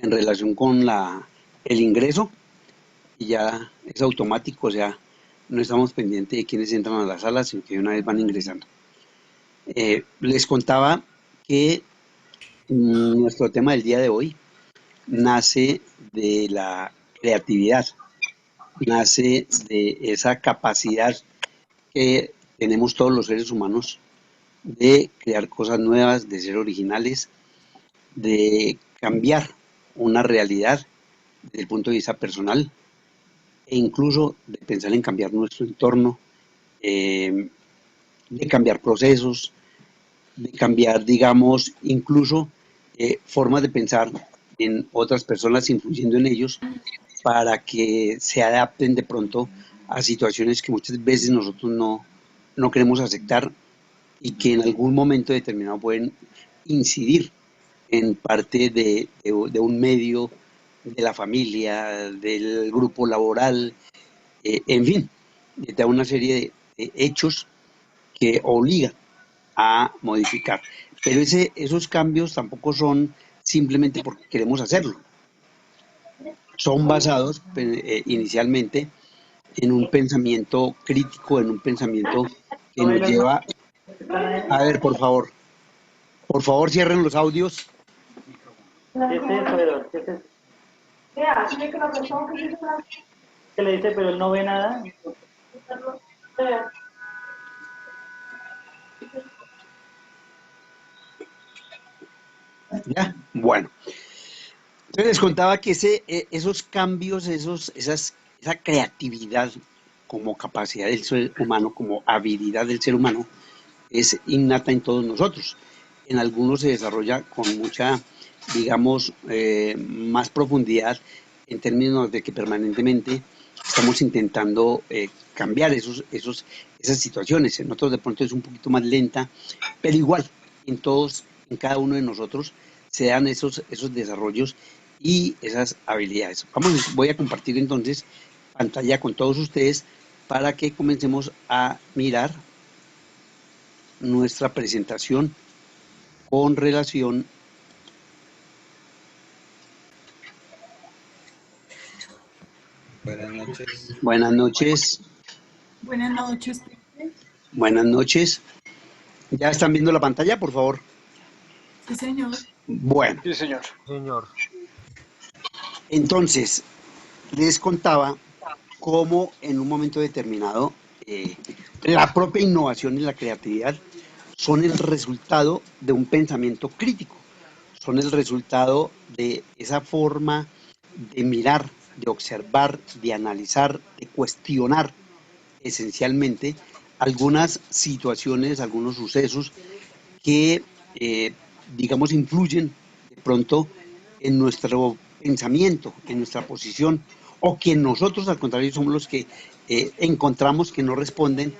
en relación con el ingreso y ya es automático, o sea, no estamos pendientes de quiénes entran a la sala, sino que de una vez van ingresando. Les contaba que nuestro tema del día de hoy nace de la creatividad, nace de esa capacidad que tenemos todos los seres humanos de crear cosas nuevas, de ser originales, de cambiar una realidad desde el punto de vista personal e incluso de pensar en cambiar nuestro entorno, de cambiar procesos, de cambiar, digamos, incluso formas de pensar en otras personas, influyendo en ellos para que se adapten de pronto a situaciones que muchas veces nosotros no queremos aceptar y que en algún momento determinado pueden incidir en parte de un medio, de la familia, del grupo laboral, en fin, de una serie de hechos que obligan a modificar. Pero esos cambios tampoco son simplemente porque queremos hacerlo. Son basados inicialmente en un pensamiento crítico, en un pensamiento que nos lleva... A ver, por favor cierren los audios. ¿Qué es eso, Edo? ¿Qué es eso? ¿Qué le dice? Pero él no ve nada. ¿Ya? Bueno. Entonces les contaba que esos cambios, esa creatividad como capacidad del ser humano, como habilidad del ser humano, es innata en todos nosotros. En algunos se desarrolla con mucha, digamos, más profundidad en términos de que permanentemente estamos intentando cambiar esas situaciones. En otros de pronto es un poquito más lenta, pero igual, en todos, en cada uno de nosotros se dan esos desarrollos y esas habilidades. Voy a compartir entonces pantalla con todos ustedes para que comencemos a mirar nuestra presentación con relación. Buenas noches. Buenas noches. Buenas noches. Buenas noches. ¿Ya están viendo la pantalla, por favor? Sí, señor. Bueno. Sí, señor. Señor. Entonces, les contaba cómo en un momento determinado la propia innovación y la creatividad son el resultado de un pensamiento crítico, son el resultado de esa forma de mirar, de observar, de analizar, de cuestionar esencialmente algunas situaciones, algunos sucesos que, digamos, influyen de pronto en nuestro pensamiento, en nuestra posición, o que nosotros, al contrario, somos los que encontramos que no responden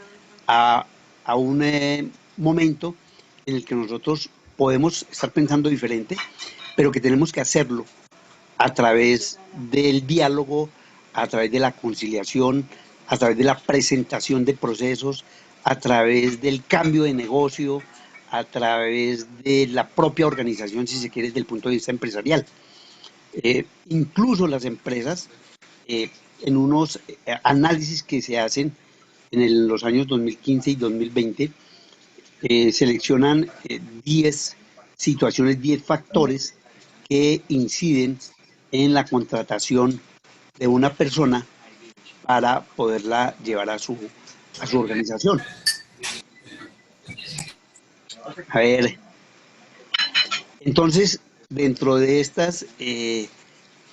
a, a un momento en el que nosotros podemos estar pensando diferente, pero que tenemos que hacerlo a través del diálogo, a través de la conciliación, a través de la presentación de procesos, a través del cambio de negocio, a través de la propia organización, si se quiere, desde el punto de vista empresarial. Incluso las empresas, en unos análisis que se hacen en los años 2015 y 2020, seleccionan 10 situaciones, 10 factores que inciden en la contratación de una persona para poderla llevar a su organización. A ver, entonces, dentro de estas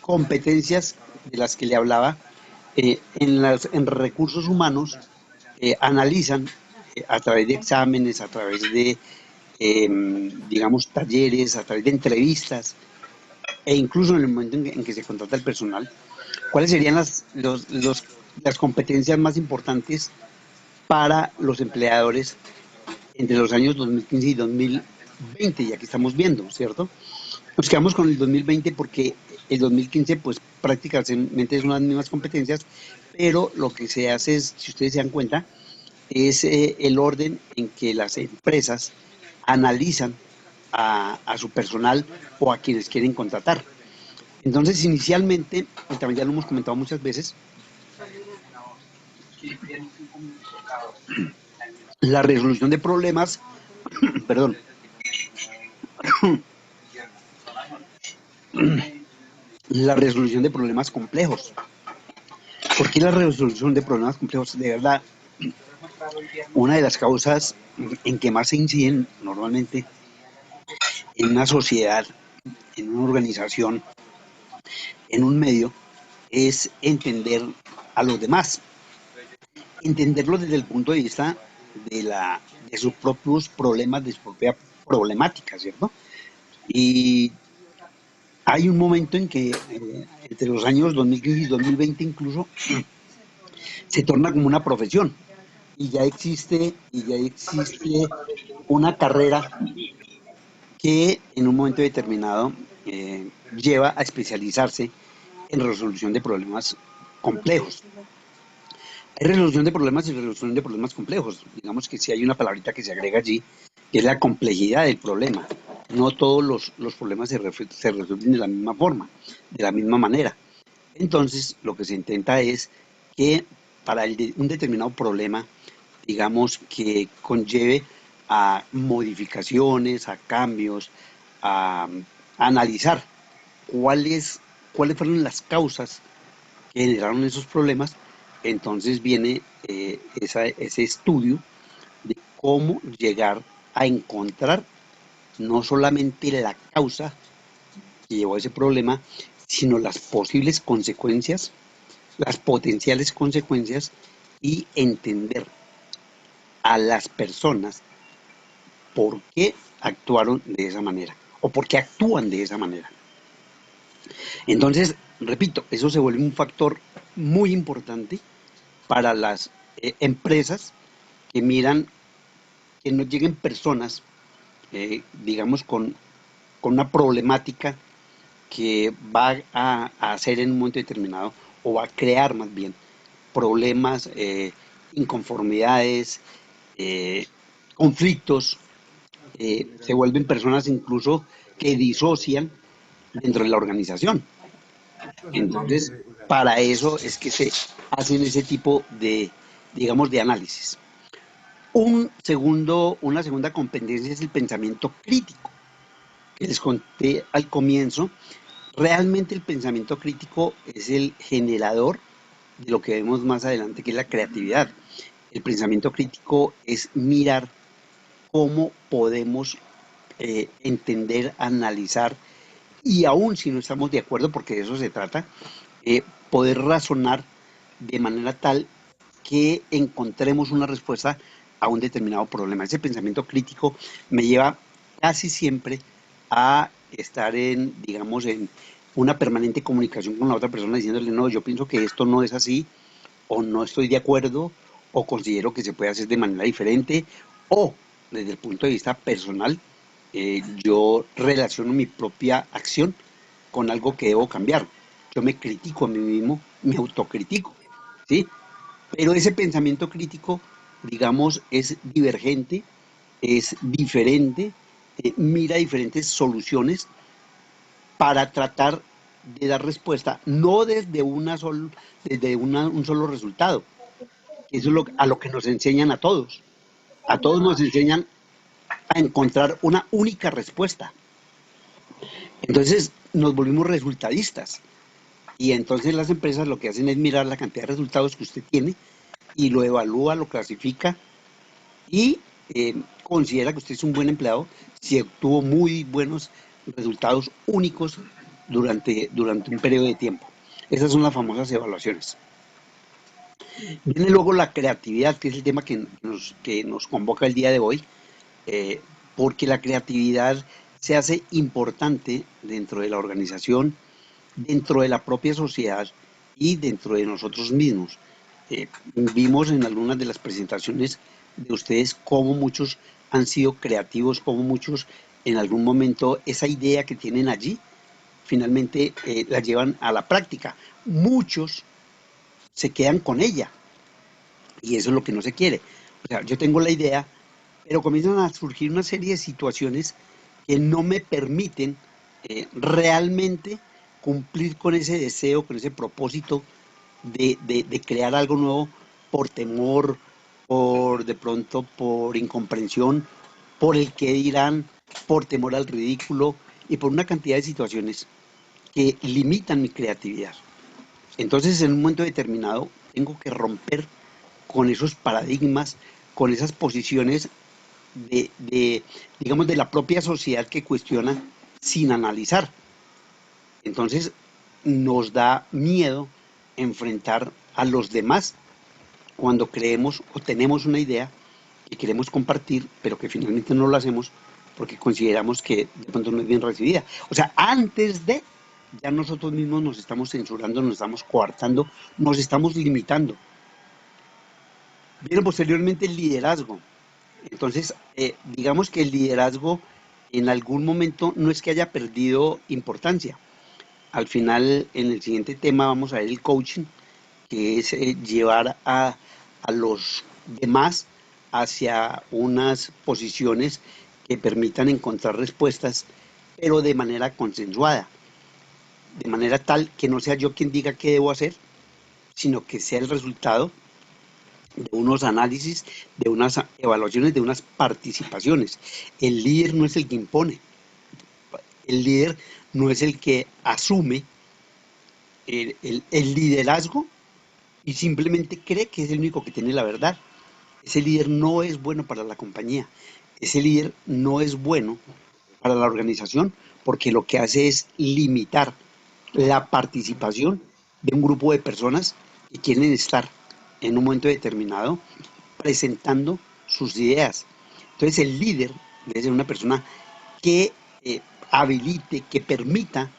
competencias de las que le hablaba, en recursos humanos analizan a través de exámenes, a través de, digamos, talleres, a través de entrevistas, e incluso en el momento en que se contrata el personal, cuáles serían las competencias más importantes para los empleadores entre los años 2015 y 2020, y aquí estamos viendo, ¿cierto? Nos quedamos con el 2020 porque el 2015 pues prácticamente es unas mismas competencias, pero lo que se hace es, si ustedes se dan cuenta, es el orden en que las empresas analizan a su personal o a quienes quieren contratar. Entonces, inicialmente, y también ya lo hemos comentado muchas veces, la resolución de problemas, perdón, la resolución de problemas complejos. ¿Por qué la resolución de problemas complejos? De verdad, una de las causas en que más se inciden normalmente en una sociedad, en una organización, en un medio, es entender a los demás, entenderlos desde el punto de vista de sus propios problemas, de su propia problemática, ¿cierto? Y hay un momento en que entre los años 2015 y 2020 incluso se torna como una profesión y ya existe una carrera que en un momento determinado lleva a especializarse en resolución de problemas complejos. Hay resolución de problemas y resolución de problemas complejos. Digamos que si hay una palabrita que se agrega allí, que es la complejidad del problema. No todos los problemas se resuelven de la misma forma, de la misma manera. Entonces, lo que se intenta es que para un determinado problema, digamos, que conlleve a modificaciones, a cambios, a analizar cuáles fueron las causas que generaron esos problemas, entonces viene ese estudio de cómo llegar a encontrar no solamente la causa que llevó a ese problema, sino las posibles consecuencias, las potenciales consecuencias y entender a las personas por qué actuaron de esa manera o por qué actúan de esa manera. Entonces, repito, eso se vuelve un factor muy importante para las empresas que miran que no lleguen personas, digamos, con una problemática que va a hacer en un momento determinado o va a crear más bien problemas, inconformidades, eh, conflictos, se vuelven personas incluso que disocian dentro de la organización. Entonces, para eso es que se hacen ese tipo de, digamos, de análisis. Una segunda competencia es el pensamiento crítico, que les conté al comienzo. Realmente el pensamiento crítico es el generador de lo que vemos más adelante, que es la creatividad. El pensamiento crítico es mirar cómo podemos entender, analizar y aún si no estamos de acuerdo, porque de eso se trata, poder razonar de manera tal que encontremos una respuesta a un determinado problema. Ese pensamiento crítico me lleva casi siempre a estar en, digamos, en una permanente comunicación con la otra persona diciéndole, no, yo pienso que esto no es así, o no estoy de acuerdo, o considero que se puede hacer de manera diferente, o desde el punto de vista personal, yo relaciono mi propia acción con algo que debo cambiar. Yo me critico a mí mismo, me autocritico, ¿sí? Pero ese pensamiento crítico, digamos, es divergente, es diferente, mira diferentes soluciones para tratar de dar respuesta, no desde, un solo resultado. Eso es a lo que nos enseñan a todos. A todos nos enseñan a encontrar una única respuesta. Entonces nos volvimos resultadistas. Y entonces las empresas lo que hacen es mirar la cantidad de resultados que usted tiene y lo evalúa, lo clasifica y considera que usted es un buen empleado si obtuvo muy buenos resultados únicos durante un periodo de tiempo. Esas son las famosas evaluaciones. Viene luego la creatividad, que es el tema que nos convoca el día de hoy, eh, porque la creatividad se hace importante dentro de la organización, dentro de la propia sociedad y dentro de nosotros mismos. Vimos en algunas de las presentaciones de ustedes cómo muchos han sido creativos, cómo muchos en algún momento esa idea que tienen allí finalmente la llevan a la práctica. Muchos se quedan con ella y eso es lo que no se quiere. O sea, yo tengo la idea, pero comienzan a surgir una serie de situaciones que no me permiten realmente cumplir con ese deseo, con ese propósito de crear algo nuevo por temor, por de pronto por incomprensión, por el que dirán, por temor al ridículo y por una cantidad de situaciones que limitan mi creatividad. Entonces, en un momento determinado, tengo que romper con esos paradigmas, con esas posiciones digamos, de la propia sociedad que cuestiona sin analizar. Entonces, nos da miedo enfrentar a los demás cuando creemos o tenemos una idea que queremos compartir, pero que finalmente no lo hacemos porque consideramos que de pronto no es bien recibida. O sea, antes de, ya nosotros mismos nos estamos censurando, nos estamos coartando, nos estamos limitando. Viene posteriormente el liderazgo. Entonces, digamos que el liderazgo en algún momento no es que haya perdido importancia. Al final, en el siguiente tema vamos a ver el coaching, que es llevar a los demás hacia unas posiciones que permitan encontrar respuestas, pero de manera consensuada, de manera tal que no sea yo quien diga qué debo hacer, sino que sea el resultado de unos análisis, de unas evaluaciones, de unas participaciones. El líder no es el que impone, el líder no es el que asume el liderazgo y simplemente cree que es el único que tiene la verdad. Ese líder no es bueno para la compañía, ese líder no es bueno para la organización porque lo que hace es limitar la participación de un grupo de personas que quieren estar en un momento determinado presentando sus ideas. Entonces el líder debe ser una persona que habilite, que permita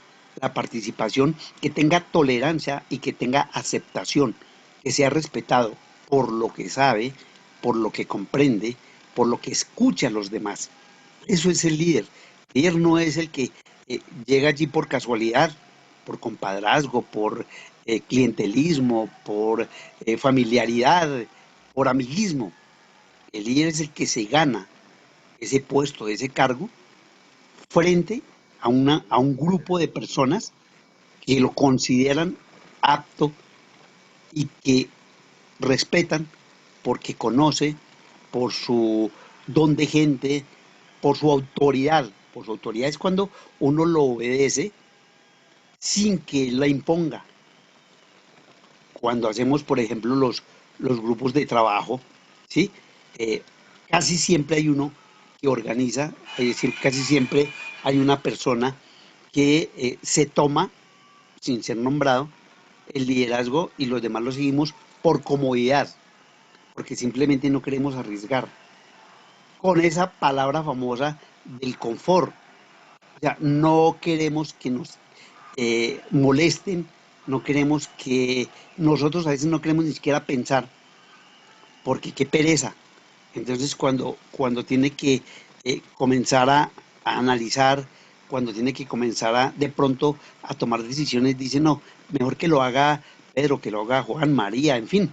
la participación, que tenga tolerancia y que tenga aceptación, que sea respetado por lo que sabe, por lo que comprende, por lo que escucha a los demás. Eso es el líder. El líder no es el que llega allí por casualidad, por compadrazgo, por clientelismo, por familiaridad, por amiguismo. El líder es el que se gana ese puesto, ese cargo, frente a un grupo de personas que lo consideran apto y que respetan porque conoce, por su don de gente, por su autoridad. Por su autoridad es cuando uno lo obedece sin que la imponga. Cuando hacemos, por ejemplo, los grupos de trabajo, ¿sí? Eh, casi siempre hay uno que organiza, es decir, casi siempre hay una persona que se toma, sin ser nombrado, el liderazgo y los demás lo seguimos por comodidad, porque simplemente no queremos arriesgar. Con esa palabra famosa del confort, o sea, no queremos que nos molesten, no queremos que nosotros a veces no queremos ni siquiera pensar, porque qué pereza. Entonces cuando tiene que comenzar a analizar, cuando tiene que comenzar de pronto a tomar decisiones, dice no, mejor que lo haga Pedro, que lo haga Juan, María, en fin,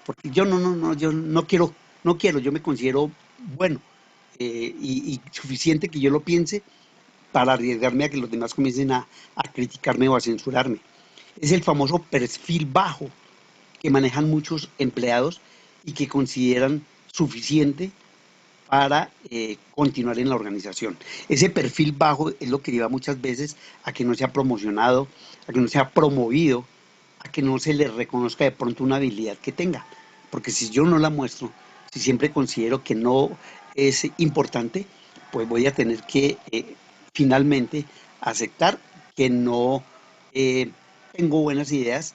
porque yo yo no quiero, yo me considero bueno y suficiente que yo lo piense para arriesgarme a que los demás comiencen a criticarme o a censurarme. Es el famoso perfil bajo que manejan muchos empleados y que consideran suficiente para continuar en la organización. Ese perfil bajo es lo que lleva muchas veces a que no sea promocionado, a que no sea promovido, a que no se le reconozca de pronto una habilidad que tenga. Porque si yo no la muestro, si siempre considero que no es importante, pues voy a tener que finalmente aceptar que no tengo buenas ideas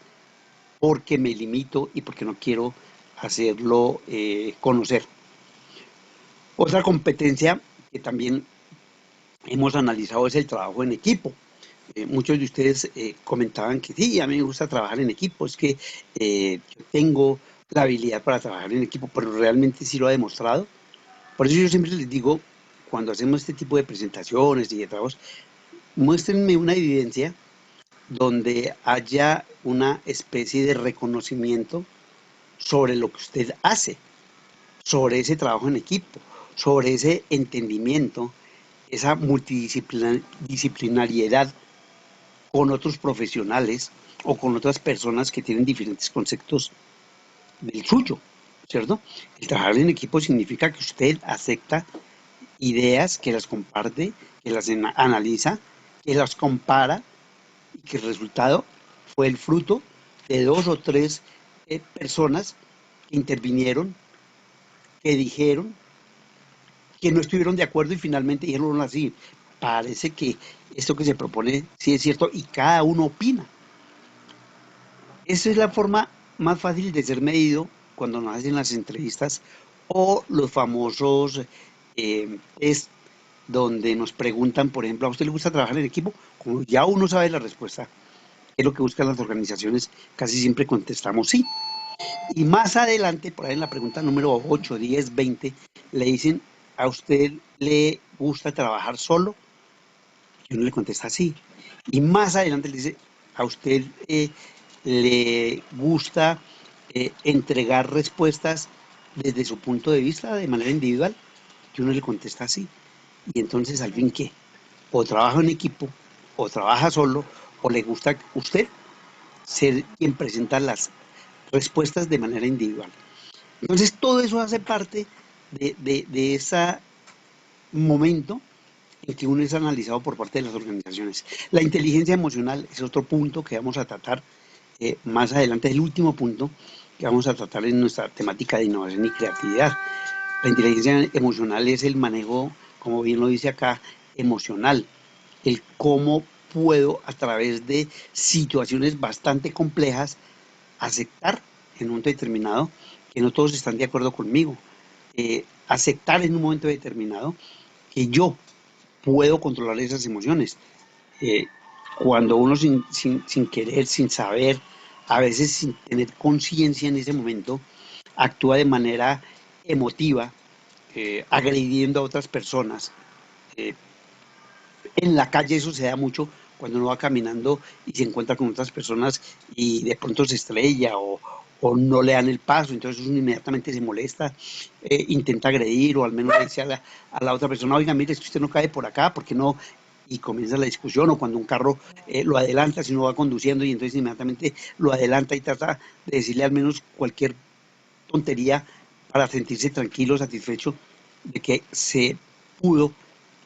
porque me limito y porque no quiero hacerlo conocer. Otra competencia que también hemos analizado es el trabajo en equipo. Muchos de ustedes comentaban que sí, a mí me gusta trabajar en equipo, es que yo tengo la habilidad para trabajar en equipo, pero realmente sí lo ha demostrado. Por eso yo siempre les digo, cuando hacemos este tipo de presentaciones y de trabajos, muéstrenme una evidencia donde haya una especie de reconocimiento sobre lo que usted hace, sobre ese trabajo en equipo, sobre ese entendimiento, esa multidisciplinariedad con otros profesionales o con otras personas que tienen diferentes conceptos del suyo, ¿cierto? El trabajar en equipo significa que usted acepta ideas, que las comparte, que las analiza, que las compara y que el resultado fue el fruto de dos o tres personas que intervinieron, que dijeron, que no estuvieron de acuerdo y finalmente dijeron así, parece que esto que se propone sí es cierto y cada uno opina. Esa es la forma más fácil de ser medido cuando nos hacen las entrevistas o los famosos test donde nos preguntan, por ejemplo, ¿a usted le gusta trabajar en equipo? Como ya uno sabe la respuesta, que es lo que buscan las organizaciones, casi siempre contestamos sí. Y más adelante, por ahí en la pregunta número 8, 10, 20, le dicen, ¿a usted le gusta trabajar solo? Y uno le contesta sí. Y más adelante le dice, ¿a usted le gusta entregar respuestas desde su punto de vista de manera individual? Y uno le contesta sí. Y entonces, ¿al fin qué? O trabaja en equipo, o trabaja solo, o le gusta usted ser quien presenta las respuestas de manera individual. Entonces, todo eso hace parte de ese momento en que uno es analizado por parte de las organizaciones. La inteligencia emocional es otro punto que vamos a tratar más adelante, es el último punto que vamos a tratar en nuestra temática de innovación y creatividad. La inteligencia emocional es el manejo, como bien lo dice acá, emocional, el cómo puedo a través de situaciones bastante complejas aceptar en un momento determinado que no todos están de acuerdo conmigo, aceptar en un momento determinado que yo puedo controlar esas emociones. Eh, Cuando uno sin querer, sin saber, a veces sin tener conciencia en ese momento, actúa de manera emotiva, agrediendo a otras personas. Eh, en la calle eso se da mucho cuando uno va caminando y se encuentra con otras personas y de pronto se estrella o no le dan el paso, entonces uno inmediatamente se molesta, intenta agredir o al menos le dice a la otra persona, oiga, mire, es que usted no cae por acá, ¿por qué no? Y comienza la discusión, o cuando un carro lo adelanta, si uno va conduciendo y entonces inmediatamente lo adelanta y trata de decirle al menos cualquier tontería para sentirse tranquilo, satisfecho de que se pudo,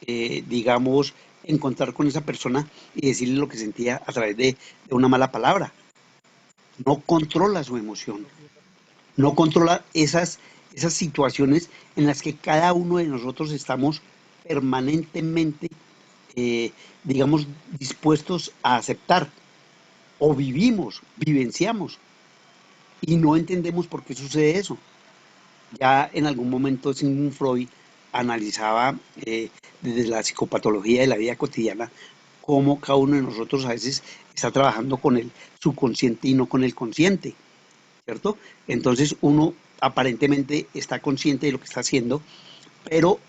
digamos, encontrar con esa persona y decirle lo que sentía a través de una mala palabra. No controla su emoción, no controla esas situaciones en las que cada uno de nosotros estamos permanentemente, digamos, dispuestos a aceptar o vivimos, vivenciamos y no entendemos por qué sucede eso. Ya en algún momento Sigmund Freud analizaba desde la psicopatología de la vida cotidiana cómo cada uno de nosotros a veces está trabajando con el subconsciente y no con el consciente, ¿cierto? Entonces uno aparentemente está consciente de lo que está haciendo, pero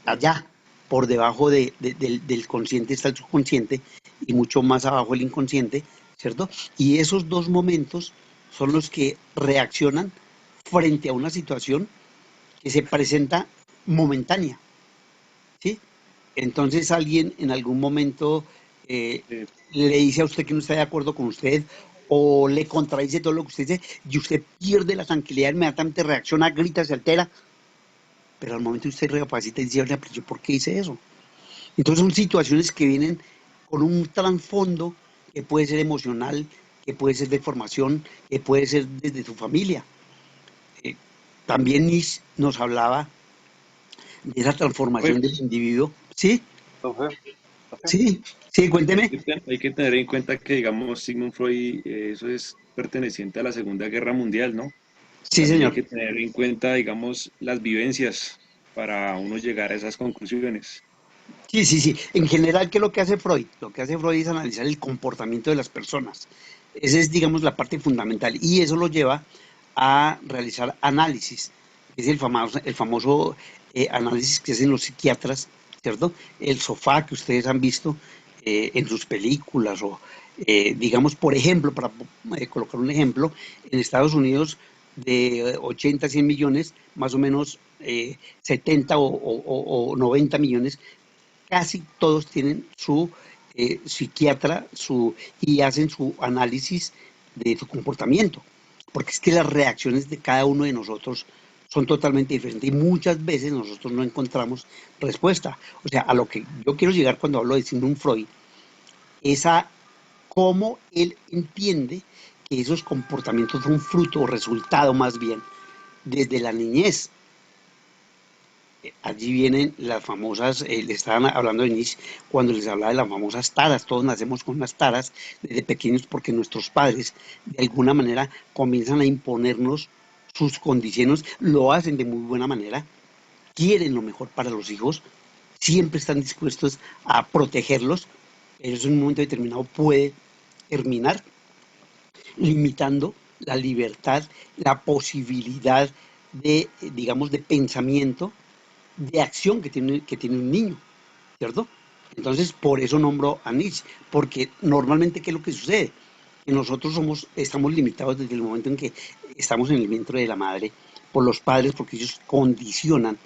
allá, por debajo del consciente está el subconsciente y mucho más abajo el inconsciente, ¿cierto? Y esos dos momentos son los que reaccionan frente a una situación que se presenta momentánea, ¿sí? Entonces alguien en algún momento eh, Eh, le dice a usted que no está de acuerdo con usted o le contradice todo lo que usted dice y usted pierde la tranquilidad, inmediatamente reacciona, grita, se altera, pero al momento usted recapacita y dice, "Oiga, pero yo, ¿por qué hice eso?". Entonces son situaciones que vienen con un trasfondo que puede ser emocional, que puede ser de formación, que puede ser desde su familia. Eh, También Nietzsche nos hablaba de esa Profe, transformación del individuo. Sí, profe, profe, sí, sí, hay cuénteme. que, hay que tener en cuenta que, digamos, Sigmund Freud, eso es perteneciente a la Segunda Guerra Mundial, ¿no? Sí, También hay señor. que tener en cuenta, digamos, las vivencias para uno llegar a esas conclusiones. Sí, sí, sí. En general, ¿qué es lo que hace Freud? Lo que hace Freud es analizar el comportamiento de las personas. Esa es, digamos, la parte fundamental. Y eso lo lleva a realizar análisis. Es el famoso análisis que hacen los psiquiatras, ¿cierto? El sofá que ustedes han visto en sus películas o, digamos, por ejemplo, para colocar un ejemplo, en Estados Unidos de 80 a 100 millones, más o menos 70 o 90 millones casi todos tienen su psiquiatra y hacen su análisis de su comportamiento, porque es que las reacciones de cada uno de nosotros son totalmente diferentes y muchas veces nosotros no encontramos respuesta. O sea, a lo que yo quiero llegar cuando hablo de Sigmund Freud es a cómo él entiende que esos comportamientos son fruto o resultado más bien desde la niñez. Allí vienen las famosas, le estaban hablando de Nietzsche cuando les hablaba de las famosas taras. Todos nacemos con unas taras desde pequeños porque nuestros padres de alguna manera comienzan a imponernos sus condiciones, lo hacen de muy buena manera, quieren lo mejor para los hijos, siempre están dispuestos a protegerlos, pero eso en un momento determinado puede terminar limitando la libertad, la posibilidad de, digamos, de pensamiento, de acción que tiene un niño, ¿cierto? Entonces, por eso nombro a Nietzsche, porque normalmente, ¿qué es lo que sucede? Que nosotros estamos limitados desde el momento en que estamos en el vientre de la madre, por los padres, porque ellos condicionan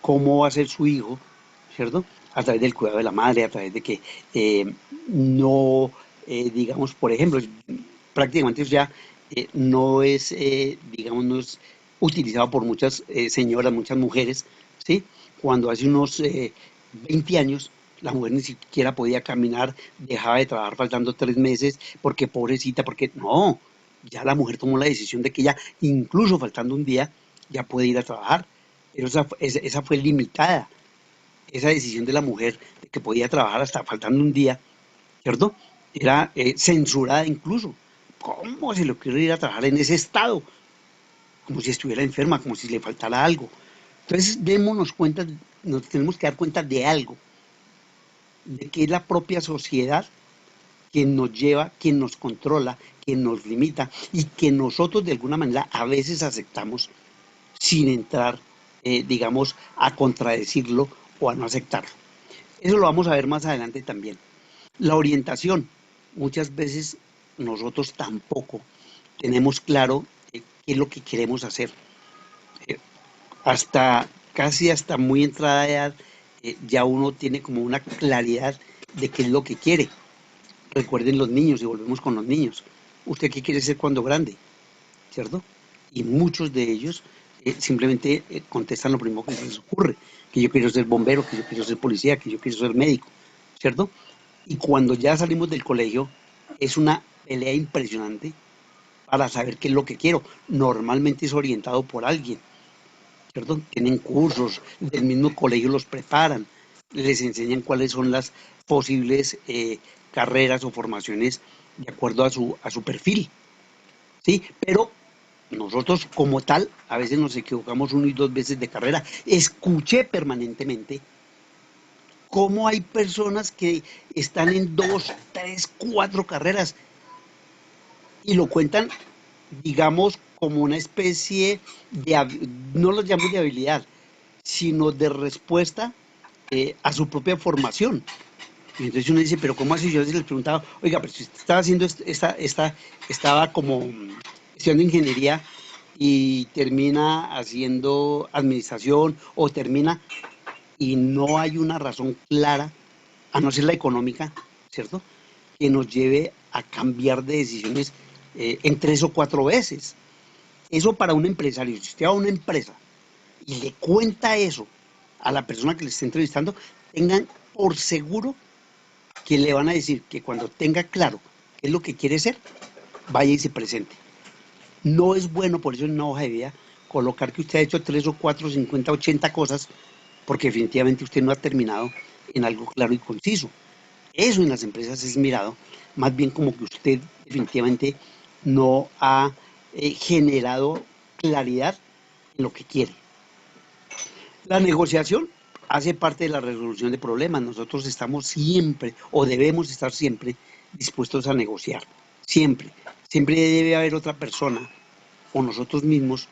cómo va a ser su hijo, ¿cierto? A través del cuidado de la madre, a través de que no, digamos, por ejemplo, prácticamente eso ya no es, digamos, no es utilizado por muchas señoras, muchas mujeres, ¿sí? Cuando hace unos 20 años la mujer ni siquiera podía caminar, dejaba de trabajar faltando 3 meses, porque pobrecita, porque no, ya la mujer tomó la decisión de que ella, incluso faltando un día, ya puede ir a trabajar. Pero esa fue limitada, esa decisión de la mujer de que podía trabajar hasta faltando un día, ¿cierto? Era censurada incluso. ¿Cómo se le ocurre ir a trabajar en ese estado? Como si estuviera enferma, como si le faltara algo. Entonces, démonos cuenta, nos tenemos que dar cuenta de algo, de que es la propia sociedad quien nos lleva, quien nos controla, quien nos limita y que nosotros de alguna manera a veces aceptamos sin entrar, digamos, a contradecirlo o a no aceptarlo. Eso lo vamos a ver más adelante también. La orientación. Muchas veces nosotros tampoco tenemos claro qué es lo que queremos hacer. Eh, casi hasta muy entrada edad, ya uno tiene como una claridad de qué es lo que quiere. Recuerden los niños, y volvemos con los niños. ¿Usted qué quiere ser cuando grande? ¿Cierto? Y muchos de ellos simplemente contestan lo primero que se les ocurre, que yo quiero ser bombero, que yo quiero ser policía, que yo quiero ser médico, ¿cierto? Y cuando ya salimos del colegio, es una pelea impresionante para saber qué es lo que quiero. Normalmente es orientado por alguien, ¿cierto? Tienen cursos, del mismo colegio los preparan, les enseñan cuáles son las posibles carreras o formaciones de acuerdo a su perfil, ¿sí? Pero nosotros como tal, a veces nos equivocamos 1 y 2 veces de carrera. Escuché permanentemente cómo hay personas que están en 2, 3, 4 carreras y lo cuentan, digamos, como una especie de, no lo llamo de habilidad, sino de respuesta a su propia formación. Y entonces uno dice, pero ¿cómo así? Yo a veces les preguntaba, oiga, pero si usted estaba haciendo estaba como estudiando ingeniería y termina haciendo administración o termina y no hay una razón clara, a no ser la económica, ¿cierto? Que nos lleve a cambiar de decisiones en 3 o 4 veces. Eso para un empresario, si usted va a una empresa y le cuenta eso a la persona que le está entrevistando, tengan por seguro que le van a decir que cuando tenga claro qué es lo que quiere ser, vaya y se presente. No es bueno, por eso en una hoja de vida, colocar que usted ha hecho 3 o 4, 50, 80 cosas, porque definitivamente usted no ha terminado en algo claro y conciso. Eso en las empresas es mirado, más bien como que usted definitivamente no ha generado claridad en lo que quiere. La negociación hace parte de la resolución de problemas. Nosotros estamos siempre, o debemos estar siempre, dispuestos a negociar. Siempre. Siempre debe haber otra persona, o nosotros mismos,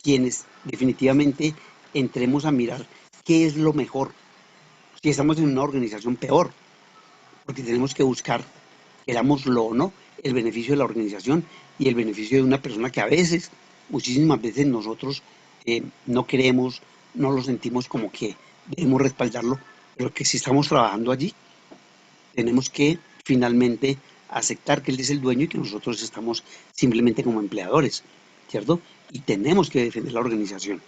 quienes definitivamente entremos a mirar qué es lo mejor. Si estamos en una organización, peor, porque tenemos que buscar, querámoslo o no, el beneficio de la organización y el beneficio de una persona que a veces, muchísimas veces nosotros no queremos, no lo sentimos como que debemos respaldarlo, pero que si estamos trabajando allí, tenemos que finalmente aceptar que él es el dueño y que nosotros estamos simplemente como empleadores, ¿cierto? Y tenemos que defender la organización.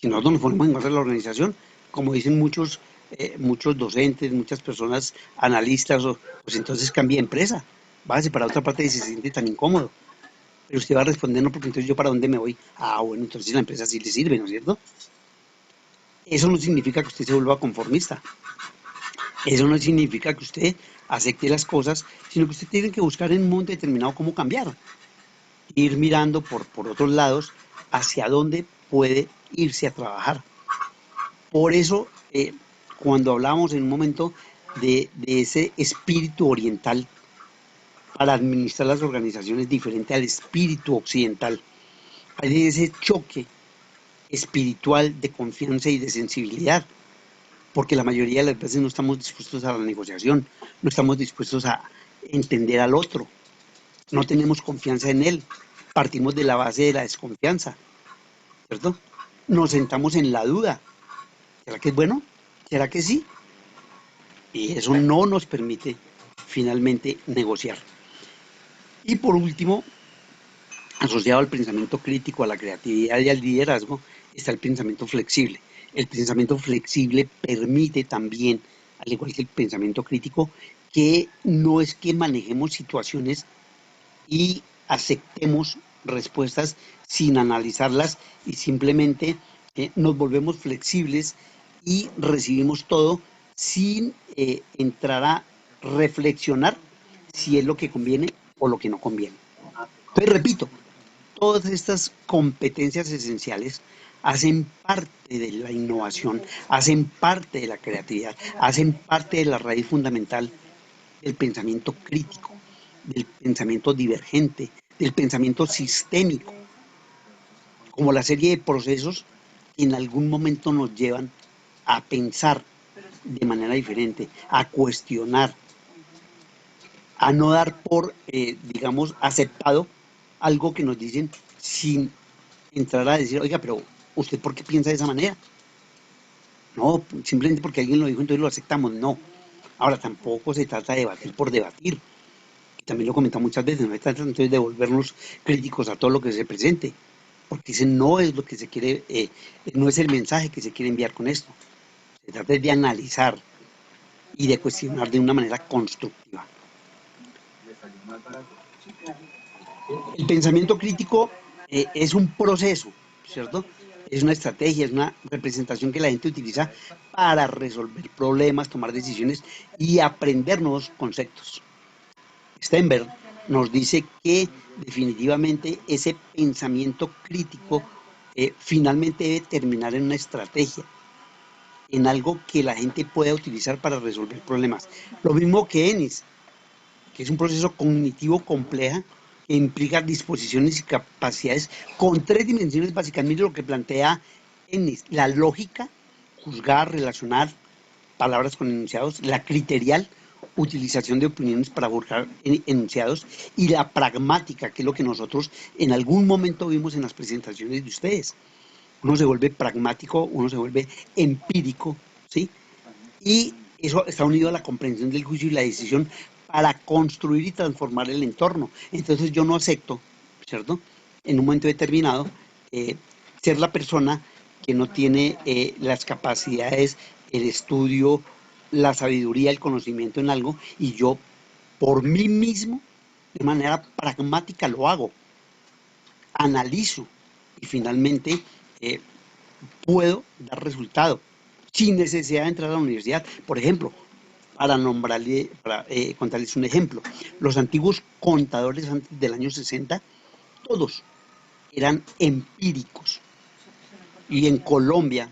Si nosotros nos ponemos en contra de la organización, como dicen muchos docentes, muchas personas, analistas, pues entonces cambie de empresa, váyase para otra parte y se siente tan incómodo. Pero usted va a responder, no, porque entonces yo para dónde me voy. Ah, bueno, entonces la empresa sí le sirve, ¿no es cierto? Eso no significa que usted se vuelva conformista. Eso no significa que usted acepte las cosas, sino que usted tiene que buscar en un momento determinado cómo cambiar. Ir mirando por otros lados hacia dónde puede irse a trabajar. Por eso, cuando hablamos en un momento de ese espíritu oriental para administrar las organizaciones diferente al espíritu occidental, hay ese choque espiritual de confianza y de sensibilidad, porque la mayoría de las veces no estamos dispuestos a la negociación, no estamos dispuestos a entender al otro, no tenemos confianza en él, partimos de la base de la desconfianza, ¿cierto? Nos sentamos en la duda, ¿será que es bueno? ¿Será que sí? Y eso no nos permite finalmente negociar. Y por último, asociado al pensamiento crítico, a la creatividad y al liderazgo, está el pensamiento flexible. El pensamiento flexible permite también, al igual que el pensamiento crítico, que no es que manejemos situaciones y aceptemos respuestas sin analizarlas y simplemente nos volvemos flexibles y recibimos todo sin entrar a reflexionar si es lo que conviene o lo que no conviene. Entonces, repito, todas estas competencias esenciales hacen parte de la innovación, hacen parte de la creatividad, hacen parte de la raíz fundamental del pensamiento crítico, del pensamiento divergente, del pensamiento sistémico, como la serie de procesos que en algún momento nos llevan a pensar de manera diferente, a cuestionar, a no dar por, digamos, aceptado algo que nos dicen sin entrar a decir, oiga, pero ¿usted por qué piensa de esa manera? No, simplemente porque alguien lo dijo, entonces lo aceptamos. No. Ahora, tampoco se trata de debatir por debatir. También lo he comentado muchas veces, no se trata entonces de volvernos críticos a todo lo que se presente, porque ese no es lo que se quiere, no es el mensaje que se quiere enviar con esto. Se trata de analizar y de cuestionar de una manera constructiva. El pensamiento crítico es un proceso, ¿cierto? Es una estrategia, es una representación que la gente utiliza para resolver problemas, tomar decisiones y aprender nuevos conceptos. Stenberg nos dice que definitivamente ese pensamiento crítico finalmente debe terminar en una estrategia, en algo que la gente pueda utilizar para resolver problemas. Lo mismo que Ennis, que es un proceso cognitivo complejo que implica disposiciones y capacidades con tres dimensiones básicas. Mire lo que plantea Ennis: la lógica, juzgar, relacionar palabras con enunciados; la criterial, utilización de opiniones para buscar enunciados; y la pragmática, que es lo que nosotros en algún momento vimos en las presentaciones de ustedes. Uno se vuelve pragmático, uno se vuelve empírico, ¿sí? Y eso está unido a la comprensión del juicio y la decisión para construir y transformar el entorno. Entonces yo no acepto, ¿cierto?, en un momento determinado, ser la persona que no tiene las capacidades, el estudio, la sabiduría, el conocimiento en algo, y yo por mí mismo, de manera pragmática, lo hago, analizo y finalmente puedo dar resultado sin necesidad de entrar a la universidad. Por ejemplo, para contarles un ejemplo, los antiguos contadores antes del año 60, todos eran empíricos. Y en Colombia,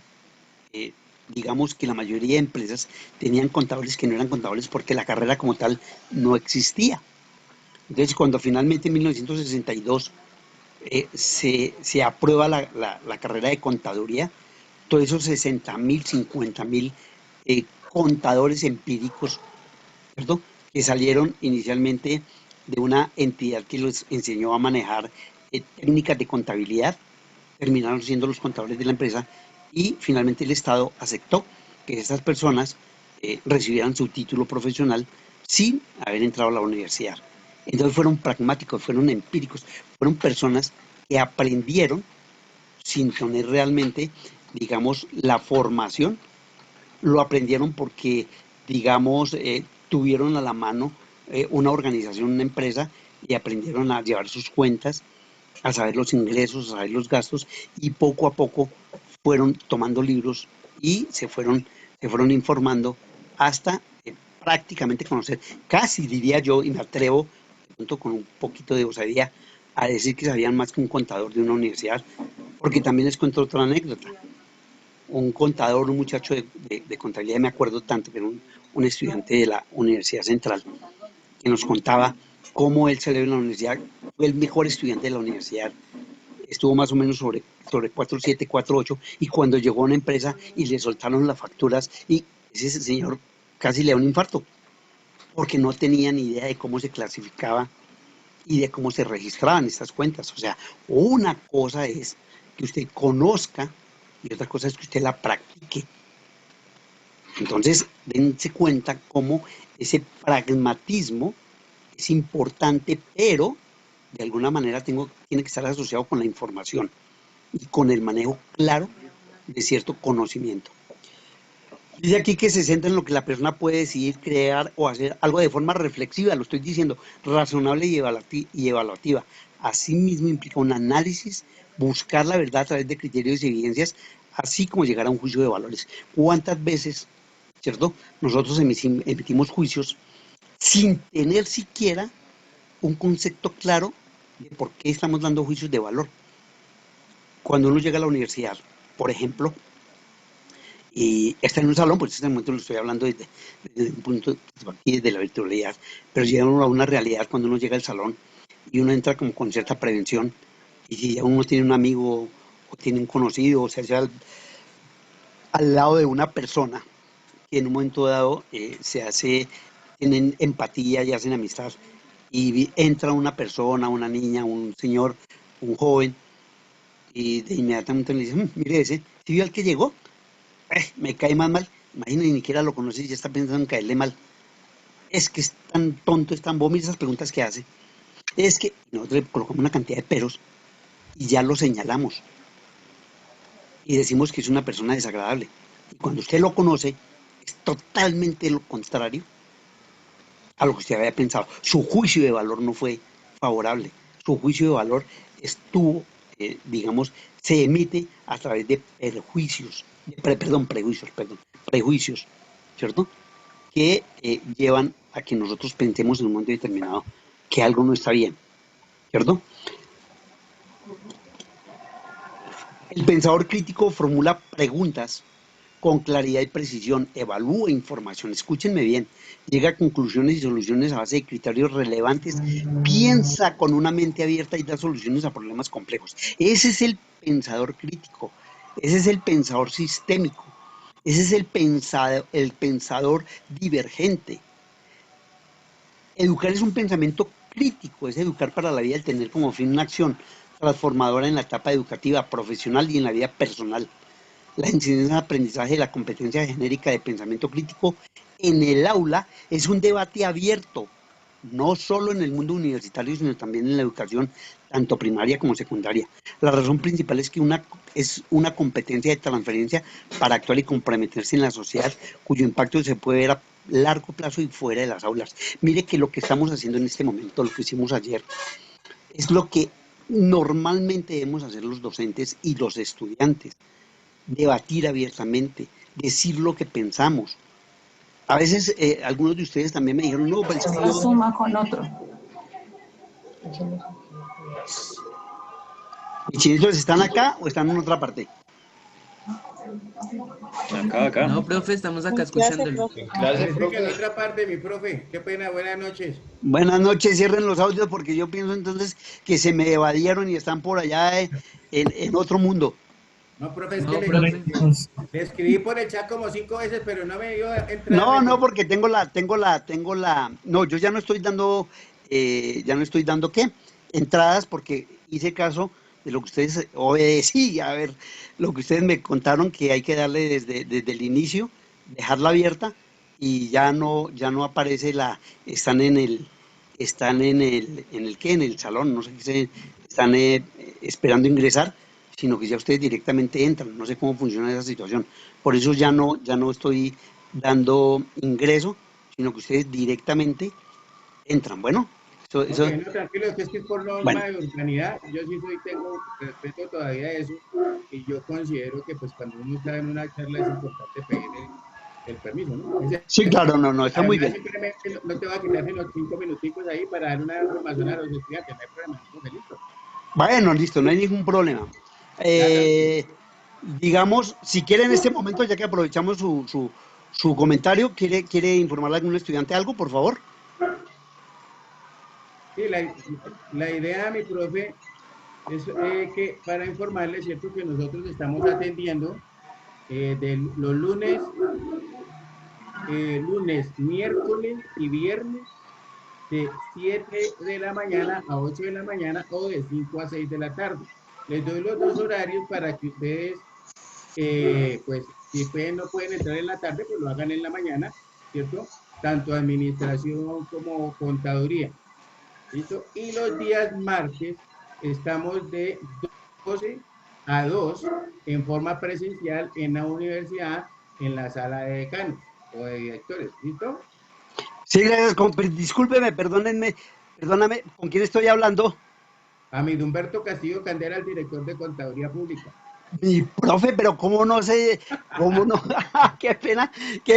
digamos que la mayoría de empresas tenían contadores que no eran contadores porque la carrera como tal no existía. Entonces, cuando finalmente en 1962 se aprueba la carrera de contaduría, todos esos 60.000, 50.000 contadores empíricos, ¿cierto?, que salieron inicialmente de una entidad que los enseñó a manejar técnicas de contabilidad, terminaron siendo los contadores de la empresa, y finalmente el Estado aceptó que estas personas recibieran su título profesional sin haber entrado a la universidad. Entonces fueron pragmáticos, fueron empíricos, fueron personas que aprendieron sin tener realmente, digamos, la formación. Lo aprendieron porque, digamos, tuvieron a la mano una organización, una empresa, y aprendieron a llevar sus cuentas, a saber los ingresos, a saber los gastos, y poco a poco fueron tomando libros y se fueron informando hasta prácticamente conocer, casi diría yo, y me atrevo, junto con un poquito de osadía, a decir que sabían más que un contador de una universidad, porque también les cuento otra anécdota. Un contador, un muchacho de contabilidad, me acuerdo tanto, que era un estudiante de la Universidad Central, que nos contaba cómo él se le dio en la universidad, fue el mejor estudiante de la universidad, estuvo más o menos sobre 4.7, 4.8, y cuando llegó a una empresa y le soltaron las facturas, y ese señor casi le da un infarto, porque no tenía ni idea de cómo se clasificaba y de cómo se registraban estas cuentas. O sea, una cosa es que usted conozca y otra cosa es que usted la practique. Entonces, dense cuenta cómo ese pragmatismo es importante, pero de alguna manera tiene que estar asociado con la información y con el manejo claro de cierto conocimiento. Dice aquí que se centra en lo que la persona puede decidir, crear o hacer algo de forma reflexiva, lo estoy diciendo, razonable y evaluativa. Asimismo implica un análisis, buscar la verdad a través de criterios y evidencias, así como llegar a un juicio de valores. ¿Cuántas veces, cierto, nosotros emitimos juicios sin tener siquiera un concepto claro de por qué estamos dando juicios de valor? Cuando uno llega a la universidad, por ejemplo, y está en un salón, pues en este momento lo estoy hablando desde un punto aquí, desde la virtualidad, pero llega uno a una realidad cuando uno llega al salón y uno entra como con cierta prevención, y si ya uno tiene un amigo o tiene un conocido, o sea, al lado de una persona que en un momento dado tienen empatía y hacen amistad, y entra una persona, una niña, un señor, un joven, y de inmediatamente le dicen, mire ese, ¿sí vio al que llegó? Me cae más mal. Imagínate, ni siquiera lo conoces y ya está pensando en caerle mal. Es que es tan tonto, es tan bobo, esas preguntas que hace. Es que nosotros le colocamos una cantidad de peros y ya lo señalamos y decimos que es una persona desagradable. Y cuando usted lo conoce, es totalmente lo contrario a lo que usted había pensado. Su juicio de valor no fue favorable. Su juicio de valor estuvo, digamos, se emite a través de prejuicios, ¿cierto? Que llevan a que nosotros pensemos en un momento determinado que algo no está bien, ¿cierto? El pensador crítico formula preguntas con claridad y precisión, evalúa información, escúchenme bien, llega a conclusiones y soluciones a base de criterios relevantes, piensa con una mente abierta y da soluciones a problemas complejos. Ese es el pensador crítico, ese es el pensador sistémico, ese es el pensador divergente. Educar es un pensamiento crítico, es educar para la vida, el tener como fin una acción transformadora en la etapa educativa, profesional y en la vida personal. La enseñanza de aprendizaje de la competencia genérica de pensamiento crítico en el aula es un debate abierto, no solo en el mundo universitario, sino también en la educación, tanto primaria como secundaria. La razón principal es que es una competencia de transferencia para actuar y comprometerse en la sociedad, cuyo impacto se puede ver a largo plazo y fuera de las aulas. Mire que lo que estamos haciendo en este momento, lo que hicimos ayer, es lo que normalmente debemos hacer los docentes y los estudiantes. Debatir abiertamente, decir lo que pensamos. A veces algunos de ustedes también me dijeron, no, parece que La suma con otro. ¿Mis chinitos están acá o están en otra parte? Acá. No, profe, estamos acá escuchándolo. En clase, Parece que en profe. otra parte, mi profe. Qué pena, buenas noches. Buenas noches, cierren los audios porque yo pienso entonces que se me evadieron y están por allá en otro mundo. No, profe, es No, que profe. le escribí por el chat como 5 veces, pero no me dio a entrar. No, porque no, yo ya no estoy dando, ¿qué? Entradas porque hice caso de lo que ustedes obedecí, a ver, lo que ustedes me contaron que hay que darle desde el inicio, dejarla abierta y ya no aparece están en el salón, no sé qué están esperando ingresar, sino que ya ustedes directamente entran, no sé cómo funciona esa situación. Por eso ya no estoy dando ingreso, sino que ustedes directamente entran. Bueno, Ok, no, tranquilo, es que es por bueno, norma de urbanidad. Yo sí tengo respeto todavía a eso y yo considero que pues cuando uno está en una charla es importante pedir el permiso, ¿no? Es sí, eso. claro, no, está muy Además, bien. simplemente no te va a quitar sino 5 minuticos ahí para dar una información a los estudiantes, no hay problema, no, listo. Bueno, listo, no hay ningún problema. Dale, Eh, digamos, si quiere en este momento, ya que aprovechamos su comentario, ¿quiere informarle a algún estudiante algo, por favor? sí, la idea, mi profe, es que para informarles, ¿cierto? Que nosotros estamos atendiendo de los lunes, miércoles y viernes de 7 de la mañana a 8 de la mañana o de 5 a 6 de la tarde. Les doy los dos horarios para que ustedes, pues, si pueden, no pueden entrar en la tarde, pues lo hagan en la mañana, ¿cierto? Tanto administración como contaduría, ¿listo? Y los días martes estamos de 12 a 2 en forma presencial en la universidad, en la sala de decanos o de directores, ¿listo? Sí, gracias. Discúlpeme, perdóname, ¿con quién estoy hablando? A mi Humberto Castillo Candela, el director de Contaduría Pública. Mi profe, pero cómo no sé, cómo no, qué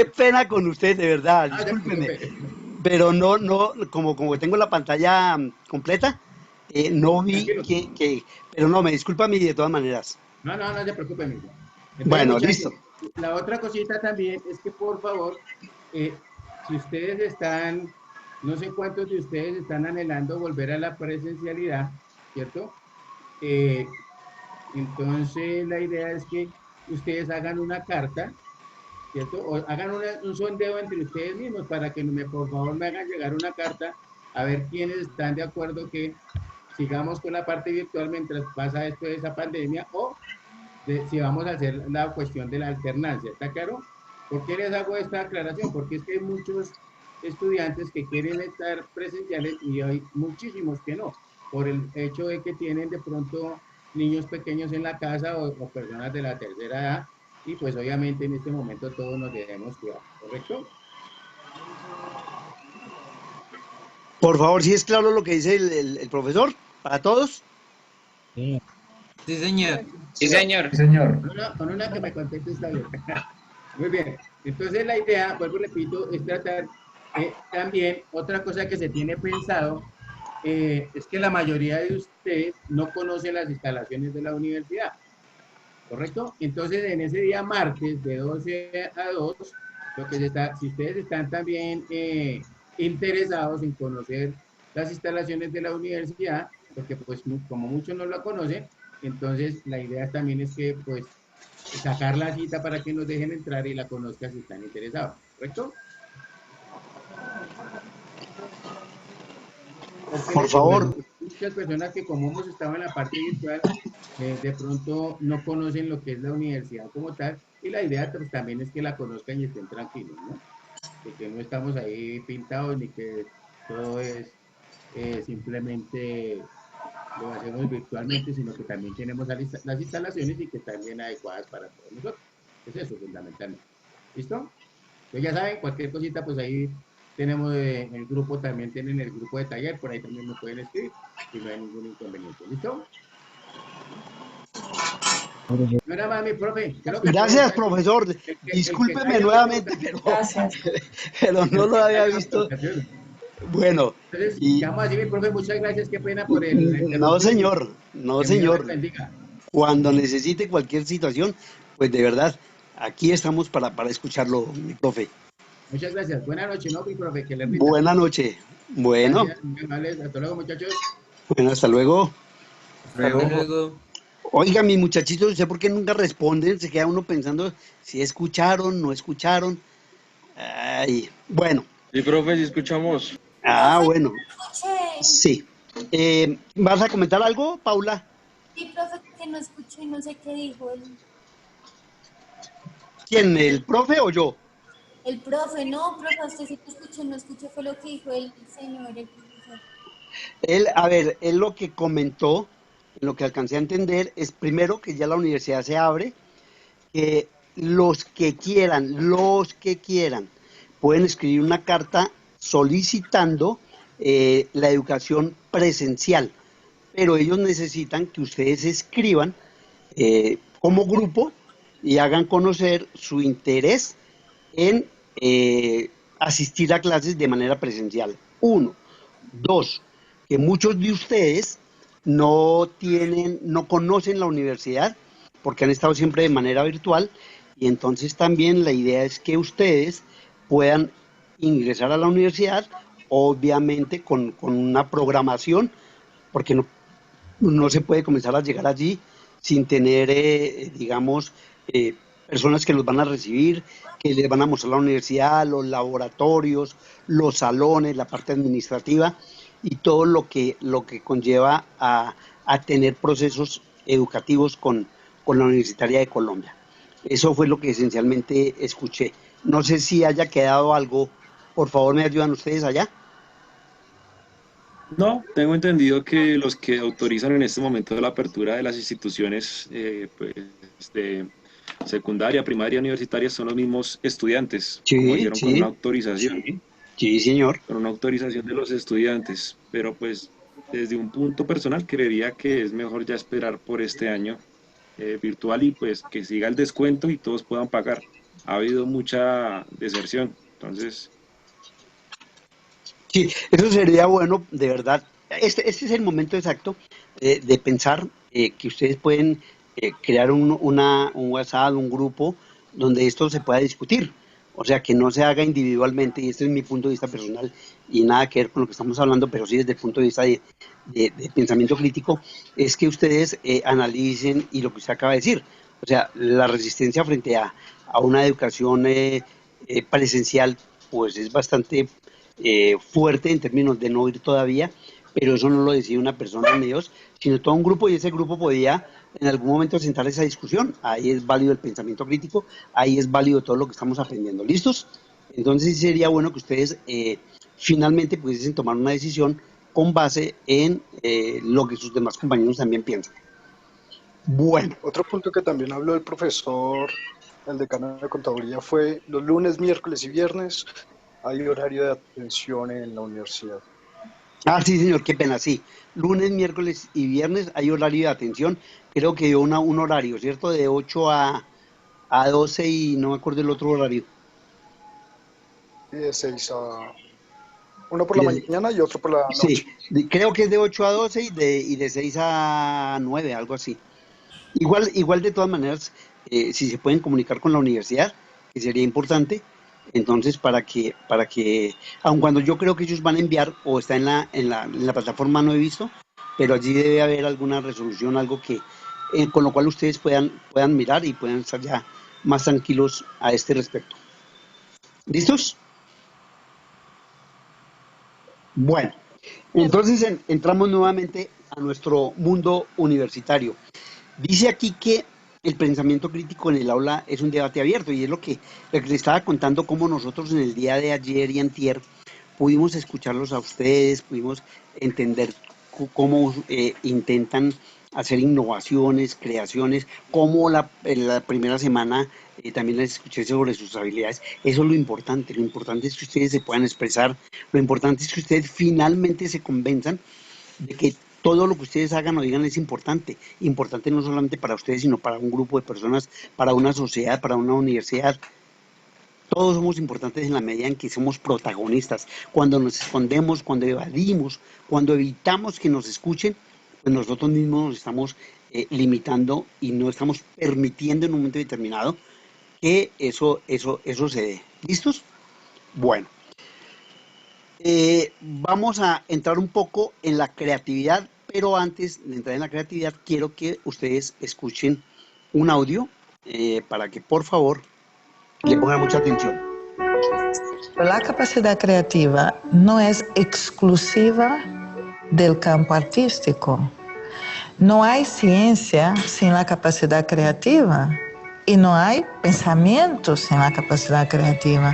pena con usted, de verdad, Ah, se discúlpeme. preocupe. Pero no, como tengo la pantalla completa, no vi Tranquilo. pero no, me disculpa a mí de todas maneras. No se preocupe, mismo. Entonces, Bueno, muchachos, listo. la otra cosita también es que, por favor, si ustedes están, no sé cuántos de ustedes están anhelando volver a la presencialidad, ¿cierto? Eh, entonces, la idea es que ustedes hagan una carta, ¿cierto? O hagan un sondeo entre ustedes mismos para que por favor me hagan llegar una carta a ver quiénes están de acuerdo que sigamos con la parte virtual mientras pasa esto de esa pandemia o si vamos a hacer la cuestión de la alternancia. ¿Está claro? ¿Por qué les hago esta aclaración? Porque es que hay muchos estudiantes que quieren estar presenciales y hay muchísimos que no, por el hecho de que tienen de pronto niños pequeños en la casa o personas de la tercera edad y pues obviamente en este momento todos nos debemos cuidar, ¿correcto? Por favor, si es claro lo que dice el profesor, para todos. Sí, señor. Sí, señor. Con una que me conteste está bien. Muy bien. Entonces la idea, vuelvo y repito, es tratar también otra cosa que se tiene pensado es que la mayoría de ustedes no conocen las instalaciones de la universidad, ¿correcto? Entonces en ese día martes de 12 a 2, lo que si ustedes están también interesados en conocer las instalaciones de la universidad, porque pues como muchos no la conocen, entonces la idea también es que pues sacar la cita para que nos dejen entrar y la conozcan si están interesados, ¿correcto? Porque Por les digo favor, eso, muchas personas que como hemos estado en la parte virtual, de pronto no conocen lo que es la universidad como tal, y la idea pues, también es que la conozcan y estén tranquilos, ¿no? De que no estamos ahí pintados ni que todo es simplemente lo hacemos virtualmente, sino que también tenemos las instalaciones y que están bien adecuadas para todos nosotros. Es eso fundamentalmente. ¿Listo? Entonces ya saben, cualquier cosita, pues ahí tenemos el grupo, también tienen el grupo de taller, por ahí también me pueden escribir y no hay ningún inconveniente. ¿Listo? No era más mi profe, creo que todos gracias, saben profesor. el que Discúlpeme calla otorga nuevamente, ocasión. pero no El lo que había calla visto. otorga ocasión. Bueno, Entonces, y llamo así, mi profe, muchas gracias, qué pena por la no, interrupción y señor, no, que mi Dios señor. les bendiga. Cuando necesite cualquier situación, pues de verdad, aquí estamos para escucharlo, mi profe. Muchas gracias. Buenas noches, ¿no, mi profe? Que le rinda. Buena noche. Bueno, Gracias, muy amables. Hasta luego, muchachos. bueno, hasta luego. Hasta Hasta luego. luego. Oiga, mi muchachito, no sé por qué nunca responden, se queda uno pensando si escucharon, no escucharon. Ay, bueno, Sí, profe, si escuchamos. Profe, bueno, no escuché. sí. ¿Vas a comentar algo, Paula? Sí, profe, que no escuché y no sé qué dijo él. ¿Quién, el profe o yo? El profe, no, profe, a usted sí te escuché, no escuché, fue lo que dijo el señor, el profesor. Él lo que comentó, lo que alcancé a entender, es primero que ya la universidad se abre, que los que quieran, pueden escribir una carta solicitando la educación presencial, pero ellos necesitan que ustedes escriban como grupo y hagan conocer su interés en asistir a clases de manera presencial. Uno. Dos, que muchos de ustedes no conocen la universidad porque han estado siempre de manera virtual y entonces también la idea es que ustedes puedan ingresar a la universidad, obviamente con una programación, porque no se puede comenzar a llegar allí sin tener, digamos, personas que los van a recibir, que les van a mostrar la universidad, los laboratorios, los salones, la parte administrativa y todo lo que conlleva a tener procesos educativos con la Universitaria de Colombia. Eso fue lo que esencialmente escuché. No sé si haya quedado algo. Por favor, ¿me ayudan ustedes allá? No, tengo entendido que los que autorizan en este momento la apertura de las instituciones pues, de secundaria, primaria, universitaria son los mismos estudiantes, como Sí, dijeron, con una sí, autorización, sí, señor. con una autorización de los estudiantes. Pero pues desde un punto personal creería que es mejor ya esperar por este año virtual y pues que siga el descuento y todos puedan pagar. Ha habido mucha deserción, entonces Sí, eso sería bueno, de verdad. Este es el momento exacto de pensar que ustedes pueden crear un WhatsApp, un grupo donde esto se pueda discutir. O sea, que no se haga individualmente, y este es mi punto de vista personal y nada que ver con lo que estamos hablando, pero sí desde el punto de vista de pensamiento crítico, es que ustedes analicen y lo que usted acaba de decir. O sea, la resistencia frente a una educación presencial, pues es bastante fuerte en términos de no ir todavía, pero eso no lo decide una persona ni Dios, sino todo un grupo y ese grupo podía en algún momento sentar esa discusión. Ahí es válido el pensamiento crítico, ahí es válido todo lo que estamos aprendiendo. ¿Listos? Entonces sí sería bueno que ustedes finalmente pudiesen tomar una decisión con base en lo que sus demás compañeros también piensan. Bueno, Otro punto que también habló el profesor, el decano de contaduría, fue los lunes, miércoles y viernes hay horario de atención en la universidad. sí señor, qué pena, sí. Lunes, miércoles y viernes hay horario de atención, creo que dio un horario, ¿cierto? De 8 a 12 y no me acuerdo el otro horario. Y de 6 a... Uno por la De- mañana y otro por la sí, noche. creo que es de 8 a 12 y de 6 a 9, algo así. Igual de todas maneras, si se pueden comunicar con la universidad, que sería importante, entonces aun cuando yo creo que ellos van a enviar, o está en la plataforma, no he visto, pero allí debe haber alguna resolución, algo que, con lo cual ustedes puedan mirar y puedan estar ya más tranquilos a este respecto. ¿Listos? Bueno, entonces entramos nuevamente a nuestro mundo universitario. Dice aquí que el pensamiento crítico en el aula es un debate abierto y es lo que les estaba contando, cómo nosotros en el día de ayer y antier pudimos escucharlos a ustedes, pudimos entender cómo intentan hacer innovaciones, creaciones, cómo en la primera semana también les escuché sobre sus habilidades. Eso es lo importante es que ustedes se puedan expresar, lo importante es que ustedes finalmente se convenzan de que todo lo que ustedes hagan o digan es importante. Importante no solamente para ustedes, sino para un grupo de personas, para una sociedad, para una universidad. Todos somos importantes en la medida en que somos protagonistas. Cuando nos escondemos, cuando evadimos, cuando evitamos que nos escuchen, pues nosotros mismos nos estamos limitando y no estamos permitiendo en un momento determinado que eso se dé. ¿Listos? Bueno. Vamos a entrar un poco en la creatividad, pero antes de entrar en la creatividad, quiero que ustedes escuchen un audio para que por favor le pongan mucha atención. La capacidad creativa no es exclusiva del campo artístico. No hay ciencia sin la capacidad creativa. y no hay pensamientos en la capacidad creativa.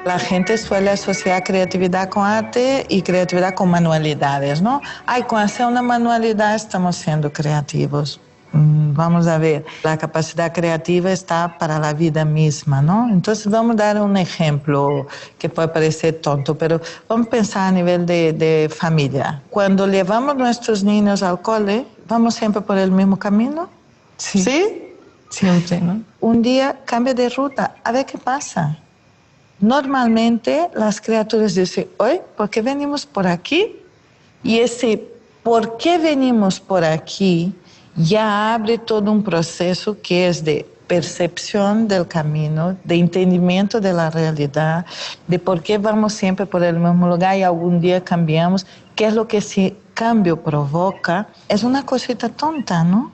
La gente suele asociar creatividad con arte y creatividad con manualidades, ¿no? Ay, con hacer una manualidad estamos siendo creativos. Vamos a ver, la capacidad creativa está para la vida misma, ¿no? Entonces vamos a dar un ejemplo que puede parecer tonto, pero vamos a pensar a nivel de familia. Cuando llevamos nuestros niños al cole, ¿vamos siempre por el mismo camino? Sí. ¿Sí? Siempre, ¿no? Un día cambia de ruta, a ver qué pasa. Normalmente las criaturas dicen, oye, ¿por qué venimos por aquí? Y ese ¿por qué venimos por aquí? Ya abre todo un proceso que es de percepción del camino, de entendimiento de la realidad, de por qué vamos siempre por el mismo lugar y algún día cambiamos, qué es lo que ese cambio provoca. Es una cosita tonta, ¿no?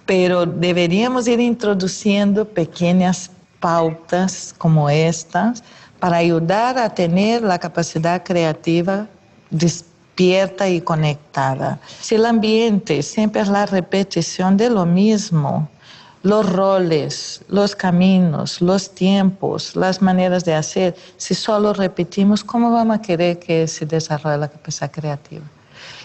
Pero deberíamos ir introduciendo pequeñas pautas como estas para ayudar a tener la capacidad creativa despierta y conectada. Si el ambiente siempre es la repetición de lo mismo, los roles, los caminos, los tiempos, las maneras de hacer, si solo repetimos, ¿cómo vamos a querer que se desarrolle la capacidad creativa?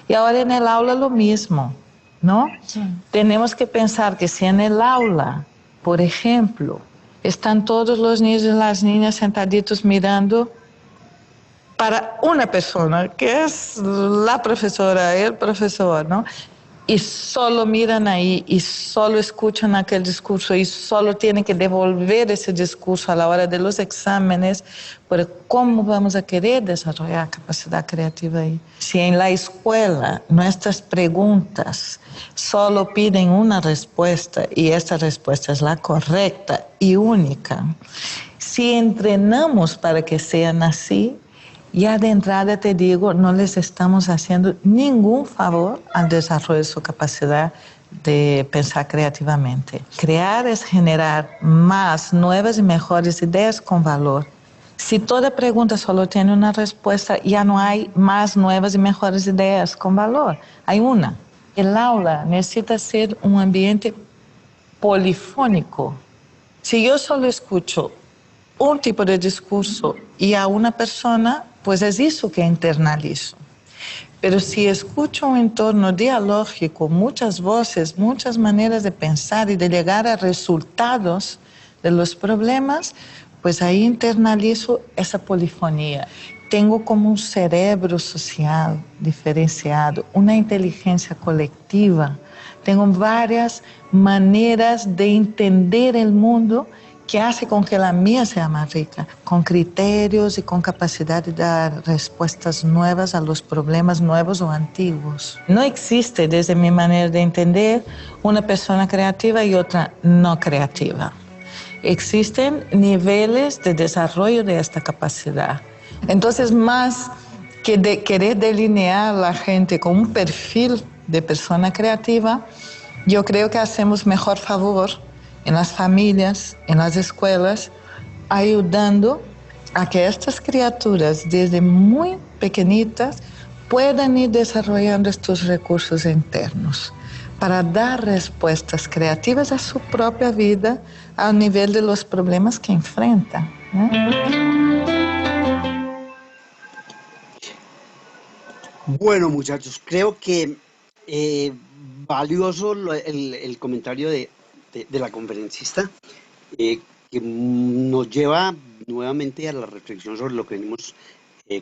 Y ahora en el aula lo mismo, ¿no? Sí. Tenemos que pensar que si en el aula, por ejemplo, están todos los niños y las niñas sentaditos mirando para una persona, que es la profesora, el profesor, ¿no? Y solo miran ahí y solo escuchan aquel discurso y solo tienen que devolver ese discurso a la hora de los exámenes, pero ¿cómo vamos a querer desarrollar capacidad creativa ahí? Si en la escuela nuestras preguntas solo piden una respuesta y esta respuesta es la correcta y única, si entrenamos para que sean así, ya de entrada te digo, no les estamos haciendo ningún favor al desarrollo de su capacidad de pensar creativamente. Crear es generar más nuevas y mejores ideas con valor. Si toda pregunta solo tiene una respuesta, ya no hay más nuevas y mejores ideas con valor. Hay una. El aula necesita ser un ambiente polifónico. Si yo solo escucho un tipo de discurso y a una persona, pues es eso que internalizo. Pero si escucho un entorno dialógico, muchas voces, muchas maneras de pensar y de llegar a resultados de los problemas, pues ahí internalizo esa polifonía. Tengo como un cerebro social diferenciado, una inteligencia colectiva. Tengo varias maneras de entender el mundo que hace con que la mía sea más rica, con criterios y con capacidad de dar respuestas nuevas a los problemas nuevos o antiguos. No existe, desde mi manera de entender, una persona creativa y otra no creativa. Existen niveles de desarrollo de esta capacidad. Entonces, más que de querer delinear a la gente con un perfil de persona creativa, yo creo que hacemos mejor favor en las familias, en las escuelas, ayudando a que estas criaturas desde muy pequeñitas puedan ir desarrollando estos recursos internos para dar respuestas creativas a su propia vida al nivel de los problemas que enfrentan, ¿no? Bueno, muchachos, creo que valioso el comentario de la conferencista, que nos lleva nuevamente a la reflexión sobre lo que venimos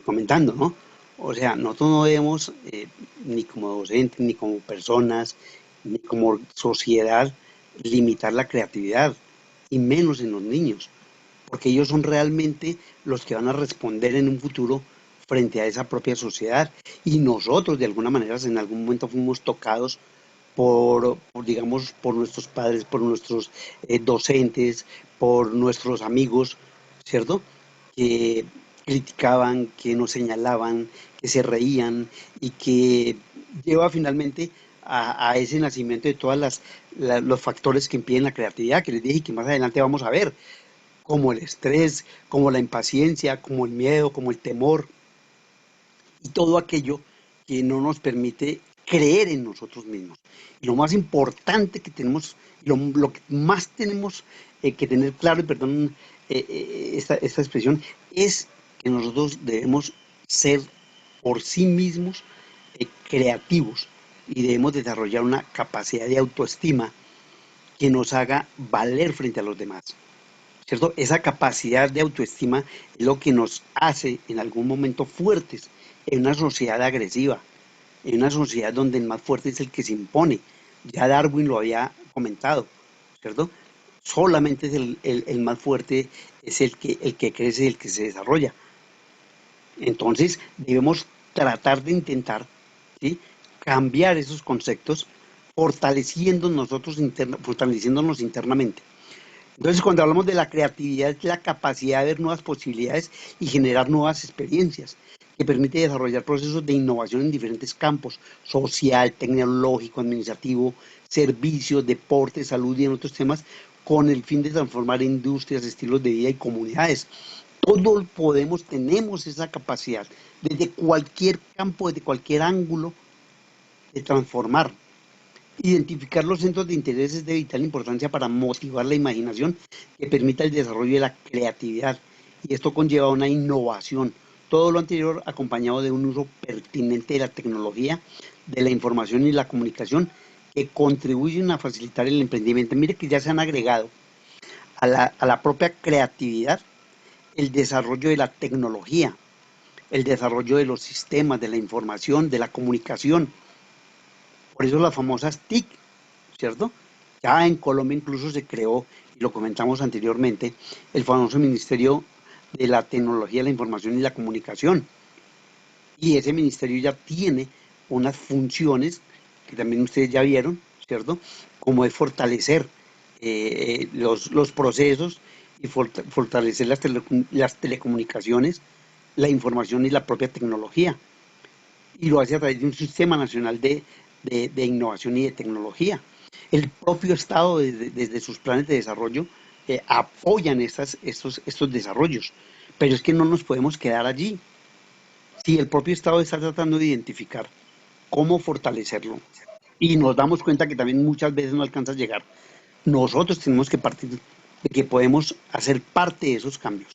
comentando, ¿no? O sea, nosotros no debemos, ni como docentes, ni como personas, ni como sociedad, limitar la creatividad, y menos en los niños, porque ellos son realmente los que van a responder en un futuro frente a esa propia sociedad, y nosotros de alguna manera en algún momento fuimos tocados digamos, por nuestros padres, por nuestros docentes, por nuestros amigos, ¿cierto? Que criticaban, que nos señalaban, que se reían y que lleva finalmente a ese nacimiento de todos los factores que impiden la creatividad, que les dije y que más adelante vamos a ver, como el estrés, como la impaciencia, como el miedo, como el temor y todo aquello que no nos permite creer en nosotros mismos. Y lo más importante que tenemos, lo que más tenemos que tener claro, y perdón esta expresión, es que nosotros debemos ser por sí mismos creativos y debemos desarrollar una capacidad de autoestima que nos haga valer frente a los demás, ¿cierto? Esa capacidad de autoestima es lo que nos hace en algún momento fuertes en una sociedad agresiva, en una sociedad donde el más fuerte es el que se impone. Ya Darwin lo había comentado, ¿cierto? Solamente es el más fuerte, es el que crece y el que se desarrolla. Entonces debemos tratar de intentar, ¿sí?, cambiar esos conceptos, fortaleciéndonos internamente. Entonces, cuando hablamos de la creatividad, es la capacidad de ver nuevas posibilidades y generar nuevas experiencias, que permite desarrollar procesos de innovación en diferentes campos: social, tecnológico, administrativo, servicios, deporte, salud y en otros temas, con el fin de transformar industrias, estilos de vida y comunidades. Todos tenemos esa capacidad, desde cualquier campo, desde cualquier ángulo, de transformar. Identificar los centros de interés es de vital importancia para motivar la imaginación que permita el desarrollo de la creatividad, y esto conlleva una innovación. Todo lo anterior acompañado de un uso pertinente de la tecnología, de la información y la comunicación, que contribuyen a facilitar el emprendimiento. Mire que ya se han agregado a la propia creatividad el desarrollo de la tecnología, el desarrollo de los sistemas, de la información, de la comunicación. Por eso las famosas TIC, ¿cierto? Ya en Colombia incluso se creó, y lo comentamos anteriormente, el famoso Ministerio de la Tecnología, la Información y la Comunicación. Y ese ministerio ya tiene unas funciones que también ustedes ya vieron, ¿cierto? Como es fortalecer los procesos y fortalecer las telecomunicaciones, la información y la propia tecnología. Y lo hace a través de un sistema nacional de innovación y de tecnología. El propio Estado, desde sus planes de desarrollo, apoyan estos desarrollos. Pero es que no nos podemos quedar allí. Si el propio Estado está tratando de identificar cómo fortalecerlo y nos damos cuenta que también muchas veces no alcanza a llegar, nosotros tenemos que partir de que podemos hacer parte de esos cambios.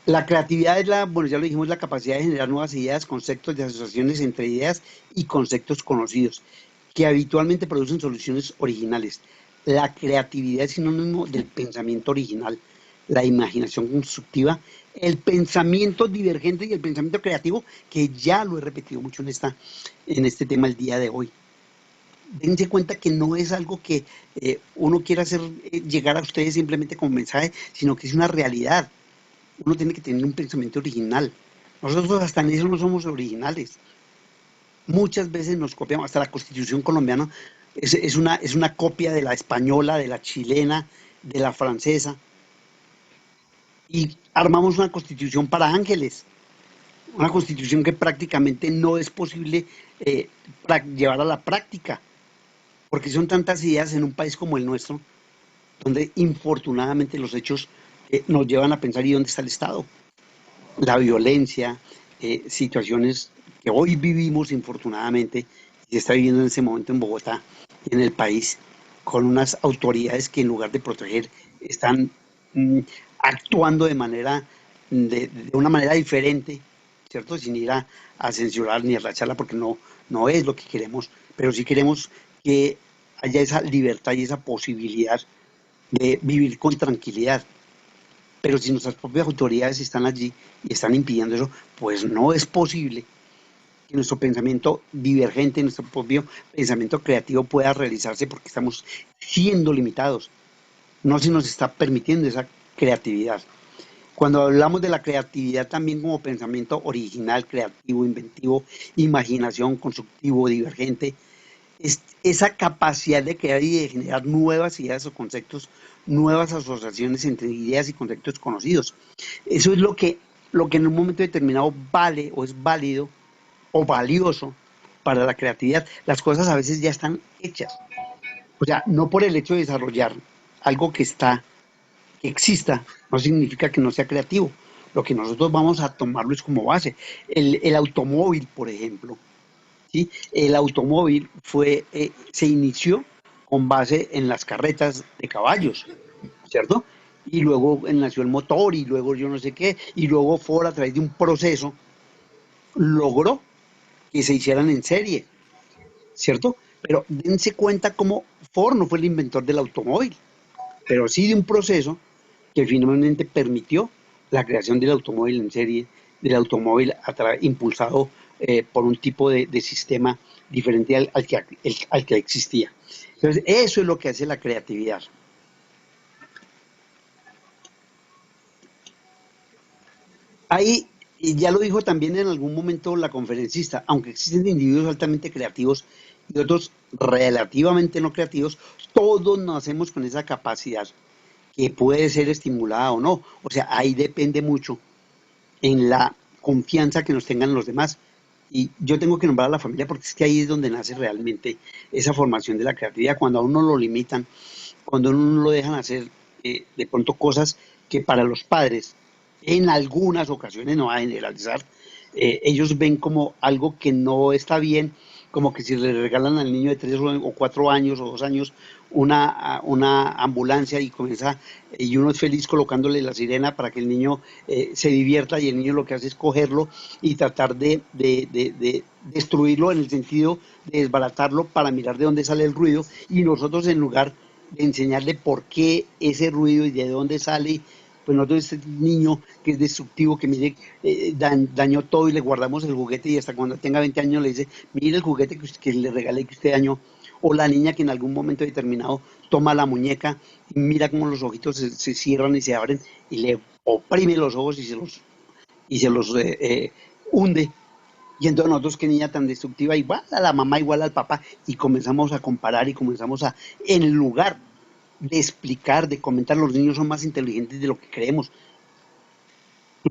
La creatividad es bueno, ya lo dijimos, la capacidad de generar nuevas ideas, conceptos, de asociaciones entre ideas y conceptos conocidos, que habitualmente producen soluciones originales. La creatividad es sinónimo del pensamiento original, la imaginación constructiva, el pensamiento divergente y el pensamiento creativo, que ya lo he repetido mucho en este tema el día de hoy. Dense cuenta que no es algo que uno quiera hacer llegar a ustedes simplemente como mensaje, sino que es una realidad. Uno tiene que tener un pensamiento original. Nosotros hasta en eso no somos originales. Muchas veces nos copiamos, hasta la Constitución colombiana es una copia de la española, de la chilena, de la francesa. Y armamos una constitución para ángeles, una constitución que prácticamente no es posible llevar a la práctica, porque son tantas ideas en un país como el nuestro, donde infortunadamente los hechos nos llevan a pensar: ¿y dónde está el Estado? La violencia, situaciones que hoy vivimos infortunadamente, y se está viviendo en ese momento en Bogotá y en el país, con unas autoridades que en lugar de proteger están actuando de una manera diferente, ¿cierto? Sin ir a censurar ni a racharla, porque no es lo que queremos, pero sí queremos que haya esa libertad y esa posibilidad de vivir con tranquilidad. Pero si nuestras propias autoridades están allí y están impidiendo eso, pues no es posible que nuestro pensamiento divergente, nuestro propio pensamiento creativo pueda realizarse, porque estamos siendo limitados. No se nos está permitiendo esa creatividad. Cuando hablamos de la creatividad también como pensamiento original, creativo, inventivo, imaginación, constructivo, divergente, es esa capacidad de crear y de generar nuevas ideas o conceptos, nuevas asociaciones entre ideas y conceptos conocidos. Eso es lo que en un momento determinado vale o es válido o valioso para la creatividad. Las cosas a veces ya están hechas. O sea, no por el hecho de desarrollar algo que exista, no significa que no sea creativo, Lo que nosotros vamos a tomarlo es como base. El automóvil, por ejemplo, ¿sí? El automóvil se inició con base en las carretas de caballos, ¿cierto? Y luego nació el motor y luego yo no sé qué, y luego Ford a través de un proceso logró que se hicieran en serie, ¿cierto? Pero dense cuenta cómo Ford no fue el inventor del automóvil, pero sí de un proceso que finalmente permitió la creación del automóvil en serie, del automóvil impulsado por un tipo de sistema diferente al que existía. Entonces, eso es lo que hace la creatividad. Ahí, y ya lo dijo también en algún momento la conferencista, aunque existen individuos altamente creativos y otros relativamente no creativos, todos nacemos con esa capacidad que puede ser estimulada o no. O sea, ahí depende mucho en la confianza que nos tengan los demás. Y yo tengo que nombrar a la familia porque es que ahí es donde nace realmente esa formación de la creatividad. Cuando a uno lo limitan, cuando a uno no lo dejan hacer de pronto cosas que para los padres, en algunas ocasiones, no va a generalizar, ellos ven como algo que no está bien, como que si le regalan al niño de 3 o 4 años o 2 años una ambulancia y comienza, y uno es feliz colocándole la sirena para que el niño se divierta, y el niño lo que hace es cogerlo y tratar de destruirlo en el sentido de desbaratarlo para mirar de dónde sale el ruido, y nosotros en lugar de enseñarle por qué ese ruido y de dónde sale, pues nosotros este niño que es destructivo, que mire, dañó todo y le guardamos el juguete y hasta cuando tenga 20 años le dice, mire el juguete que le regalé que usted dañó. O la niña que en algún momento determinado toma la muñeca y mira cómo los ojitos se cierran y se abren y le oprime los ojos y se los hunde. Y entonces nosotros, qué niña tan destructiva, igual a la mamá, igual al papá, y comenzamos a comparar y comenzamos en lugar de explicar, de comentar, los niños son más inteligentes de lo que creemos.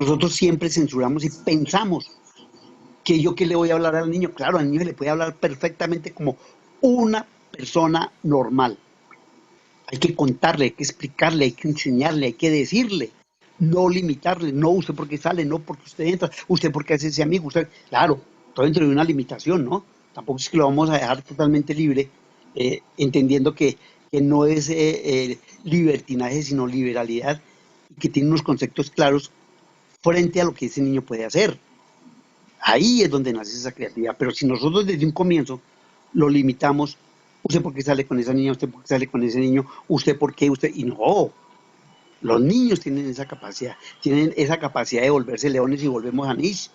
Nosotros siempre censuramos y pensamos que yo qué le voy a hablar al niño. Claro, al niño le puede hablar perfectamente como una persona normal. Hay que contarle, hay que explicarle, hay que enseñarle, hay que decirle, no limitarle, no usted porque sale, no porque usted entra, usted porque hace ese amigo, usted, claro, todo dentro de una limitación, ¿no? Tampoco es que lo vamos a dejar totalmente libre, entendiendo que no es libertinaje, sino liberalidad, y que tiene unos conceptos claros frente a lo que ese niño puede hacer. Ahí es donde nace esa creatividad, pero si nosotros desde un comienzo lo limitamos, usted por qué sale con esa niña, usted por qué sale con ese niño, usted por qué, usted, y no, los niños tienen esa capacidad de volverse leones y volvemos a Nietzsche.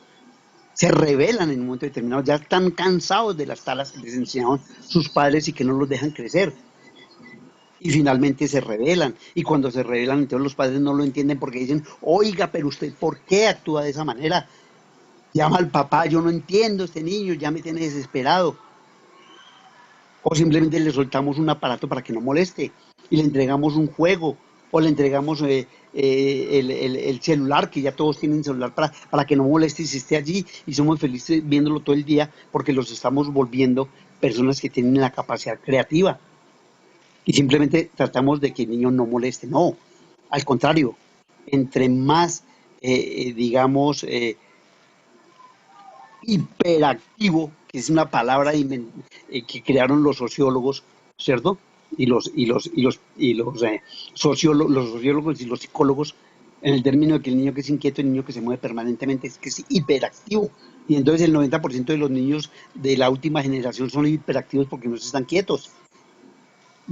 Se rebelan en un momento determinado, ya están cansados de las talas que les enseñaron sus padres y que no los dejan crecer. Y finalmente se rebelan, y cuando se rebelan, entonces los padres no lo entienden porque dicen, oiga, pero usted, ¿por qué actúa de esa manera? Llama al papá, yo no entiendo, este niño ya me tiene desesperado. O simplemente le soltamos un aparato para que no moleste, y le entregamos un juego, o le entregamos el celular, que ya todos tienen celular para que no moleste y se esté allí, y somos felices viéndolo todo el día porque los estamos volviendo personas que tienen la capacidad creativa. Y simplemente tratamos de que el niño no moleste. No, al contrario, entre más, digamos, hiperactivo, que es una palabra que crearon los sociólogos, ¿cierto? Los sociólogos y los psicólogos, en el término de que el niño que es inquieto, el niño que se mueve permanentemente, es que es hiperactivo. Y entonces el 90% de los niños de la última generación son hiperactivos porque no se están quietos.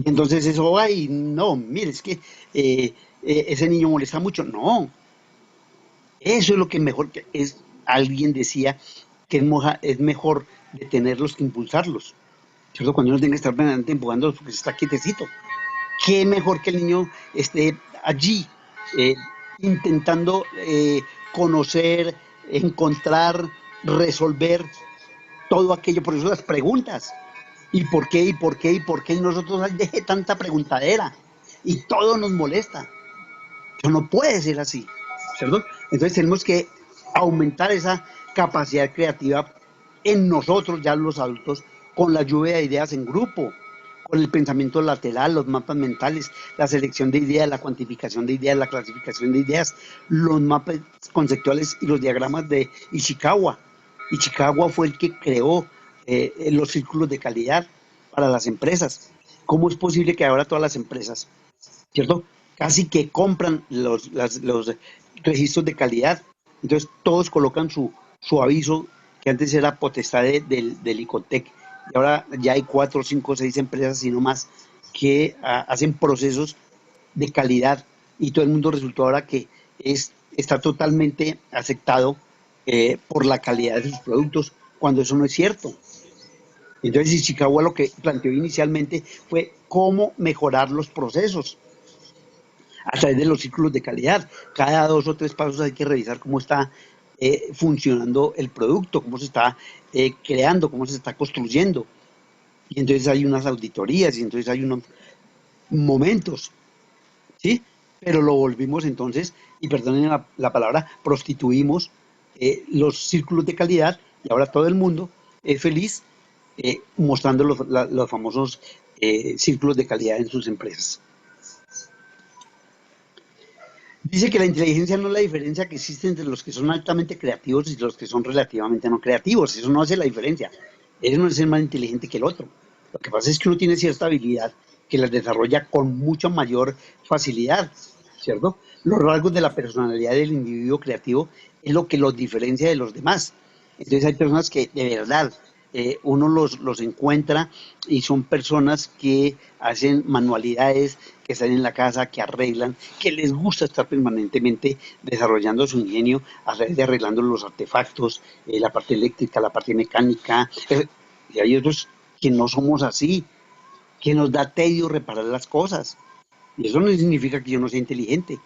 Y entonces eso, ay, no, mire, es que ese niño molesta mucho. No, eso es lo que mejor que es. Alguien decía que es mejor detenerlos que impulsarlos, ¿cierto? Cuando uno tiene que estar permanentemente empujándolos porque se está quietecito. Qué mejor que el niño esté allí intentando conocer, encontrar, resolver todo aquello. Por eso las preguntas. ¿Y por qué? ¿Y por qué? ¿Y por qué? Y nosotros deje tanta preguntadera. Y todo nos molesta. Eso no puede ser así, ¿cierto? Entonces tenemos que aumentar esa capacidad creativa en nosotros, ya los adultos, con la lluvia de ideas en grupo, con el pensamiento lateral, los mapas mentales, la selección de ideas, la cuantificación de ideas, la clasificación de ideas, los mapas conceptuales y los diagramas de Ishikawa. Ishikawa fue el que creó los círculos de calidad para las empresas. ¿Cómo es posible que ahora todas las empresas, ¿cierto? Casi que compran los registros de calidad? Entonces todos colocan su aviso, que antes era potestad del ICOTEC, y ahora ya hay 4, 5, 6 empresas, sino más, que hacen procesos de calidad, y todo el mundo resultó ahora que está totalmente aceptado por la calidad de sus productos, cuando eso no es cierto. Entonces Ishikawa lo que planteó inicialmente fue cómo mejorar los procesos a través de los círculos de calidad. Cada 2 o 3 pasos hay que revisar cómo está funcionando el producto, cómo se está creando, cómo se está construyendo. Y entonces hay unas auditorías y entonces hay unos momentos, ¿sí? Pero lo volvimos entonces, y perdonen la palabra, prostituimos los círculos de calidad, y ahora todo el mundo es feliz mostrando los famosos círculos de calidad en sus empresas. Dice que la inteligencia no es la diferencia que existe entre los que son altamente creativos y los que son relativamente no creativos. Eso no hace la diferencia. Él no es el más inteligente que el otro. Lo que pasa es que uno tiene cierta habilidad que las desarrolla con mucha mayor facilidad, ¿cierto? Los rasgos de la personalidad del individuo creativo es lo que los diferencia de los demás. Entonces hay personas que de verdad uno los encuentra y son personas que hacen manualidades, que están en la casa, que arreglan, que les gusta estar permanentemente desarrollando su ingenio a través de arreglando los artefactos, la parte eléctrica, la parte mecánica. Y hay otros que no somos así, que nos da tedio reparar las cosas. Y eso no significa que yo no sea inteligente.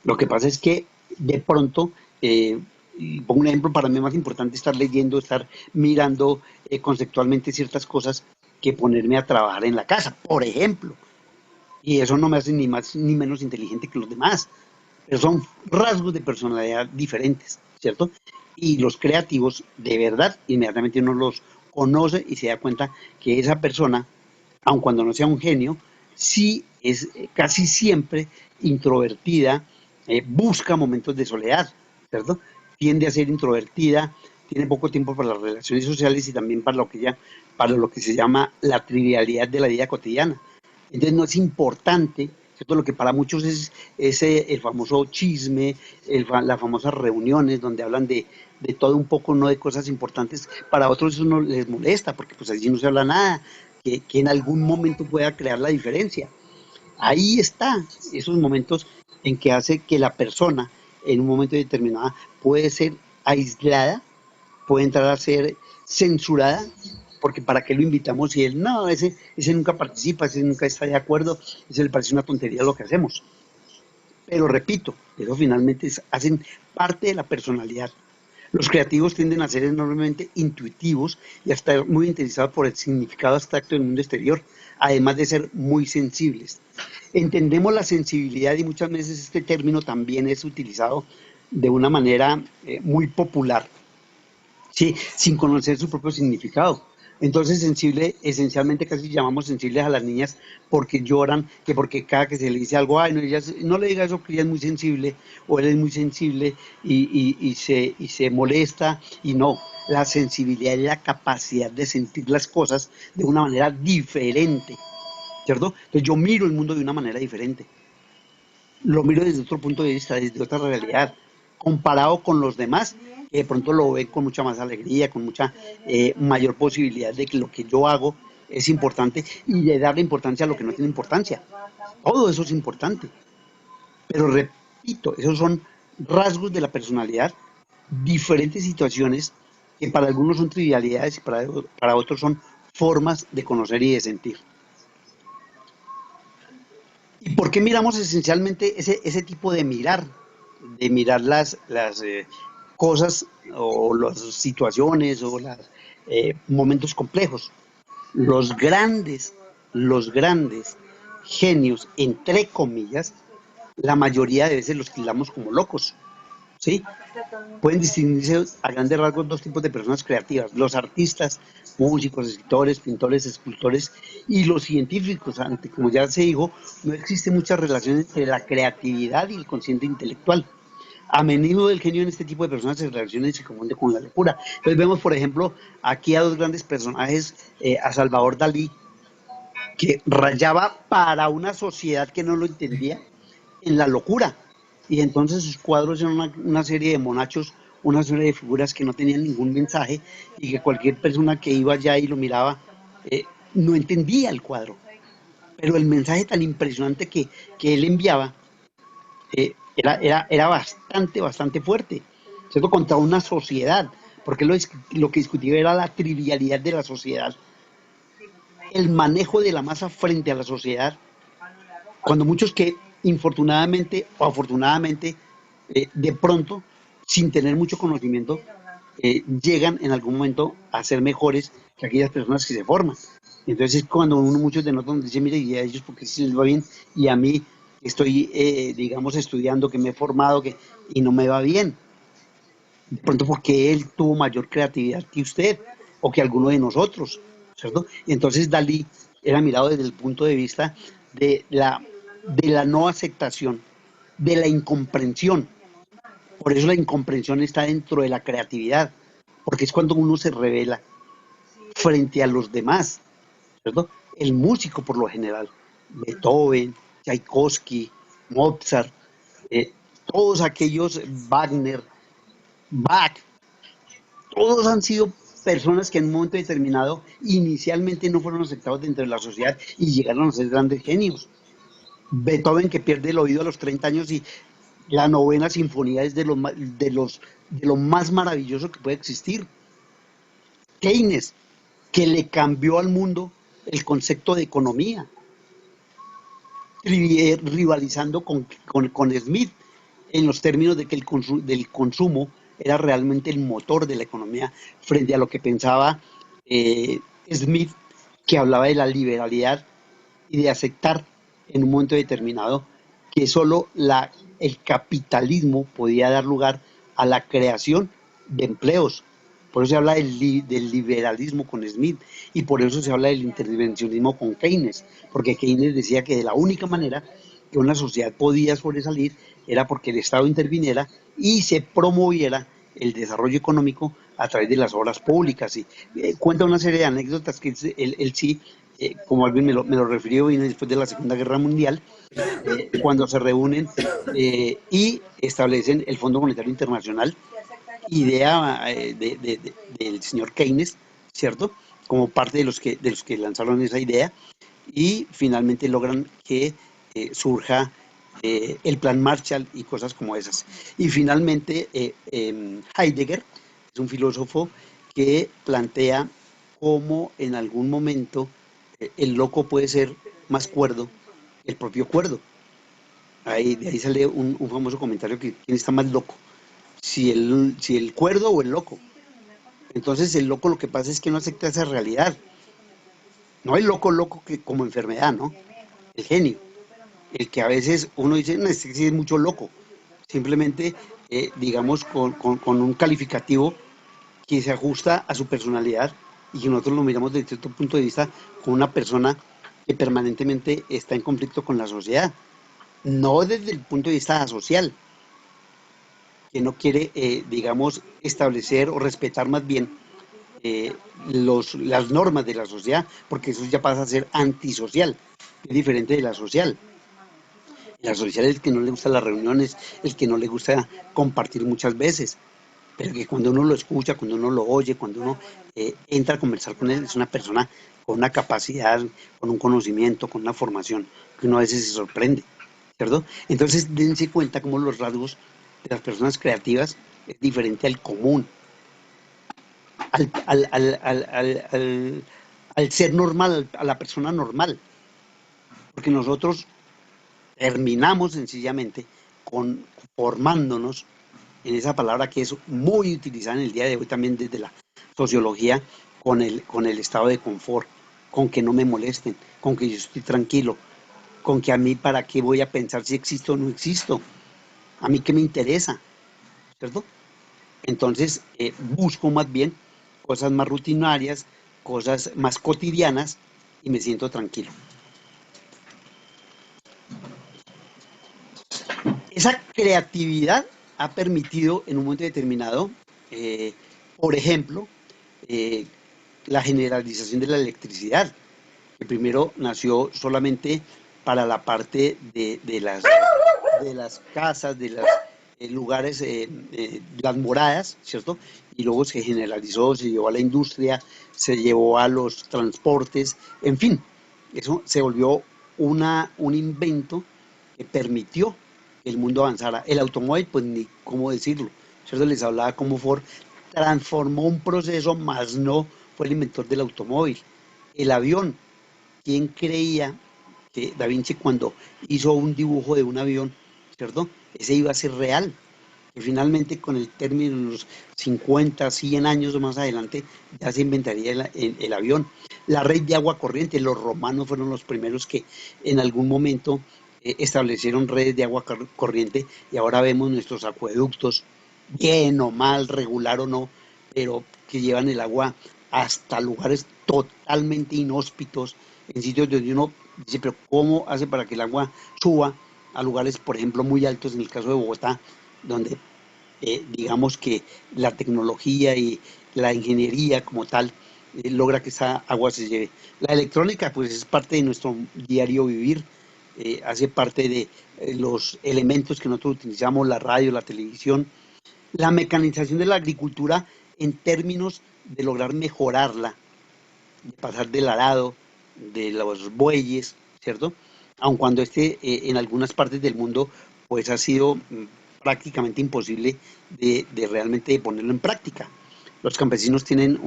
Lo que pasa es que de pronto, y pongo un ejemplo, para mí más importante estar leyendo, estar mirando conceptualmente ciertas cosas que ponerme a trabajar en la casa, por ejemplo. Y eso no me hace ni más ni menos inteligente que los demás. Pero son rasgos de personalidad diferentes, ¿cierto? Y los creativos, de verdad, inmediatamente uno los conoce y se da cuenta que esa persona, aun cuando no sea un genio, sí es casi siempre introvertida, busca momentos de soledad, ¿cierto? Tiende a ser introvertida, tiene poco tiempo para las relaciones sociales y también para lo que se llama la trivialidad de la vida cotidiana. Entonces no es importante, ¿cierto? Lo que para muchos es el famoso chisme, las famosas reuniones donde hablan de todo un poco, no de cosas importantes. Para otros eso no les molesta, porque pues allí no se habla nada que en algún momento pueda crear la diferencia. Ahí está, esos momentos en que hace que la persona en un momento determinado puede ser aislada, puede entrar a ser censurada, porque ¿para qué lo invitamos si él no, ese nunca participa, ese nunca está de acuerdo, ese le parece una tontería lo que hacemos? Pero repito, eso finalmente hacen parte de la personalidad. Los creativos tienden a ser enormemente intuitivos y a estar muy interesados por el significado abstracto del mundo exterior, además de ser muy sensibles. Entendemos la sensibilidad y muchas veces este término también es utilizado de una manera muy popular, ¿sí? Sin conocer su propio significado. Entonces sensible, esencialmente casi llamamos sensibles a las niñas porque lloran, que porque cada que se le dice algo, ay, no, no le diga eso que ella es muy sensible, o él es muy sensible y se molesta, y no, la sensibilidad es la capacidad de sentir las cosas de una manera diferente, ¿cierto? Entonces yo miro el mundo de una manera diferente, lo miro desde otro punto de vista, desde otra realidad, comparado con los demás, que de pronto lo ven con mucha más alegría, con mucha mayor posibilidad de que lo que yo hago es importante y de darle importancia a lo que no tiene importancia. Todo eso es importante. Pero repito, esos son rasgos de la personalidad, diferentes situaciones que para algunos son trivialidades y para otros son formas de conocer y de sentir. ¿Y por qué miramos esencialmente ese tipo de mirar? De mirar las cosas o las situaciones o los momentos complejos. Los grandes genios, entre comillas, la mayoría de veces los tildamos como locos. ¿sí? Pueden distinguirse a grandes rasgos dos tipos de personas creativas: los artistas, músicos, escritores, pintores, escultores, y los científicos. Como ya se dijo, no existe mucha relación entre la creatividad y el consciente intelectual. A menudo el genio en este tipo de personas se relaciona y se confunde con la locura. Entonces vemos, por ejemplo, aquí a dos grandes personajes, a Salvador Dalí, que rayaba para una sociedad que no lo entendía en la locura. Y entonces sus cuadros eran una serie de monachos, una serie de figuras que no tenían ningún mensaje y que cualquier persona que iba allá y lo miraba no entendía el cuadro. Pero el mensaje tan impresionante que él enviaba era bastante fuerte, ¿cierto? Contra una sociedad, porque lo que discutía era la trivialidad de la sociedad, el manejo de la masa frente a la sociedad, cuando muchos que infortunadamente o afortunadamente, de pronto, sin tener mucho conocimiento, llegan en algún momento a ser mejores que aquellas personas que se forman. Entonces es cuando muchos de nosotros dicen, mire, y a ellos porque sí les va bien, y a mí estoy, digamos, estudiando, que me he formado, y no me va bien. De pronto porque él tuvo mayor creatividad que usted o que alguno de nosotros, ¿cierto? Entonces Dalí era mirado desde el punto de vista de la no aceptación, de la incomprensión. Por eso la incomprensión está dentro de la creatividad, porque es cuando uno se revela frente a los demás, ¿cierto? El músico, por lo general, Beethoven, Tchaikovsky, Mozart, eh, todos aquellos, Wagner, Bach, todos han sido personas que en un momento determinado inicialmente no fueron aceptados dentro de la sociedad y llegaron a ser grandes genios. Beethoven, que pierde el oído a los 30 años, y la novena sinfonía es de lo más maravilloso que puede existir. Keynes, que le cambió al mundo el concepto de economía, rivalizando con Smith en los términos de que del consumo era realmente el motor de la economía, frente a lo que pensaba Smith, que hablaba de la liberalidad y de aceptar en un momento determinado que solo el capitalismo podía dar lugar a la creación de empleos. Por eso se habla del liberalismo con Smith, y por eso se habla del intervencionismo con Keynes, porque Keynes decía que de la única manera que una sociedad podía sobresalir era porque el Estado interviniera y se promoviera el desarrollo económico a través de las obras públicas. Y cuenta una serie de anécdotas que él sí, como alguien me lo refirió, vino después de la Segunda Guerra Mundial, cuando se reúnen y establecen el Fondo Monetario Internacional, idea del señor Keynes, ¿cierto? Como parte de los que lanzaron esa idea, y finalmente logran que surja el Plan Marshall y cosas como esas. Y finalmente Heidegger es un filósofo que plantea cómo en algún momento el loco puede ser más cuerdo que el propio cuerdo. De ahí sale un famoso comentario que quién está más loco, si el cuerdo o el loco. Entonces el loco lo que pasa es que no acepta esa realidad. No el loco que como enfermedad, ¿no? El genio. El que a veces uno dice, no, este sí es mucho loco. Simplemente, digamos, con un calificativo que se ajusta a su personalidad, y que nosotros lo miramos desde cierto punto de vista como una persona que permanentemente está en conflicto con la sociedad. No desde el punto de vista social, que no quiere, digamos, establecer o respetar más bien las normas de la sociedad, porque eso ya pasa a ser antisocial, es diferente de la social. La social es el que no le gustan las reuniones, el que no le gusta compartir muchas veces, pero que cuando uno lo escucha, cuando uno lo oye, cuando uno entra a conversar con él, es una persona con una capacidad, con un conocimiento, con una formación, que uno a veces se sorprende, ¿cierto? Entonces dense cuenta cómo los rasgos de las personas creativas es diferente al común, al ser normal, a la persona normal, porque nosotros terminamos sencillamente formándonos en esa palabra que es muy utilizada en el día de hoy también desde la sociología, con el estado de confort, con que no me molesten, con que yo estoy tranquilo, con que a mí para qué voy a pensar si existo o no existo, a mí qué me interesa, ¿cierto? Entonces busco más bien cosas más rutinarias, cosas más cotidianas y me siento tranquilo. Esa creatividad ha permitido en un momento determinado, eh, por ejemplo, eh, la generalización de la electricidad, que primero nació solamente para la parte de las casas, de los lugares, las moradas, ¿cierto? Y luego se generalizó, se llevó a la industria, se llevó a los transportes, en fin, eso se volvió un invento que permitió que el mundo avanzara. El automóvil, pues ni cómo decirlo, ¿cierto? Les hablaba cómo Ford transformó un proceso, más no fue el inventor del automóvil. El avión, ¿quién creía que Da Vinci cuando hizo un dibujo de un avión, ¿cierto? Ese iba a ser real. Y finalmente con el término de los 50, 100 años más adelante ya se inventaría el avión. La red de agua corriente, los romanos fueron los primeros que en algún momento establecieron redes de agua corriente y ahora vemos nuestros acueductos, bien o mal, regular o no, pero que llevan el agua hasta lugares totalmente inhóspitos, en sitios donde uno dice, pero ¿cómo hace para que el agua suba a lugares, por ejemplo, muy altos, en el caso de Bogotá, donde digamos que la tecnología y la ingeniería como tal logra que esa agua se lleve? La electrónica pues es parte de nuestro diario vivir, hace parte de los elementos que nosotros utilizamos, la radio, la televisión, la mecanización de la agricultura en términos de lograr mejorarla, de pasar del arado, de los bueyes, ¿cierto? Aun cuando en algunas partes del mundo pues ha sido prácticamente imposible de realmente ponerlo en práctica. Los campesinos tienen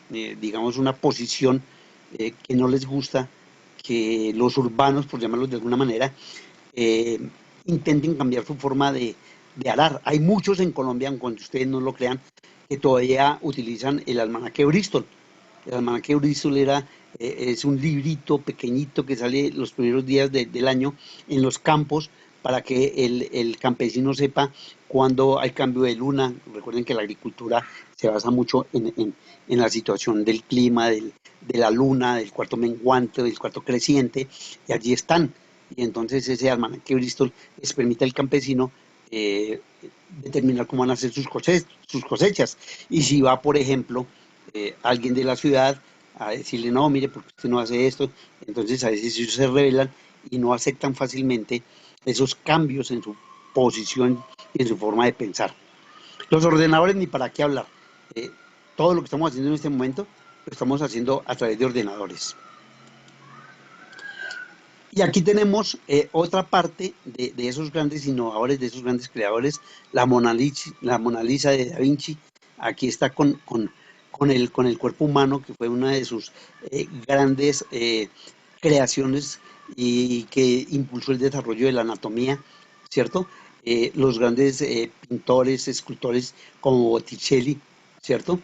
digamos, una posición que no les gusta que los urbanos, por llamarlos de alguna manera, eh, intenten cambiar su forma de arar. Hay muchos en Colombia, aunque ustedes no lo crean, que todavía utilizan el almanaque Bristol. El almanaque Bristol es un librito pequeñito que sale los primeros días del año en los campos para que el campesino sepa cuándo hay cambio de luna. Recuerden que la agricultura se basa mucho en la situación del clima, de la luna, del cuarto menguante, del cuarto creciente, y allí están. Y entonces ese almanaque Bristol les permite al campesino determinar cómo van a ser sus cosechas. Y si va, por ejemplo, alguien de la ciudad a decirle, no, mire, porque usted no hace esto, entonces a veces ellos se rebelan y no aceptan fácilmente esos cambios en su posición y en su forma de pensar. Los ordenadores, ni para qué hablar. Todo lo que estamos haciendo en este momento lo estamos haciendo a través de ordenadores. Y aquí tenemos otra parte de esos grandes innovadores, de esos grandes creadores, la Mona Lisa de Da Vinci. Aquí está con el cuerpo humano, que fue una de sus grandes creaciones y que impulsó el desarrollo de la anatomía, ¿cierto? Los grandes pintores, escultores como Botticelli, ¿cierto?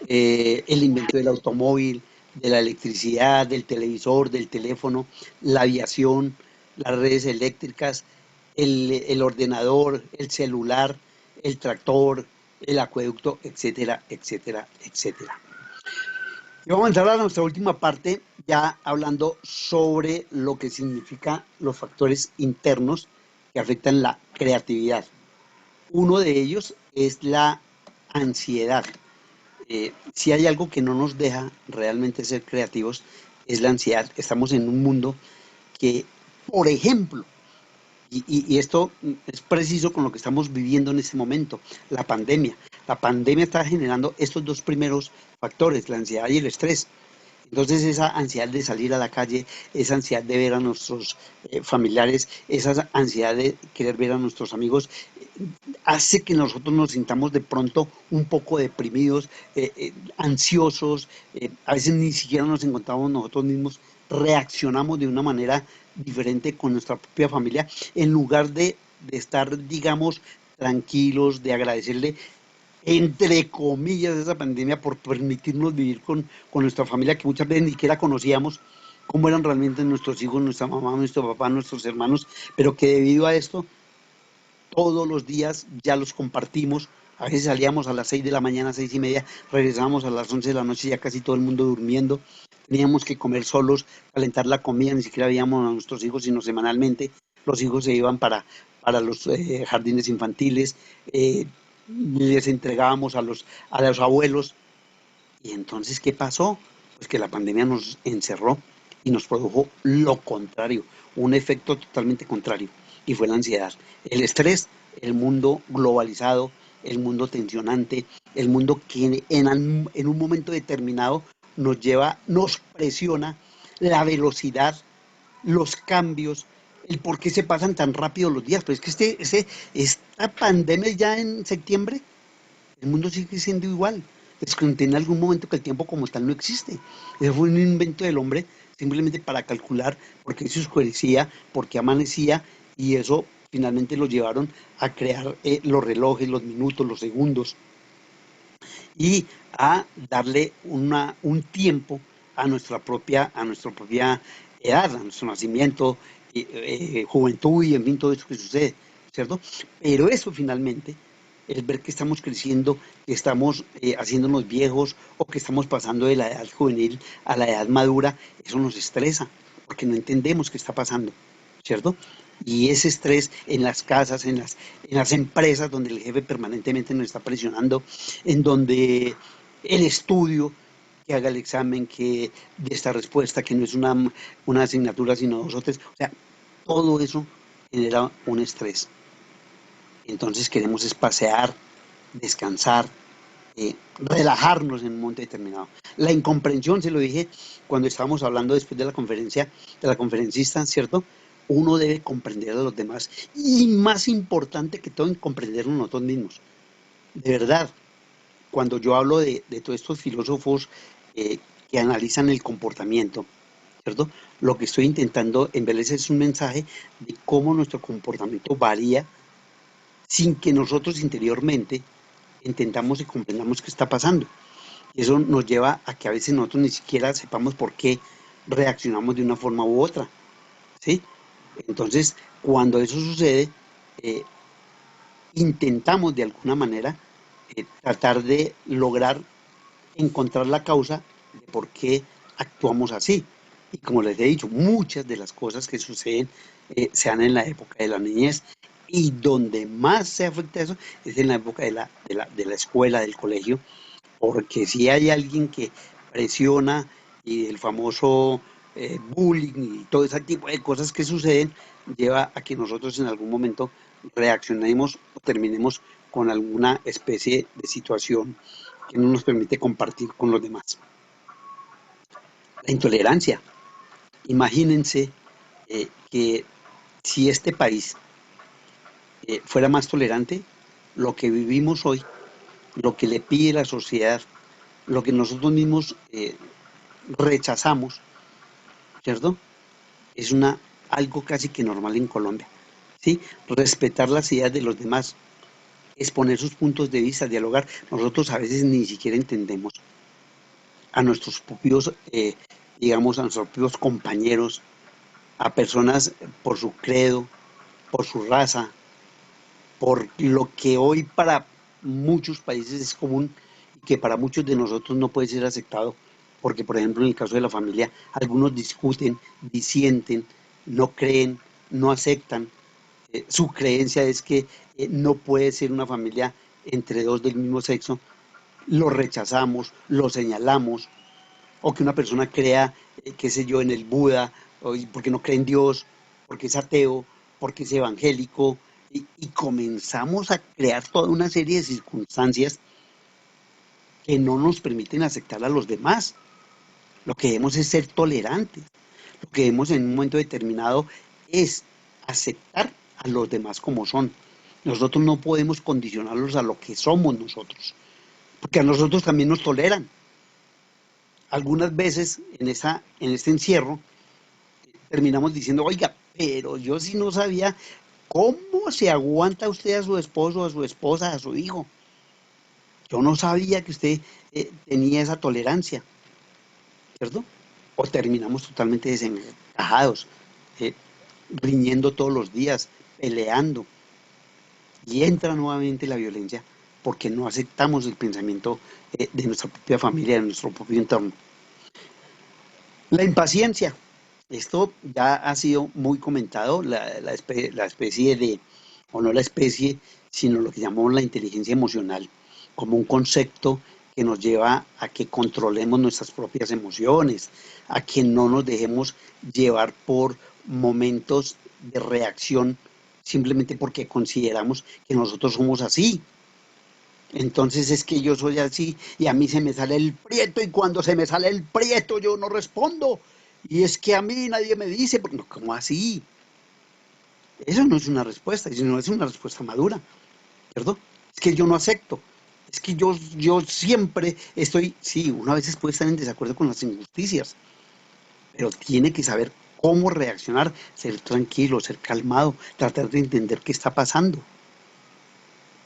El invento del automóvil, de la electricidad, del televisor, del teléfono, la aviación, las redes eléctricas, el ordenador, el celular, el tractor, el acueducto, etcétera, etcétera, etcétera. Y vamos a entrar a nuestra última parte, ya hablando sobre lo que significa los factores internos que afectan la creatividad. Uno de ellos es la ansiedad. Si hay algo que no nos deja realmente ser creativos, es la ansiedad. Estamos en un mundo que, por ejemplo, y esto es preciso con lo que estamos viviendo en este momento, la pandemia. La pandemia está generando estos dos primeros factores, la ansiedad y el estrés. Entonces esa ansiedad de salir a la calle, esa ansiedad de ver a nuestros familiares, esa ansiedad de querer ver a nuestros amigos, hace que nosotros nos sintamos de pronto un poco deprimidos, ansiosos, a veces ni siquiera nos encontramos nosotros mismos, reaccionamos de una manera diferente con nuestra propia familia, en lugar de estar, digamos, tranquilos, de agradecerle entre comillas, esa pandemia por permitirnos vivir con nuestra familia, que muchas veces ni siquiera conocíamos cómo eran realmente nuestros hijos, nuestra mamá, nuestro papá, nuestros hermanos, pero que debido a esto todos los días ya los compartimos. A veces salíamos a las 6 de la mañana, 6:30, regresábamos a las 11 de la noche, ya casi todo el mundo durmiendo. Teníamos que comer solos, calentar la comida, ni siquiera veíamos a nuestros hijos, sino semanalmente. Los hijos se iban para los jardines infantiles, les entregábamos a los abuelos. Y entonces, ¿qué pasó? Pues que la pandemia nos encerró y nos produjo lo contrario, un efecto totalmente contrario, y fue la ansiedad, el estrés, el mundo globalizado, el mundo tensionante, el mundo que en un momento determinado nos lleva, nos presiona la velocidad, los cambios, el por qué se pasan tan rápido los días. Pero es que esta pandemia ya en septiembre, el mundo sigue siendo igual. Es que en algún momento que el tiempo como tal no existe. Ese fue un invento del hombre simplemente para calcular por qué se oscurecía, por qué amanecía, y eso finalmente lo llevaron a crear los relojes, los minutos, los segundos, y a darle un tiempo a nuestra propia edad, a nuestro nacimiento, juventud y en fin todo eso que sucede, ¿cierto? Pero eso finalmente, el ver que estamos creciendo, que estamos haciéndonos viejos o que estamos pasando de la edad juvenil a la edad madura, eso nos estresa porque no entendemos qué está pasando, ¿cierto? Y ese estrés en las casas, en las empresas donde el jefe permanentemente nos está presionando, en donde el estudio, que haga el examen, que de esta respuesta, que no es una asignatura sino 2 o 3, o sea, todo eso genera un estrés. Entonces queremos espaciar, descansar, relajarnos en un momento determinado. La incomprensión, se lo dije cuando estábamos hablando después de la conferencia, de la conferencista, ¿cierto? Uno debe comprender a los demás y más importante que todo, en comprendernos nosotros mismos. De verdad, cuando yo hablo de todos estos filósofos que analizan el comportamiento, ¿cierto? Lo que estoy intentando en verles es un mensaje de cómo nuestro comportamiento varía sin que nosotros interiormente entendamos y comprendamos qué está pasando. Y eso nos lleva a que a veces nosotros ni siquiera sepamos por qué reaccionamos de una forma u otra, ¿sí? Entonces, cuando eso sucede, eh, intentamos de alguna manera tratar de lograr encontrar la causa de por qué actuamos así. Y como les he dicho, muchas de las cosas que suceden se dan en la época de la niñez, y donde más se afecta eso es en la época de la escuela, del colegio, porque si hay alguien que presiona, y el famoso bullying y todo ese tipo de cosas que suceden, lleva a que nosotros en algún momento reaccionemos o terminemos con alguna especie de situación que no nos permite compartir con los demás. La intolerancia. Imagínense que si este país fuera más tolerante, lo que vivimos hoy, lo que le pide la sociedad, lo que nosotros mismos rechazamos, ¿cierto? Es algo casi que normal en Colombia, ¿sí? Respetar las ideas de los demás, exponer sus puntos de vista, dialogar. Nosotros a veces ni siquiera entendemos a nuestros propios, digamos, a nuestros propios compañeros, a personas por su credo, por su raza, por lo que hoy para muchos países es común y que para muchos de nosotros no puede ser aceptado, porque por ejemplo en el caso de la familia, algunos discuten, disienten, no creen, no aceptan. Su creencia es que no puede ser una familia entre dos del mismo sexo, lo rechazamos, lo señalamos, o que una persona crea, qué sé yo, en el Buda, o porque no cree en Dios, porque es ateo, porque es evangélico, y comenzamos a crear toda una serie de circunstancias que no nos permiten aceptar a los demás. Lo que debemos es ser tolerantes, lo que debemos en un momento determinado es aceptar a los demás como son. Nosotros no podemos condicionarlos a lo que somos nosotros, porque a nosotros también nos toleran. Algunas veces en este encierro terminamos diciendo, oiga, pero yo sí no sabía cómo se aguanta usted a su esposo, a su esposa, a su hijo. Yo no sabía que usted tenía esa tolerancia, ¿cierto? O terminamos totalmente desencajados, riñendo todos los días, peleando, y entra nuevamente la violencia porque no aceptamos el pensamiento de nuestra propia familia, de nuestro propio entorno. La impaciencia. Esto ya ha sido muy comentado, la especie de, o no la especie, sino lo que llamamos la inteligencia emocional, como un concepto que nos lleva a que controlemos nuestras propias emociones, a que no nos dejemos llevar por momentos de reacción simplemente porque consideramos que nosotros somos así. Entonces es que yo soy así y a mí se me sale el prieto y cuando se me sale el prieto yo no respondo. Y es que a mí nadie me dice, ¿cómo así? Eso no es una respuesta, eso no es una respuesta madura, ¿cierto? Es que yo no acepto, es que yo siempre estoy, sí, uno a veces puede estar en desacuerdo con las injusticias, pero tiene que saber cómo reaccionar, ser tranquilo, ser calmado, tratar de entender qué está pasando,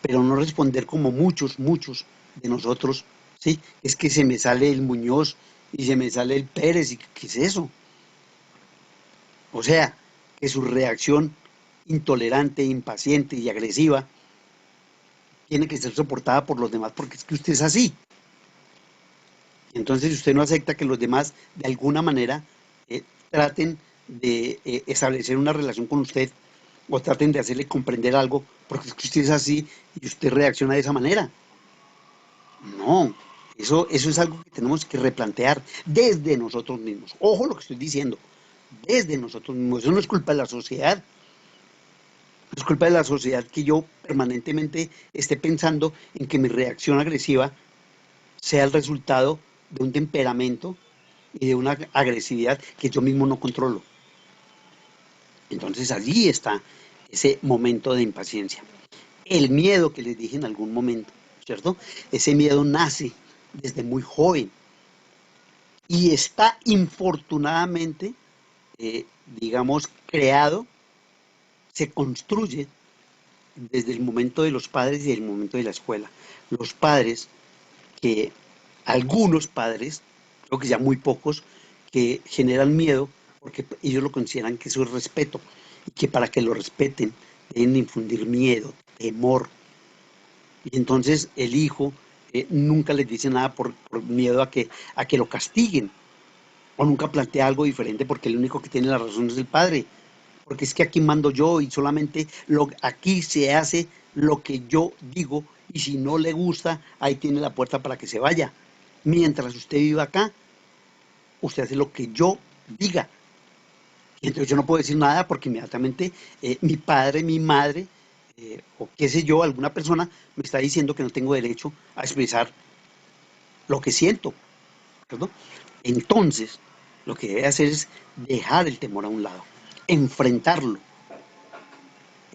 pero no responder como muchos de nosotros, ¿sí? Es que se me sale el Muñoz y se me sale el Pérez, ¿y qué es eso? O sea, que su reacción intolerante, impaciente y agresiva tiene que ser soportada por los demás porque es que usted es así. Entonces usted no acepta que los demás de alguna manera traten de establecer una relación con usted o traten de hacerle comprender algo porque es que usted es así y usted reacciona de esa manera. No, eso es algo que tenemos que replantear desde nosotros mismos. Ojo lo que estoy diciendo, desde nosotros mismos. Eso no es culpa de la sociedad. Es culpa de la sociedad que yo permanentemente esté pensando en que mi reacción agresiva sea el resultado de un temperamento y de una agresividad que yo mismo no controlo. Entonces allí está ese momento de impaciencia. El miedo que les dije en algún momento, ¿cierto? Ese miedo nace desde muy joven y está infortunadamente, digamos, creado, se construye desde el momento de los padres y el momento de la escuela. Los padres, que algunos padres, creo que ya muy pocos, que generan miedo porque ellos lo consideran que eso es respeto y que para que lo respeten deben infundir miedo, temor. Y entonces el hijo nunca les dice nada por miedo a que lo castiguen o nunca plantea algo diferente porque el único que tiene la razón es el padre. Porque es que aquí mando yo y solamente aquí se hace lo que yo digo y si no le gusta, ahí tiene la puerta para que se vaya. Mientras usted viva acá, usted hace lo que yo diga. Y entonces yo no puedo decir nada porque inmediatamente mi padre, mi madre, o qué sé yo, alguna persona me está diciendo que no tengo derecho a expresar lo que siento, ¿cierto? Entonces, lo que debe hacer es dejar el temor a un lado, enfrentarlo,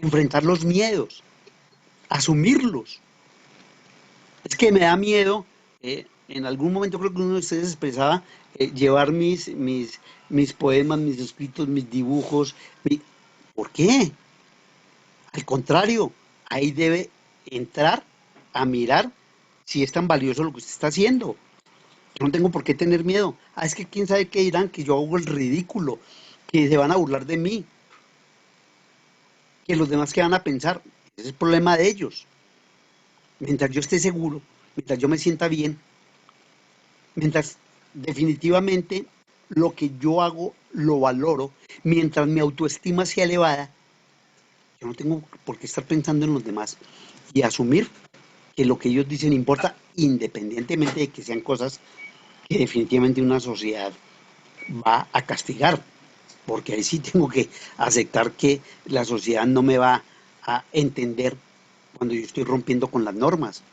enfrentar los miedos, asumirlos. Es que me da miedo, en algún momento creo que uno de ustedes expresaba, llevar mis poemas, mis escritos, mis dibujos. ¿Por qué? Al contrario, ahí debe entrar a mirar si es tan valioso lo que usted está haciendo. Yo no tengo por qué tener miedo. Es que quién sabe qué dirán, que yo hago el ridículo, que se van a burlar de mí, que los demás qué van a pensar. Ese es el problema de ellos. Mientras yo esté seguro, mientras yo me sienta bien, mientras definitivamente lo que yo hago lo valoro, mientras mi autoestima sea elevada, yo no tengo por qué estar pensando en los demás y asumir que lo que ellos dicen importa independientemente de que sean cosas que definitivamente una sociedad va a castigar, porque ahí sí tengo que aceptar que la sociedad no me va a entender cuando yo estoy rompiendo con las normas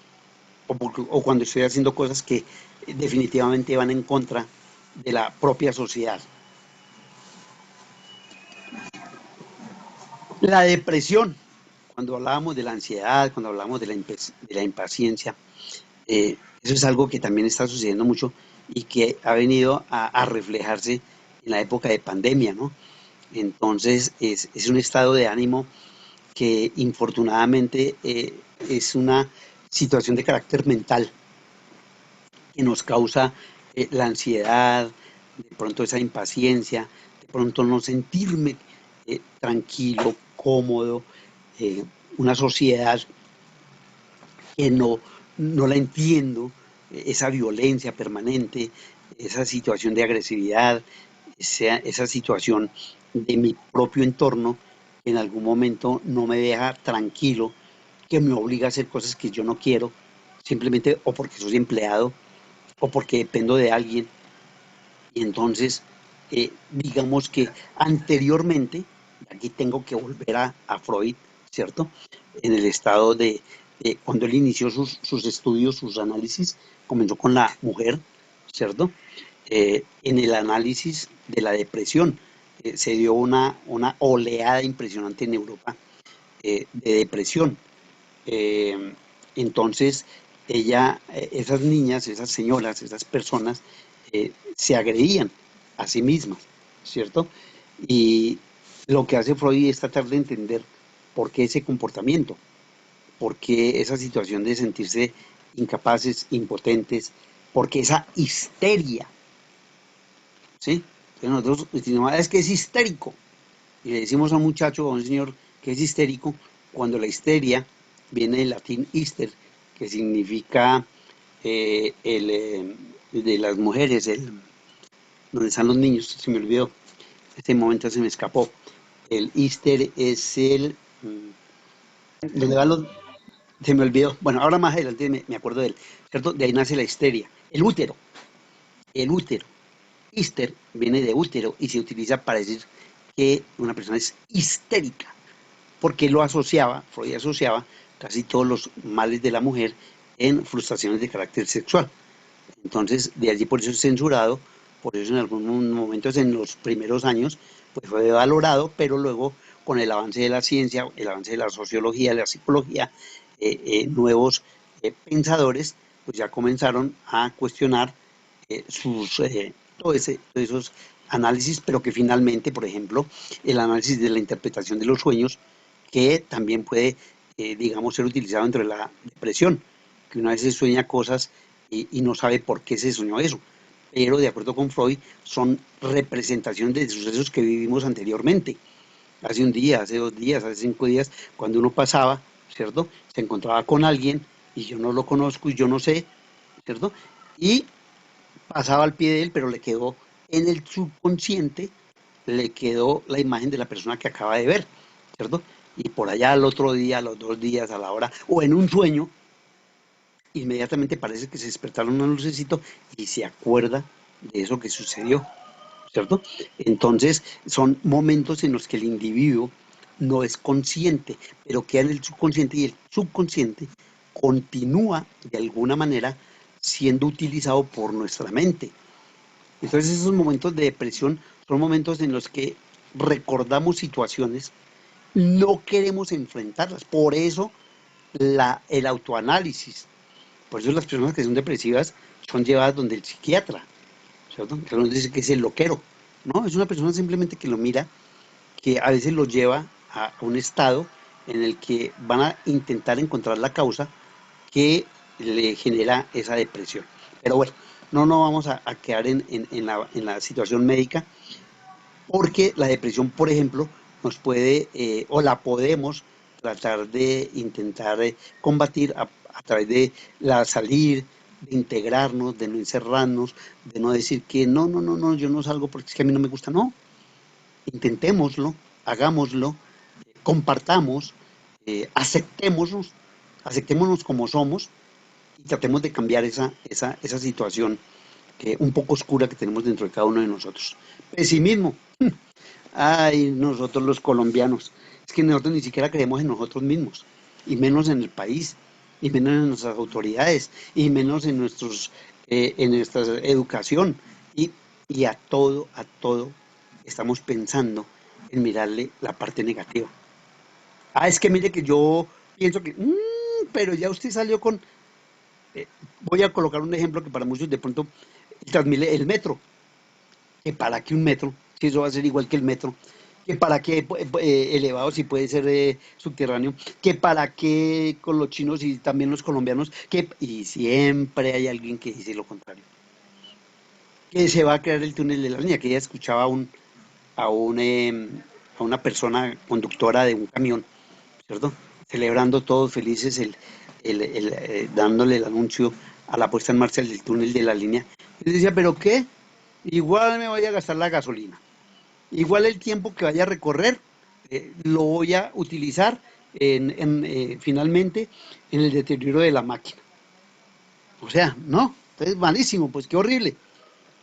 o cuando estoy haciendo cosas que definitivamente van en contra de la propia sociedad. La depresión, cuando hablábamos de la ansiedad, cuando hablábamos de la impaciencia, eso es algo que también está sucediendo mucho y que ha venido a reflejarse en la época de pandemia, ¿no? Entonces es un estado de ánimo que infortunadamente es una situación de carácter mental que nos causa la ansiedad, de pronto esa impaciencia, de pronto no sentirme tranquilo, cómodo, una sociedad que no la entiendo, esa violencia permanente, esa situación de agresividad, esa situación de mi propio entorno que en algún momento no me deja tranquilo, que me obliga a hacer cosas que yo no quiero, simplemente o porque soy empleado o porque dependo de alguien. Y entonces, digamos que anteriormente, aquí tengo que volver a Freud, ¿cierto? En el estado de cuando él inició sus estudios, sus análisis, comenzó con la mujer, ¿cierto? En el análisis de la depresión, se dio una oleada impresionante en Europa de depresión. Eh, entonces, esas niñas, esas señoras, esas personas, se agredían a sí mismas, ¿cierto? Y lo que hace Freud es tratar de entender por qué ese comportamiento, por qué esa situación de sentirse incapaces, impotentes, por qué esa histeria, ¿sí? Entonces nosotros decimos, es que es histérico. Y le decimos a un muchacho o a un señor que es histérico, cuando la histeria viene del latín hister, que significa de las mujeres, donde están los niños, se me olvidó, este momento se me escapó. El hister es donde van los, se me olvidó, bueno, ahora más adelante me acuerdo de él, ¿cierto? De ahí nace la histeria. El útero, hister viene de útero y se utiliza para decir que una persona es histérica, porque lo asociaba, Freud asociaba casi todos los males de la mujer en frustraciones de carácter sexual. Entonces, de allí por eso es censurado, por eso en algunos momentos en los primeros años pues fue valorado, pero luego con el avance de la ciencia, el avance de la sociología, de la psicología, nuevos pensadores pues ya comenzaron a cuestionar todos esos análisis, pero que finalmente, por ejemplo, el análisis de la interpretación de los sueños, que también puede, digamos, ser utilizado dentro de la depresión, que una vez se sueña cosas y no sabe por qué se soñó eso, pero de acuerdo con Freud son representaciones de sucesos que vivimos anteriormente, hace un día, hace 2 días, hace 5 días, cuando uno pasaba, ¿cierto? Se encontraba con alguien y yo no lo conozco y yo no sé, ¿cierto? Y pasaba al pie de él, pero le quedó en el subconsciente, le quedó la imagen de la persona que acaba de ver, ¿cierto? Y por allá al otro día, a los 2 días, a la hora, o en un sueño, inmediatamente parece que se despertaron una lucecito y se acuerda de eso que sucedió, ¿cierto? Entonces, son momentos en los que el individuo no es consciente, pero queda en el subconsciente y el subconsciente continúa de alguna manera siendo utilizado por nuestra mente. Entonces, esos momentos de depresión son momentos en los que recordamos situaciones, no queremos enfrentarlas, por eso el autoanálisis, por eso las personas que son depresivas son llevadas donde el psiquiatra, ¿cierto? Que uno dice que es el loquero, ¿no? Es una persona simplemente que lo mira, que a veces lo lleva a un estado en el que van a intentar encontrar la causa que le genera esa depresión. Pero bueno, no vamos a quedar en la situación médica, porque la depresión, por ejemplo, nos puede o la podemos tratar de intentar combatir a través de la salir, de integrarnos, de no encerrarnos, de no decir que no, yo no salgo porque es que a mí no me gusta, no, intentémoslo, hagámoslo, compartamos, aceptémonos como somos y tratemos de cambiar esa situación un poco oscura que tenemos dentro de cada uno de nosotros. Pesimismo. Ay, nosotros los colombianos, es que nosotros ni siquiera creemos en nosotros mismos, y menos en el país, y menos en nuestras autoridades, y menos en nuestra educación, y a todo estamos pensando en mirarle la parte negativa. Es que mire que yo pienso que, pero ya usted salió con, voy a colocar un ejemplo que para muchos de pronto, el metro, que para qué un metro, si eso va a ser igual que el metro, que para qué elevado si puede ser subterráneo, que para qué con los chinos y también los colombianos, y siempre hay alguien que dice lo contrario, que se va a crear el túnel de la línea, que ya escuchaba a una persona conductora de un camión, ¿cierto? celebrando todos felices dándole el anuncio a la puesta en marcha del túnel de la línea. Y decía, ¿pero qué? Igual me voy a gastar la gasolina. Igual el tiempo que vaya a recorrer lo voy a utilizar finalmente en el deterioro de la máquina. O sea, no, entonces malísimo, pues qué horrible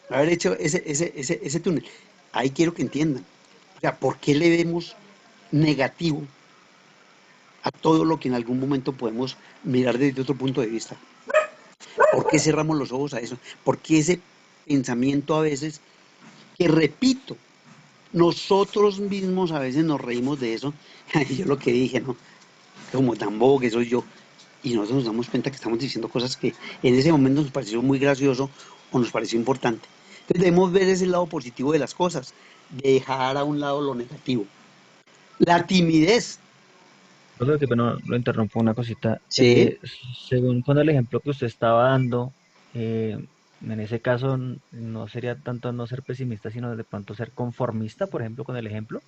haber hecho ese túnel. Ahí quiero que entiendan. O sea, ¿por qué le vemos negativo a todo lo que en algún momento podemos mirar desde otro punto de vista? ¿Por qué cerramos los ojos a eso? ¿Por qué ese pensamiento a veces, que repito, nosotros mismos a veces nos reímos de eso? Yo lo que dije, ¿no? Como tan bobo que soy yo. Y nosotros nos damos cuenta que estamos diciendo cosas que en ese momento nos pareció muy gracioso o nos pareció importante. Entonces debemos ver ese lado positivo de las cosas, dejar a un lado lo negativo. La timidez. Creo que no lo interrumpo una cosita. Sí. Según con el ejemplo que usted estaba dando, en ese caso no sería tanto no ser pesimista, sino de pronto ser conformista, por ejemplo, con el ejemplo.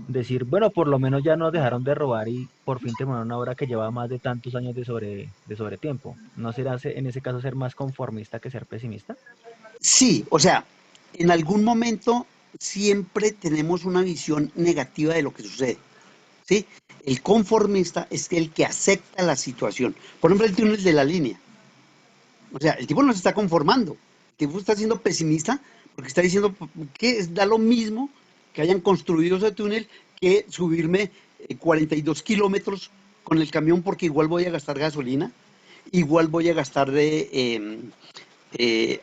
Decir, bueno, por lo menos ya nos dejaron de robar y por fin terminaron una obra que lleva más de tantos años de sobretiempo. ¿No será en ese caso ser más conformista que ser pesimista? Sí, o sea, en algún momento siempre tenemos una visión negativa de lo que sucede, ¿sí? El conformista es el que acepta la situación. Por ejemplo, el túnel de la línea. O sea, el tipo no se está conformando. El tipo está siendo pesimista porque está diciendo que da lo mismo que hayan construido ese túnel que subirme 42 kilómetros con el camión porque igual voy a gastar gasolina, igual voy a gastar de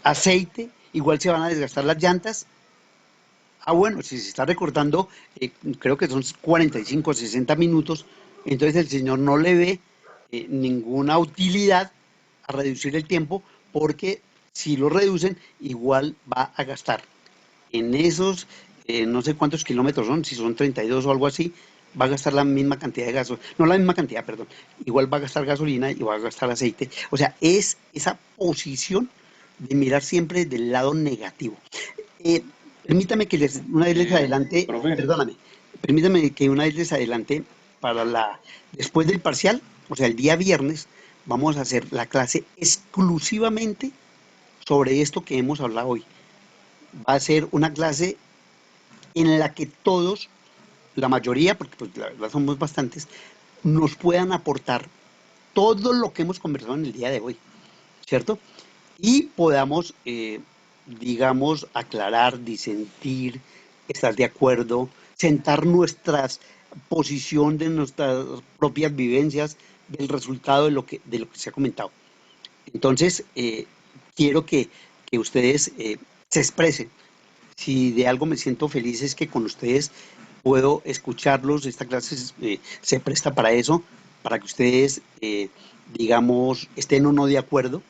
aceite, igual se van a desgastar las llantas. Ah, bueno, si se está recortando, creo que son 45 o 60 minutos, entonces el señor no le ve ninguna utilidad a reducir el tiempo, porque si lo reducen, igual va a gastar en esos, no sé cuántos kilómetros son, si son 32 o algo así, va a gastar la misma cantidad de gasolina, no la misma cantidad, perdón, igual va a gastar gasolina y va a gastar aceite. O sea, es esa posición de mirar siempre del lado negativo. Eh, Permítame que una vez les adelante, Profe, perdóname, permítame que una vez les adelante después del parcial, o sea, el día viernes, vamos a hacer la clase exclusivamente sobre esto que hemos hablado hoy. Va a ser una clase en la que todos, la mayoría, porque pues la verdad somos bastantes, nos puedan aportar todo lo que hemos conversado en el día de hoy, ¿cierto? Y podamos, digamos, aclarar, disentir, estar de acuerdo, sentar nuestra posición de nuestras propias vivencias, del resultado de lo que se ha comentado. Entonces, quiero que ustedes se expresen. Si de algo me siento feliz es que con ustedes puedo escucharlos. Esta clase se presta para eso, para que ustedes, digamos, estén o no de acuerdo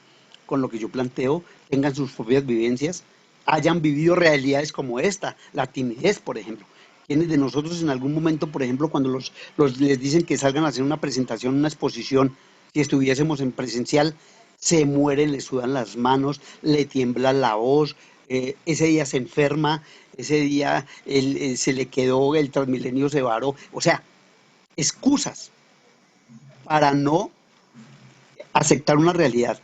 con lo que yo planteo, tengan sus propias vivencias, hayan vivido realidades como esta, la timidez, por ejemplo. Quienes de nosotros en algún momento, por ejemplo, cuando les dicen que salgan a hacer una presentación, una exposición, si estuviésemos en presencial, se mueren, le sudan las manos, le tiembla la voz, ese día se enferma, ese día se le quedó el Transmilenio, se varó. O sea, excusas para no aceptar una realidad,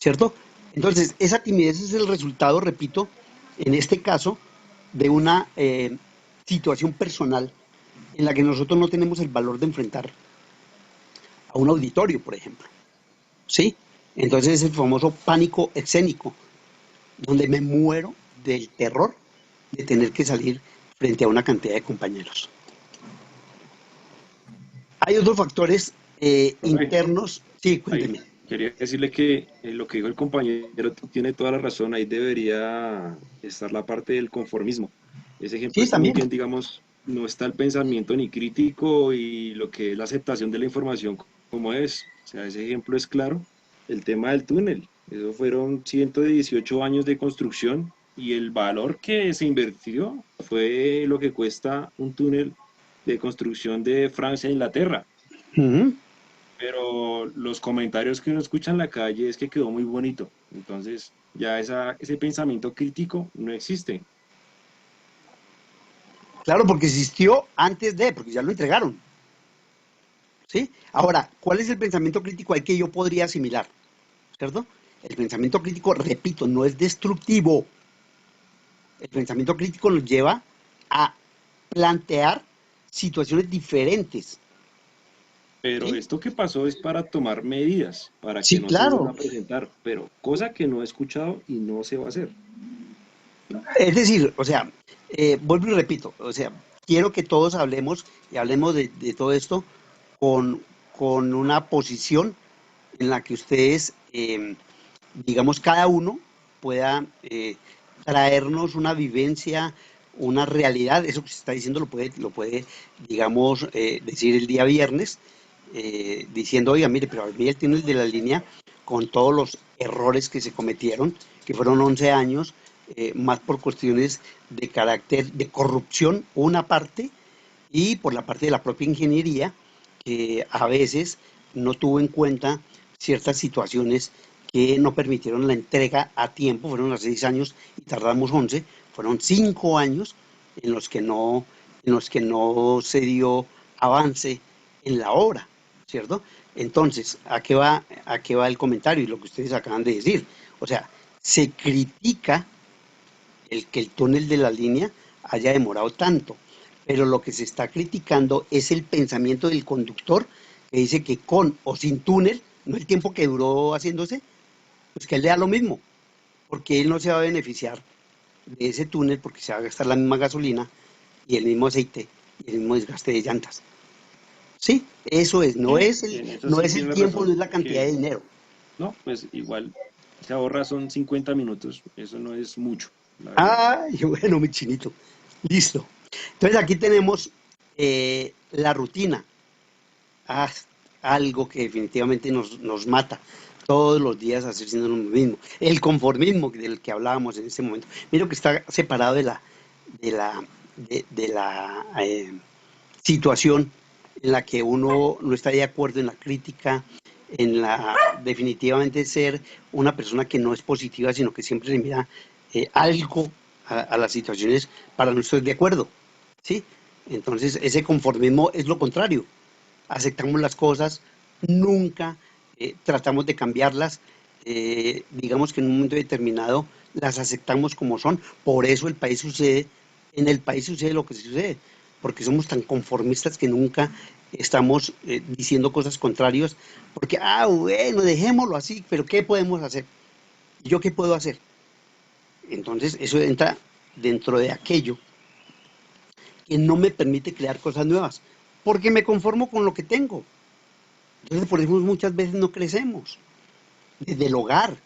¿cierto? Entonces, esa timidez es el resultado, repito, en este caso, de una situación personal en la que nosotros no tenemos el valor de enfrentar a un auditorio, por ejemplo, ¿sí? Entonces es el famoso pánico escénico, donde me muero del terror de tener que salir frente a una cantidad de compañeros. Hay otros factores internos. Sí, cuénteme. Quería decirle que lo que dijo el compañero tiene toda la razón, ahí debería estar la parte del conformismo. Ese ejemplo Sí, está muy también. bien, digamos, no está el pensamiento ni crítico y lo que es la aceptación de la información como es. O sea, ese ejemplo es claro. El tema del túnel, eso fueron 118 años de construcción y el valor que se invirtió fue lo que cuesta un túnel de construcción de Francia e Inglaterra. Pero los comentarios que uno escucha en la calle es que quedó muy bonito. Entonces, ya ese pensamiento crítico no existe. Claro, porque existió antes de, porque ya lo entregaron. ¿sí? Ahora, ¿cuál es el pensamiento crítico al que yo podría asimilar? ¿Cierto? El pensamiento crítico, repito, no es destructivo. El pensamiento crítico nos lleva a plantear situaciones diferentes. Pero ¿Sí? esto que pasó es para tomar medidas, para que Sí, no se vuelva claro. a presentar, pero cosa que no he escuchado y no se va a hacer. Es decir, o sea, vuelvo y repito, o sea, quiero que todos hablemos y hablemos de todo esto con, con una posición en la que ustedes, digamos, cada uno pueda traernos una vivencia, una realidad. Eso que se está diciendo lo puede digamos, decir el día viernes, diciendo, oiga, mire, pero a mí el túnel de la línea, con todos los errores que se cometieron, que fueron 11 años, más por cuestiones de carácter de corrupción, una parte, y por la parte de la propia ingeniería, que a veces no tuvo en cuenta ciertas situaciones que no permitieron la entrega a tiempo. Fueron los 6 años y tardamos 11, fueron 5 años en los que no se dio avance en la obra, ¿cierto? Entonces, ¿a qué va el comentario y lo que ustedes acaban de decir? O sea, se critica el que el túnel de la línea haya demorado tanto, pero lo que se está criticando es el pensamiento del conductor, que dice que con o sin túnel, no el tiempo que duró haciéndose, pues que él le da lo mismo, porque él no se va a beneficiar de ese túnel porque se va a gastar la misma gasolina y el mismo aceite y el mismo desgaste de llantas. Sí, eso es, no es el, En eso no sí es el tiene tiempo, no razón, es la cantidad de que dinero. no, pues igual se ahorra son 50 minutos, eso no es mucho, la verdad. Ay, bueno, mi chinito, listo. Entonces aquí tenemos la rutina. Ah, algo que definitivamente nos mata todos los días hacer siendo lo mismo. El conformismo del que hablábamos en este momento. Mira que está separado de la situación en la que uno no está de acuerdo en la crítica, en la definitivamente ser una persona que no es positiva, sino que siempre le mira algo a las situaciones para no estar de acuerdo, ¿sí? Entonces ese conformismo es lo contrario. Aceptamos las cosas, nunca tratamos de cambiarlas, digamos que en un momento determinado las aceptamos como son. Por eso en el país sucede lo que sucede, porque somos tan conformistas que nunca estamos diciendo cosas contrarias, porque, bueno, dejémoslo así, pero ¿qué podemos hacer? ¿Yo qué puedo hacer? Entonces eso entra dentro de aquello que no me permite crear cosas nuevas, porque me conformo con lo que tengo. Entonces, por eso muchas veces no crecemos, desde el hogar.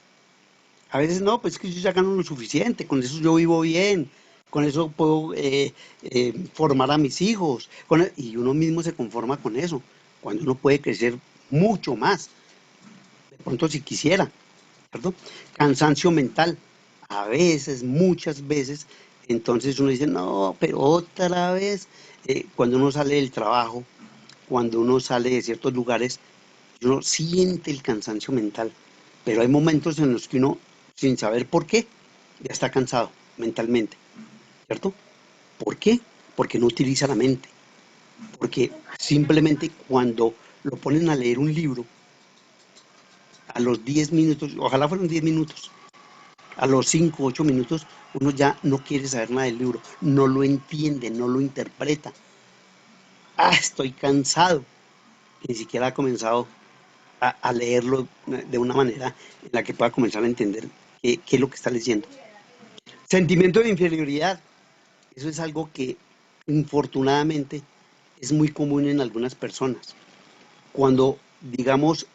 A veces no, pues es que yo ya gano lo suficiente, con eso yo vivo bien, con eso puedo formar a mis hijos, y uno mismo se conforma con eso, cuando uno puede crecer mucho más, de pronto si quisiera, ¿cierto? Cansancio mental, a veces, muchas veces, entonces uno dice, no, pero otra vez, cuando uno sale del trabajo, cuando uno sale de ciertos lugares, uno siente el cansancio mental, pero hay momentos en los que uno, sin saber por qué, ya está cansado mentalmente, ¿cierto? ¿Por qué? Porque no utiliza la mente, porque simplemente cuando lo ponen a leer un libro, a los 10 minutos, ojalá fueran 10 minutos, a los 5 8 minutos, uno ya no quiere saber nada del libro, no lo entiende, no lo interpreta. Estoy cansado. Ni siquiera ha comenzado a leerlo de una manera en la que pueda comenzar a entender qué es lo que está leyendo. Sentimiento de inferioridad. Eso es algo que infortunadamente es muy común en algunas personas. Cuando, digamos,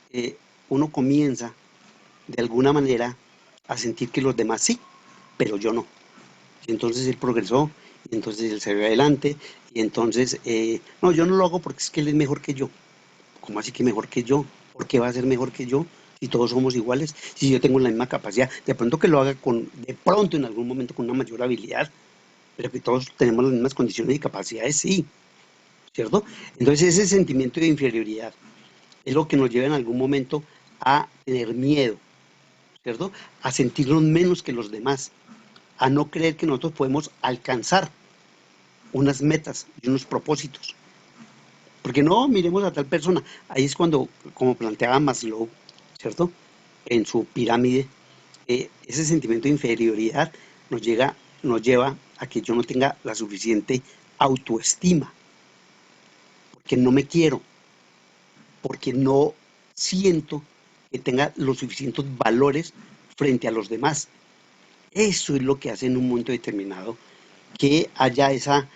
uno comienza de alguna manera a sentir que los demás sí, pero yo no. Y entonces él progresó, y entonces él se ve adelante, y entonces, no, yo no lo hago porque es que él es mejor que yo. ¿Cómo así que mejor que yo? ¿Por qué va a ser mejor que yo? Si todos somos iguales, si yo tengo la misma capacidad, de pronto que lo haga de pronto en algún momento con una mayor habilidad, pero que todos tenemos las mismas condiciones y capacidades, sí, ¿cierto? Entonces ese sentimiento de inferioridad es lo que nos lleva en algún momento a tener miedo, ¿cierto? A sentirnos menos que los demás, a no creer que nosotros podemos alcanzar unas metas y unos propósitos, Porque no miremos a tal persona. Ahí es cuando, como planteaba Maslow, ¿cierto? En su pirámide, ese sentimiento de inferioridad nos lleva a que yo no tenga la suficiente autoestima, porque no me quiero, porque no siento que tenga los suficientes valores frente a los demás. Eso es lo que hace en un momento determinado que haya esa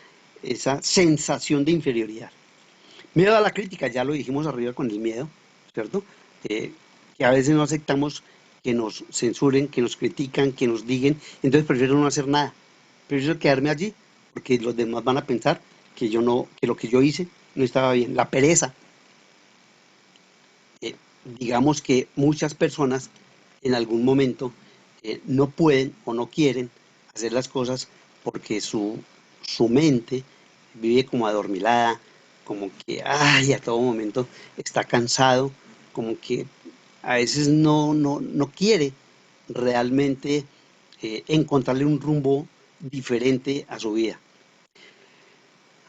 sensación de inferioridad. Miedo a la crítica, ya lo dijimos arriba con el miedo, ¿cierto? Que a veces no aceptamos que nos censuren, que nos critican, que nos digan, entonces prefiero no hacer nada, prefiero quedarme allí, porque los demás van a pensar que lo que yo hice no estaba bien. La pereza, digamos que muchas personas en algún momento no pueden o no quieren hacer las cosas porque su mente vive como adormilada, como que a todo momento está cansado, como que a veces no quiere realmente encontrarle un rumbo diferente a su vida.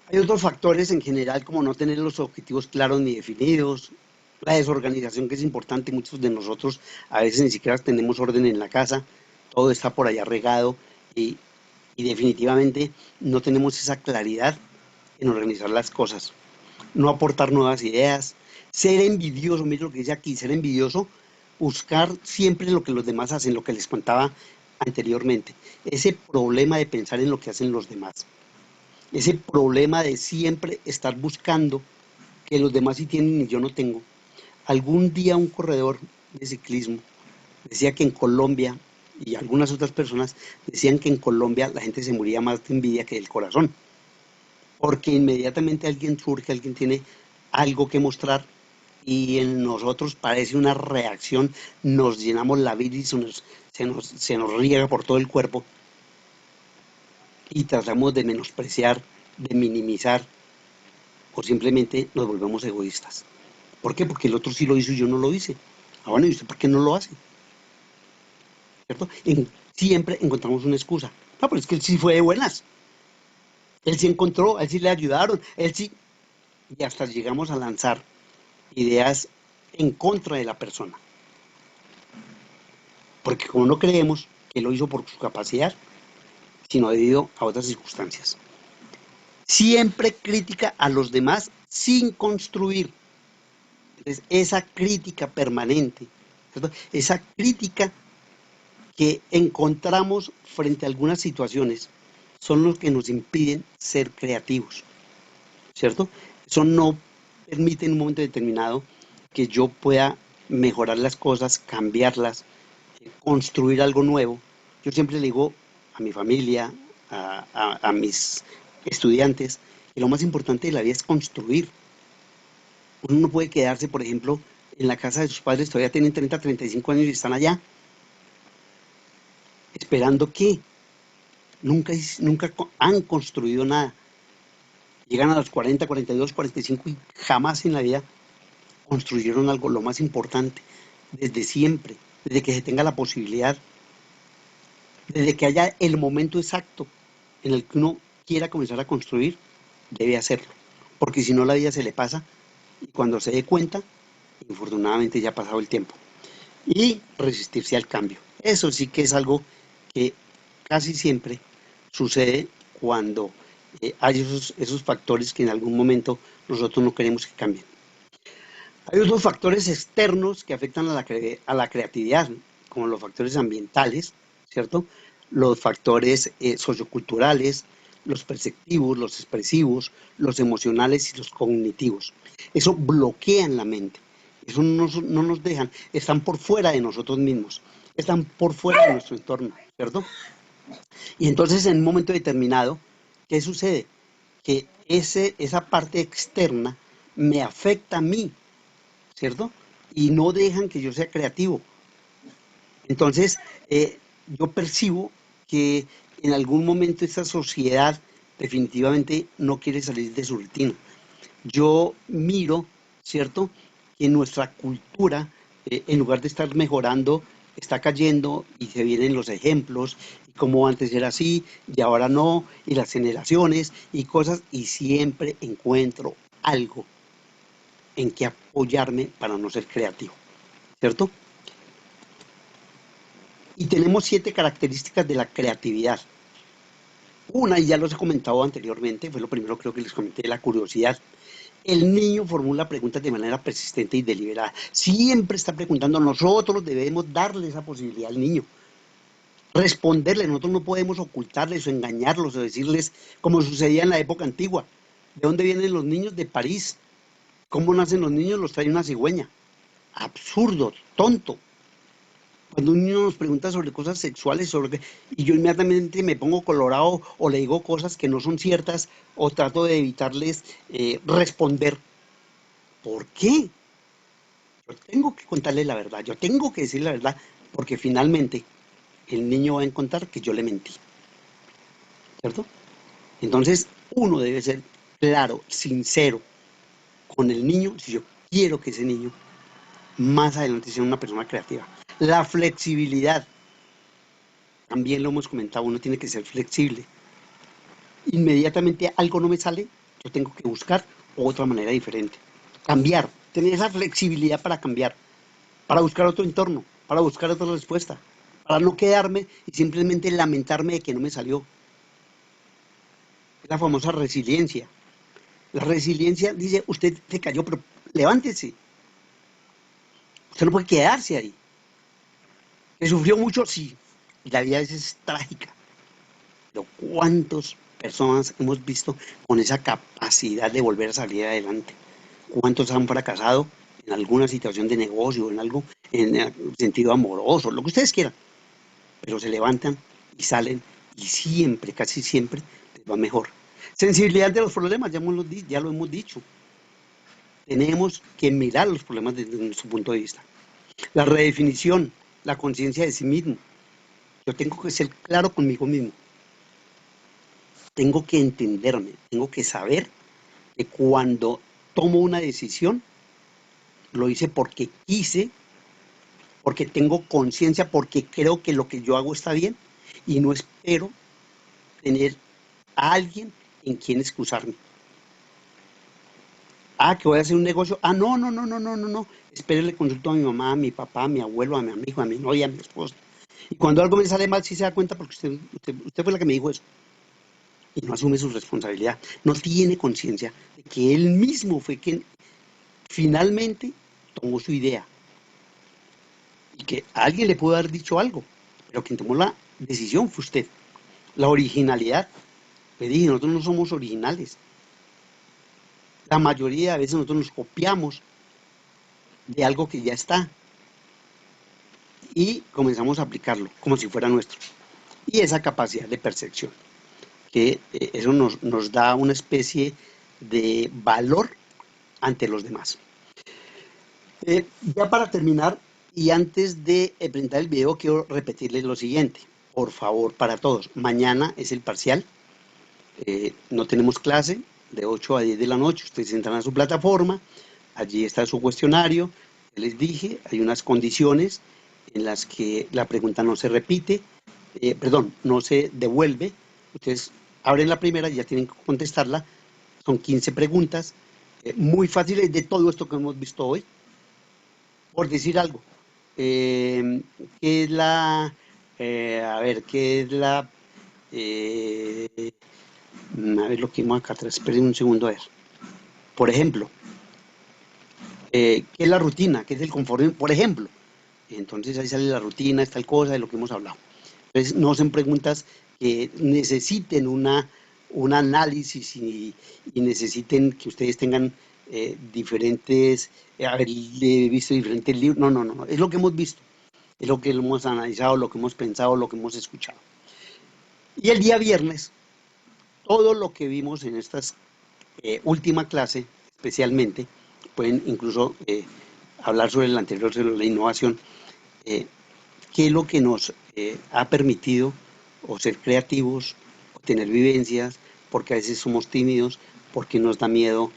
Hay otros factores en general, como no tener los objetivos claros ni definidos, la desorganización, que es importante. Muchos de nosotros a veces ni siquiera tenemos orden en la casa, todo está por allá regado y definitivamente no tenemos esa claridad en organizar las cosas. No aportar nuevas ideas, ser envidioso, mire lo que dice aquí, ser envidioso, buscar siempre lo que los demás hacen, lo que les contaba anteriormente, ese problema de pensar en lo que hacen los demás, ese problema de siempre estar buscando que los demás sí tienen y yo no tengo. Algún día un corredor de ciclismo decía que en Colombia, y algunas otras personas decían que en Colombia la gente se moría más de envidia que del corazón, porque inmediatamente alguien surge, alguien tiene algo que mostrar y en nosotros parece una reacción, nos llenamos la vida y se nos riega por todo el cuerpo y tratamos de menospreciar, de minimizar o simplemente nos volvemos egoístas. ¿Por qué? Porque el otro sí lo hizo y yo no lo hice. Bueno, ¿y usted por qué no lo hace? ¿Cierto? Siempre encontramos una excusa. No, pero es que él sí fue de buenas. Él sí encontró, a él sí le ayudaron, él sí. Y hasta llegamos a lanzar ideas en contra de la persona. Porque como no creemos que lo hizo por su capacidad, sino debido a otras circunstancias. Siempre crítica a los demás sin construir. Entonces, esa crítica permanente, ¿cierto? Esa crítica que encontramos frente a algunas situaciones son los que nos impiden ser creativos, ¿cierto? Eso no permite en un momento determinado que yo pueda mejorar las cosas, cambiarlas, construir algo nuevo. Yo siempre le digo a mi familia, a mis estudiantes, que lo más importante de la vida es construir. Uno no puede quedarse, por ejemplo, en la casa de sus padres, todavía tienen 30, 35 años y están allá, esperando que nunca han construido nada. Llegan a los 40, 42, 45 y jamás en la vida construyeron algo, lo más importante, desde siempre, desde que se tenga la posibilidad, desde que haya el momento exacto en el que uno quiera comenzar a construir, debe hacerlo, porque si no la vida se le pasa y cuando se dé cuenta, infortunadamente ya ha pasado el tiempo. Y resistirse al cambio. Eso sí que es algo que casi siempre sucede cuando hay esos factores que en algún momento nosotros no queremos que cambien. Hay otros factores externos que afectan a la creatividad, como los factores ambientales, ¿cierto? Los factores socioculturales, los perceptivos, los expresivos, los emocionales y los cognitivos. Eso bloquean la mente, eso no nos dejan, están por fuera de nosotros mismos, están por fuera de nuestro entorno, ¿cierto? Y entonces en un momento determinado, ¿qué sucede? Que esa parte externa me afecta a mí, ¿cierto? Y no dejan que yo sea creativo. Entonces, yo percibo que en algún momento esta sociedad definitivamente no quiere salir de su rutina. Yo miro, ¿cierto?, que nuestra cultura, en lugar de estar mejorando, está cayendo y se vienen los ejemplos, y como antes era así y ahora no, y las generaciones y cosas, y siempre encuentro algo en qué apoyarme para no ser creativo, ¿cierto? Y tenemos 7 características de la creatividad. Una, y ya los he comentado anteriormente, fue lo primero creo que les comenté, la curiosidad. El niño formula preguntas de manera persistente y deliberada. Siempre está preguntando, nosotros debemos darle esa posibilidad al niño. Responderle, nosotros no podemos ocultarles o engañarlos o decirles como sucedía en la época antigua. ¿De dónde vienen los niños? De París. ¿Cómo nacen los niños? Los trae una cigüeña. Absurdo, tonto. Cuando un niño nos pregunta sobre cosas sexuales, y yo inmediatamente me pongo colorado o le digo cosas que no son ciertas o trato de evitarles responder. ¿Por qué? Yo tengo que contarle la verdad, yo tengo que decirle la verdad, porque finalmente el niño va a encontrar que yo le mentí. ¿Cierto? Entonces, uno debe ser claro, sincero con el niño, si yo quiero que ese niño más adelante sea una persona creativa. La flexibilidad, también lo hemos comentado, uno tiene que ser flexible. Inmediatamente algo no me sale, yo tengo que buscar otra manera diferente. Cambiar, tener esa flexibilidad para cambiar, para buscar otro entorno, para buscar otra respuesta, para no quedarme y simplemente lamentarme de que no me salió. Es la famosa resiliencia. La resiliencia dice, usted se cayó, pero levántese. Usted no puede quedarse ahí. ¿Que sufrió mucho? Sí. Y la vida a veces es trágica. Pero ¿cuántas personas hemos visto con esa capacidad de volver a salir adelante? ¿Cuántos han fracasado en alguna situación de negocio, en algo, en el sentido amoroso, lo que ustedes quieran? Pero se levantan y salen y siempre, casi siempre, les va mejor. Sensibilidad de los problemas, ya lo hemos dicho. Tenemos que mirar los problemas desde nuestro punto de vista. La redefinición, la conciencia de sí mismo. Yo tengo que ser claro conmigo mismo. Tengo que entenderme, tengo que saber que cuando tomo una decisión, lo hice porque quise, porque tengo conciencia, porque creo que lo que yo hago está bien y no espero tener a alguien en quien excusarme. Que voy a hacer un negocio. No. Espere, le consulto a mi mamá, a mi papá, a mi abuelo, a mi amigo, a mi novia, a mi esposa. Y cuando algo me sale mal, sí se da cuenta porque usted fue la que me dijo eso. Y no asume su responsabilidad. No tiene conciencia de que él mismo fue quien finalmente tomó su idea. Y que a alguien le pudo haber dicho algo, pero quien tomó la decisión fue usted. La originalidad. Le dije, nosotros no somos originales. La mayoría de veces nosotros nos copiamos de algo que ya está y comenzamos a aplicarlo como si fuera nuestro. Y esa capacidad de percepción, que eso nos da una especie de valor ante los demás. Ya para terminar, y antes de presentar el video, quiero repetirles lo siguiente. Por favor, para todos, mañana es el parcial. No tenemos clase, de 8 a 10 de la noche. Ustedes entran a su plataforma, allí está su cuestionario. Les dije, hay unas condiciones en las que la pregunta no se repite, no se devuelve. Ustedes abren la primera y ya tienen que contestarla. Son 15 preguntas, muy fáciles de todo esto que hemos visto hoy. Por decir algo, ¿qué es la... ¿qué es la... a ver lo que vimos acá atrás, esperen un segundo a ver. Por ejemplo, ¿qué es la rutina? ¿Qué es el conformismo? Por ejemplo, entonces ahí sale la rutina, es tal cosa de lo que hemos hablado. Entonces no son preguntas que necesiten un análisis y necesiten que ustedes tengan diferentes, haber visto diferentes libros. No, es lo que hemos visto, es lo que hemos analizado, lo que hemos pensado, lo que hemos escuchado. Y el día viernes, todo lo que vimos en esta última clase, especialmente, pueden incluso hablar sobre el anterior, sobre la innovación, qué es lo que nos ha permitido o ser creativos, o tener vivencias, porque a veces somos tímidos, porque nos da miedo,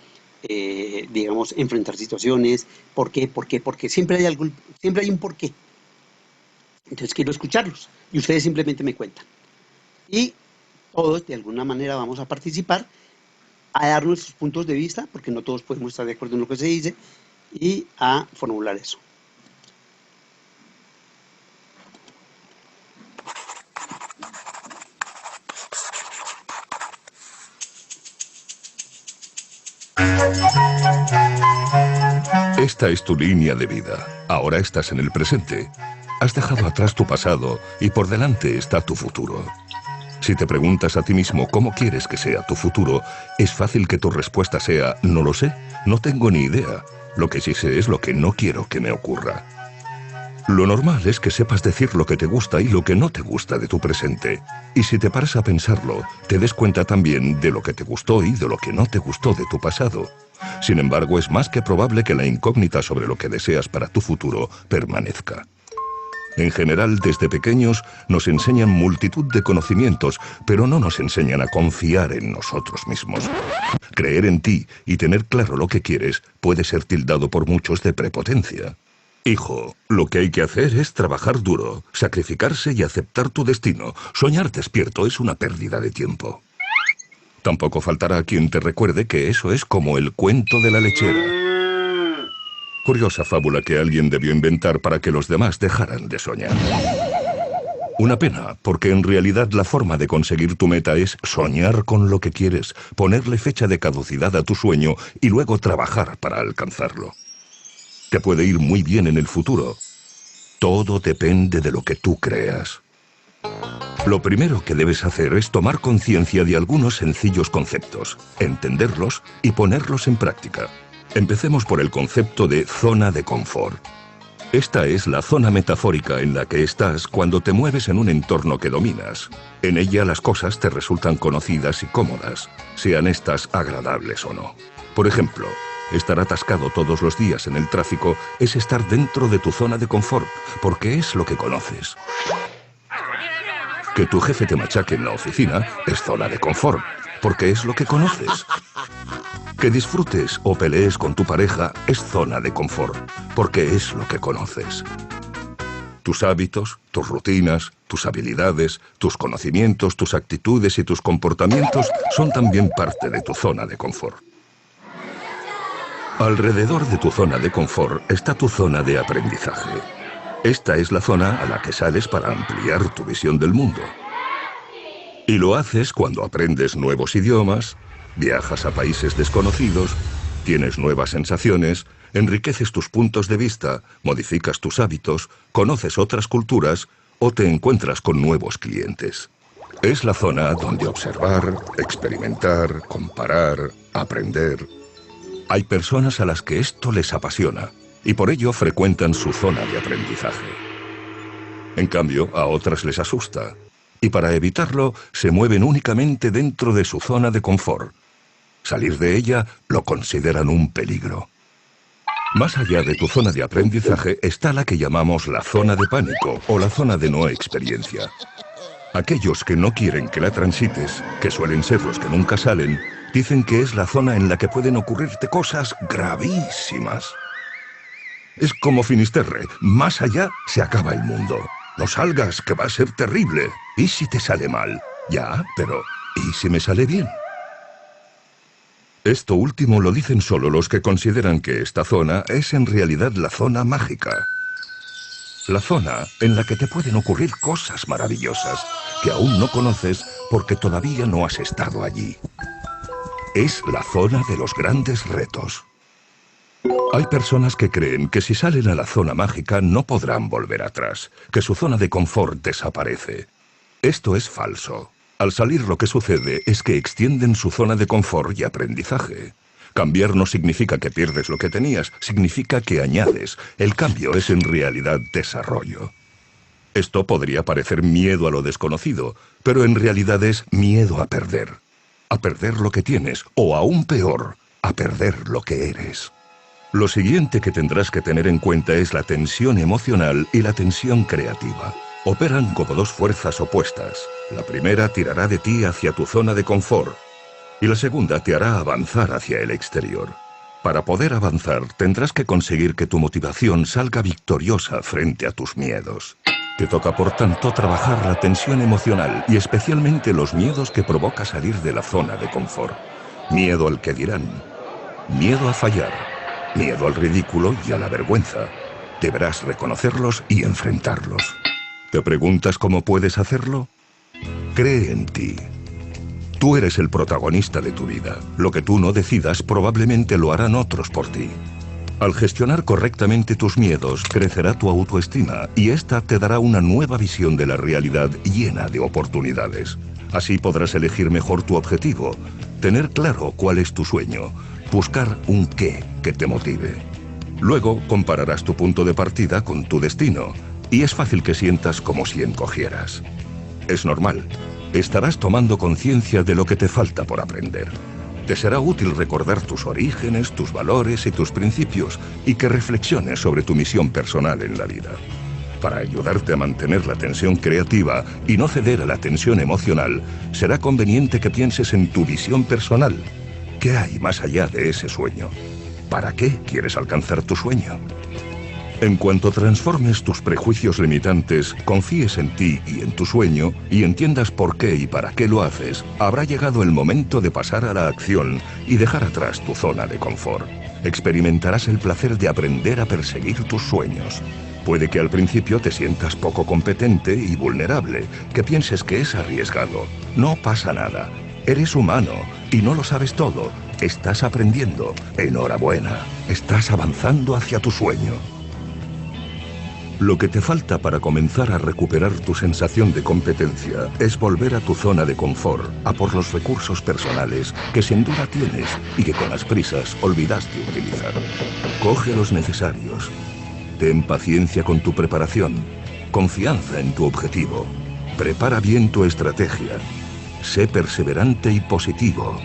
digamos, enfrentar situaciones, ¿por qué? Porque siempre hay un porqué. Entonces quiero escucharlos y ustedes simplemente me cuentan. Y todos de alguna manera vamos a participar a dar nuestros puntos de vista, porque no todos podemos estar de acuerdo en lo que se dice, y a formular eso. Esta es tu línea de vida. Ahora estás en el presente. Has dejado atrás tu pasado y por delante está tu futuro. Si te preguntas a ti mismo cómo quieres que sea tu futuro, es fácil que tu respuesta sea, no lo sé, no tengo ni idea. Lo que sí sé es lo que no quiero que me ocurra. Lo normal es que sepas decir lo que te gusta y lo que no te gusta de tu presente. Y si te paras a pensarlo, te des cuenta también de lo que te gustó y de lo que no te gustó de tu pasado. Sin embargo, es más que probable que la incógnita sobre lo que deseas para tu futuro permanezca. En general, desde pequeños nos enseñan multitud de conocimientos, pero no nos enseñan a confiar en nosotros mismos. Creer en ti y tener claro lo que quieres puede ser tildado por muchos de prepotencia. Hijo, lo que hay que hacer es trabajar duro, sacrificarse y aceptar tu destino. Soñar despierto es una pérdida de tiempo. Tampoco faltará quien te recuerde que eso es como el cuento de la lechera. Curiosa fábula que alguien debió inventar para que los demás dejaran de soñar. Una pena, porque en realidad la forma de conseguir tu meta es soñar con lo que quieres, ponerle fecha de caducidad a tu sueño y luego trabajar para alcanzarlo. Te puede ir muy bien en el futuro. Todo depende de lo que tú creas. Lo primero que debes hacer es tomar conciencia de algunos sencillos conceptos, entenderlos y ponerlos en práctica. Empecemos por el concepto de zona de confort. Esta es la zona metafórica en la que estás cuando te mueves en un entorno que dominas. En ella las cosas te resultan conocidas y cómodas, sean estas agradables o no. Por ejemplo, estar atascado todos los días en el tráfico es estar dentro de tu zona de confort, porque es lo que conoces. Que tu jefe te machaque en la oficina es zona de confort, porque es lo que conoces. Que disfrutes o pelees con tu pareja es zona de confort, porque es lo que conoces. Tus hábitos, tus rutinas, tus habilidades, tus conocimientos, tus actitudes y tus comportamientos son también parte de tu zona de confort. Alrededor de tu zona de confort está tu zona de aprendizaje. Esta es la zona a la que sales para ampliar tu visión del mundo. Y lo haces cuando aprendes nuevos idiomas, viajas a países desconocidos, tienes nuevas sensaciones, enriqueces tus puntos de vista, modificas tus hábitos, conoces otras culturas o te encuentras con nuevos clientes. Es la zona donde observar, experimentar, comparar, aprender. Hay personas a las que esto les apasiona y por ello frecuentan su zona de aprendizaje. En cambio, a otras les asusta y para evitarlo se mueven únicamente dentro de su zona de confort. Salir de ella lo consideran un peligro. Más allá de tu zona de aprendizaje está la que llamamos la zona de pánico o la zona de no experiencia. Aquellos que no quieren que la transites, que suelen ser los que nunca salen, dicen que es la zona en la que pueden ocurrirte cosas gravísimas. Es como Finisterre, más allá se acaba el mundo. No salgas, que va a ser terrible. ¿Y si te sale mal? Ya, pero ¿y si me sale bien? Esto último lo dicen solo los que consideran que esta zona es en realidad la zona mágica. La zona en la que te pueden ocurrir cosas maravillosas que aún no conoces porque todavía no has estado allí. Es la zona de los grandes retos. Hay personas que creen que si salen a la zona mágica no podrán volver atrás, que su zona de confort desaparece. Esto es falso. Al salir lo que sucede es que extienden su zona de confort y aprendizaje. Cambiar no significa que pierdes lo que tenías, significa que añades. El cambio es en realidad desarrollo. Esto podría parecer miedo a lo desconocido, pero en realidad es miedo a perder. A perder lo que tienes, o aún peor, a perder lo que eres. Lo siguiente que tendrás que tener en cuenta es la tensión emocional y la tensión creativa. Operan como dos fuerzas opuestas. La primera tirará de ti hacia tu zona de confort y la segunda te hará avanzar hacia el exterior. Para poder avanzar tendrás que conseguir que tu motivación salga victoriosa frente a tus miedos. Te toca por tanto trabajar la tensión emocional y especialmente los miedos que provoca salir de la zona de confort. miedo al que dirán, miedo a fallar, miedo al ridículo y a la vergüenza. Deberás reconocerlos y enfrentarlos. ¿Te preguntas cómo puedes hacerlo? Cree en ti. Tú eres el protagonista de tu vida. Lo que tú no decidas probablemente lo harán otros por ti. Al gestionar correctamente tus miedos, crecerá tu autoestima y esta te dará una nueva visión de la realidad llena de oportunidades. Así podrás elegir mejor tu objetivo, tener claro cuál es tu sueño, buscar un qué que te motive. Luego compararás tu punto de partida con tu destino y es fácil que sientas como si encogieras. Es normal. Estarás tomando conciencia de lo que te falta por aprender. Te será útil recordar tus orígenes, tus valores y tus principios y que reflexiones sobre tu misión personal en la vida. Para ayudarte a mantener la tensión creativa y no ceder a la tensión emocional, será conveniente que pienses en tu visión personal. ¿Qué hay más allá de ese sueño? ¿Para qué quieres alcanzar tu sueño? En cuanto transformes tus prejuicios limitantes, confíes en ti y en tu sueño y entiendas por qué y para qué lo haces, habrá llegado el momento de pasar a la acción y dejar atrás tu zona de confort. Experimentarás el placer de aprender a perseguir tus sueños. Puede que al principio te sientas poco competente y vulnerable, que pienses que es arriesgado. No pasa nada. Eres humano y no lo sabes todo. Estás aprendiendo. Enhorabuena. Estás avanzando hacia tu sueño. Lo que te falta para comenzar a recuperar tu sensación de competencia es volver a tu zona de confort, a por los recursos personales que sin duda tienes y que con las prisas olvidaste utilizar. Coge los necesarios. Ten paciencia con tu preparación, confianza en tu objetivo. Prepara bien tu estrategia. Sé perseverante y positivo.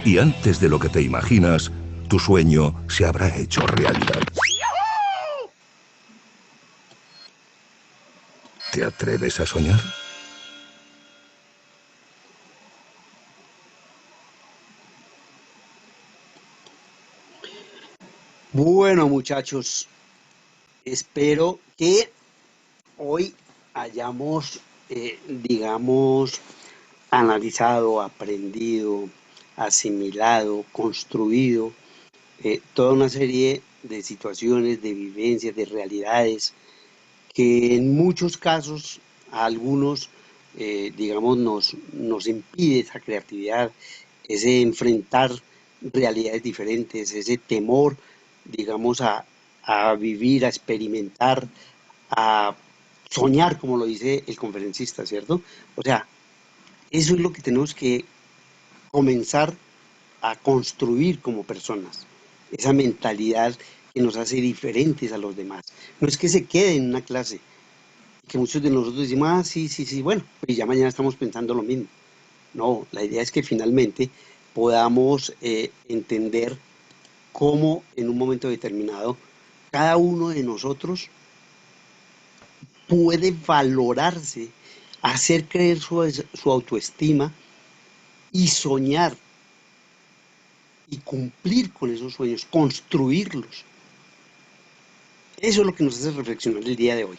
Y antes de lo que te imaginas, tu sueño se habrá hecho realidad. ¿Te atreves a soñar? Bueno, muchachos, espero que hoy hayamos, digamos, analizado, aprendido, asimilado, construido toda una serie de situaciones, de vivencias, de realidades que en muchos casos a algunos, digamos, nos impide esa creatividad, ese enfrentar realidades diferentes, ese temor, digamos, a vivir, a experimentar, a soñar, como lo dice el conferencista, ¿cierto? O sea, eso es lo que tenemos que comenzar a construir como personas, esa mentalidad que nos hace diferentes a los demás. No es que se quede en una clase, que muchos de nosotros decimos, sí, bueno, pues ya mañana estamos pensando lo mismo. No, la idea es que finalmente podamos entender cómo en un momento determinado cada uno de nosotros puede valorarse, hacer creer su autoestima y soñar y cumplir con esos sueños, construirlos. Eso es lo que nos hace reflexionar el día de hoy.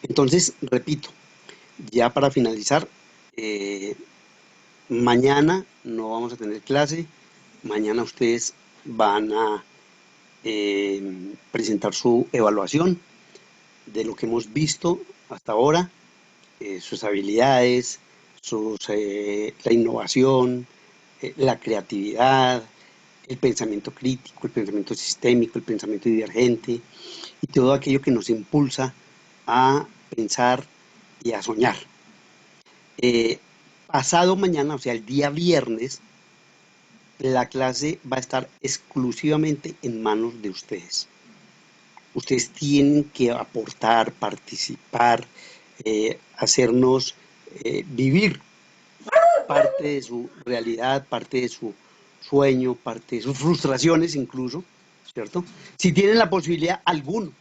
Entonces, repito, ya para finalizar, mañana no vamos a tener clase, mañana ustedes van a presentar su evaluación de lo que hemos visto hasta ahora, sus habilidades, la innovación, la creatividad, el pensamiento crítico, el pensamiento sistémico, el pensamiento divergente y todo aquello que nos impulsa a pensar y a soñar. Pasado mañana, o sea, el día viernes, la clase va a estar exclusivamente en manos de ustedes. Ustedes tienen que aportar, participar, hacernos vivir parte de su realidad, parte de su sueño, parte de sus frustraciones incluso, ¿cierto? Si tienen la posibilidad alguno,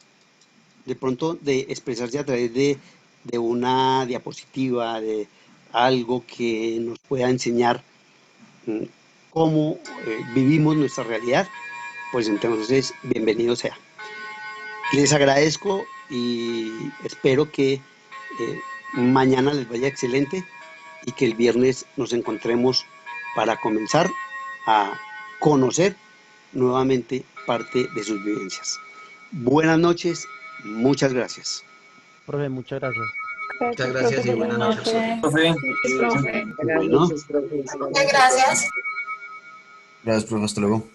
de pronto, de expresarse a través de una diapositiva, de algo que nos pueda enseñar cómo vivimos nuestra realidad, pues entonces bienvenido sea. Les agradezco y espero que mañana les vaya excelente y que el viernes nos encontremos para comenzar a conocer nuevamente parte de sus vivencias. Buenas noches, muchas gracias. Profe, muchas gracias. Muchas gracias y buenas noches. Profe. Bueno. Muchas gracias. Gracias, profe. Hasta luego.